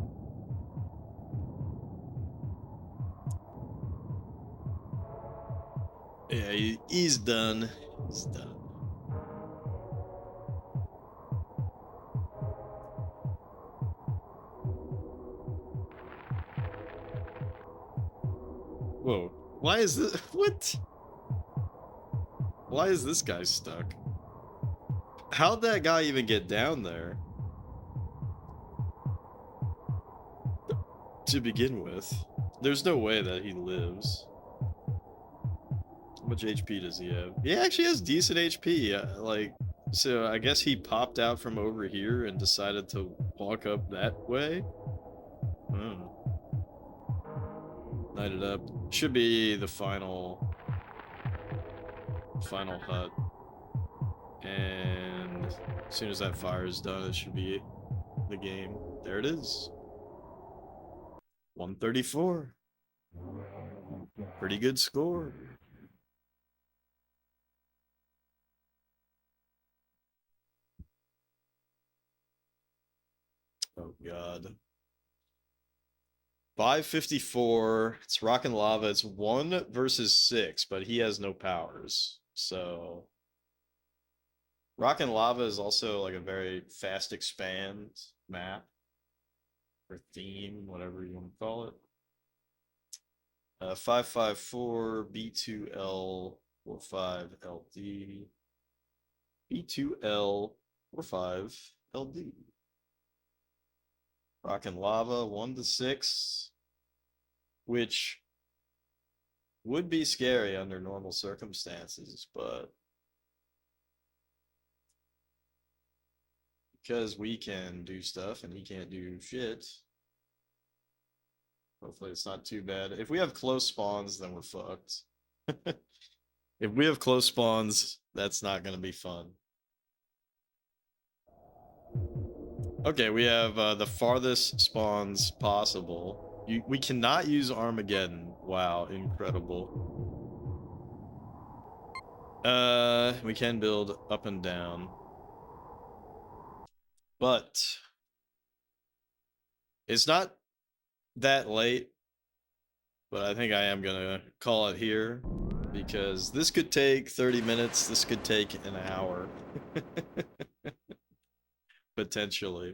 Yeah, he's done. He's done. Whoa. Why is this? What? Why is this guy stuck? How'd that guy even get down there? To begin with. There's no way that he lives. How much HP does he have? He actually has decent HP. Like, so I guess he popped out from over here and decided to walk up that way? I don't know. Light it up. Should be the final hut. And as soon as that fire is done, it should be the game. There it is. 134. Pretty good score. Oh god. 554. It's Rock and Lava. It's 1 versus 6, but he has no powers. So Rock and Lava is also like a very fast expand map or theme, whatever you want to call it. 554 B2L 45 LD B2L 45 LD. Rock and Lava 1 to 6, which would be scary under normal circumstances, but because we can do stuff and he can't do shit, hopefully it's not too bad. If we have close spawns, then we're fucked. If we have close spawns, that's not going to be fun. Okay, we have the farthest spawns possible. We cannot use Armageddon. Wow, incredible. We can build up and down. But it's not that late, but I think I am gonna call it here because this could take 30 minutes, this could take an hour. Potentially.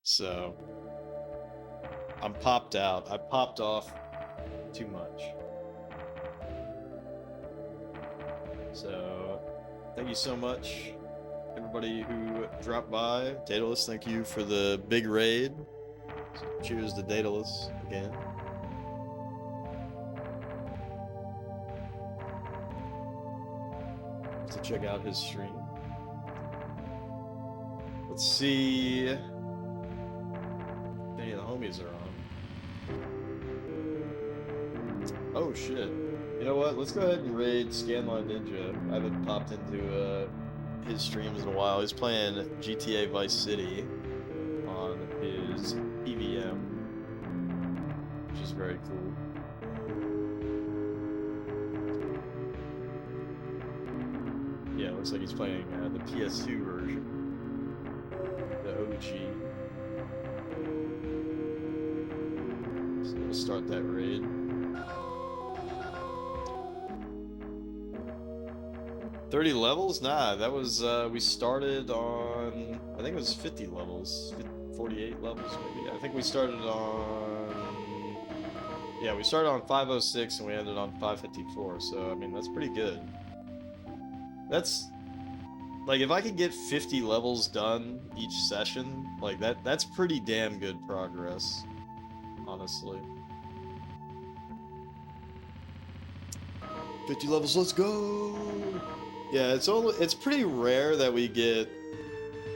So I'm popped out. I popped off too much. So thank you so much, everybody who dropped by. Daedalus, thank you for the big raid. So cheers to Daedalus again. To check out his stream. Let's see if any of the homies are on. Oh shit. You know what? Let's go ahead and raid Scanline Ninja. I haven't popped into his streams in a while. He's playing GTA Vice City on his PVM, which is very cool. Yeah, it looks like he's playing the PS2 version. The OG. So we'll start that raid. $30 levels? Nah, that was, we started on, I think it was 50 levels, 48 levels maybe. I think we started on, yeah, we started on 506 and we ended on 554, so, I mean, that's pretty good. That's, like, if I could get 50 levels done each session, like, that's pretty damn good progress, honestly. 50 levels, let's go! Yeah, it's pretty rare that we get,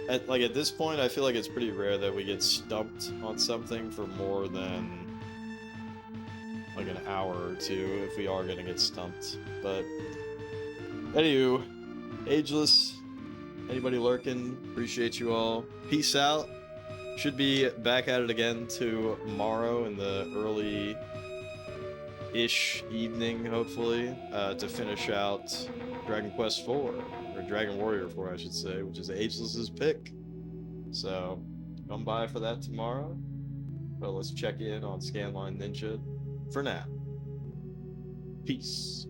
at this point, I feel like it's pretty rare that we get stumped on something for more than, like, an hour or two, if we are gonna get stumped. But, anywho, Ageless, anybody lurking, appreciate you all. Peace out. Should be back at it again tomorrow in the early-ish evening, hopefully, to finish out Dragon Quest IV, or Dragon Warrior 4, I should say, which is Ageless's pick. So, come by for that tomorrow. But let's check in on Scanline Ninja for now. Peace.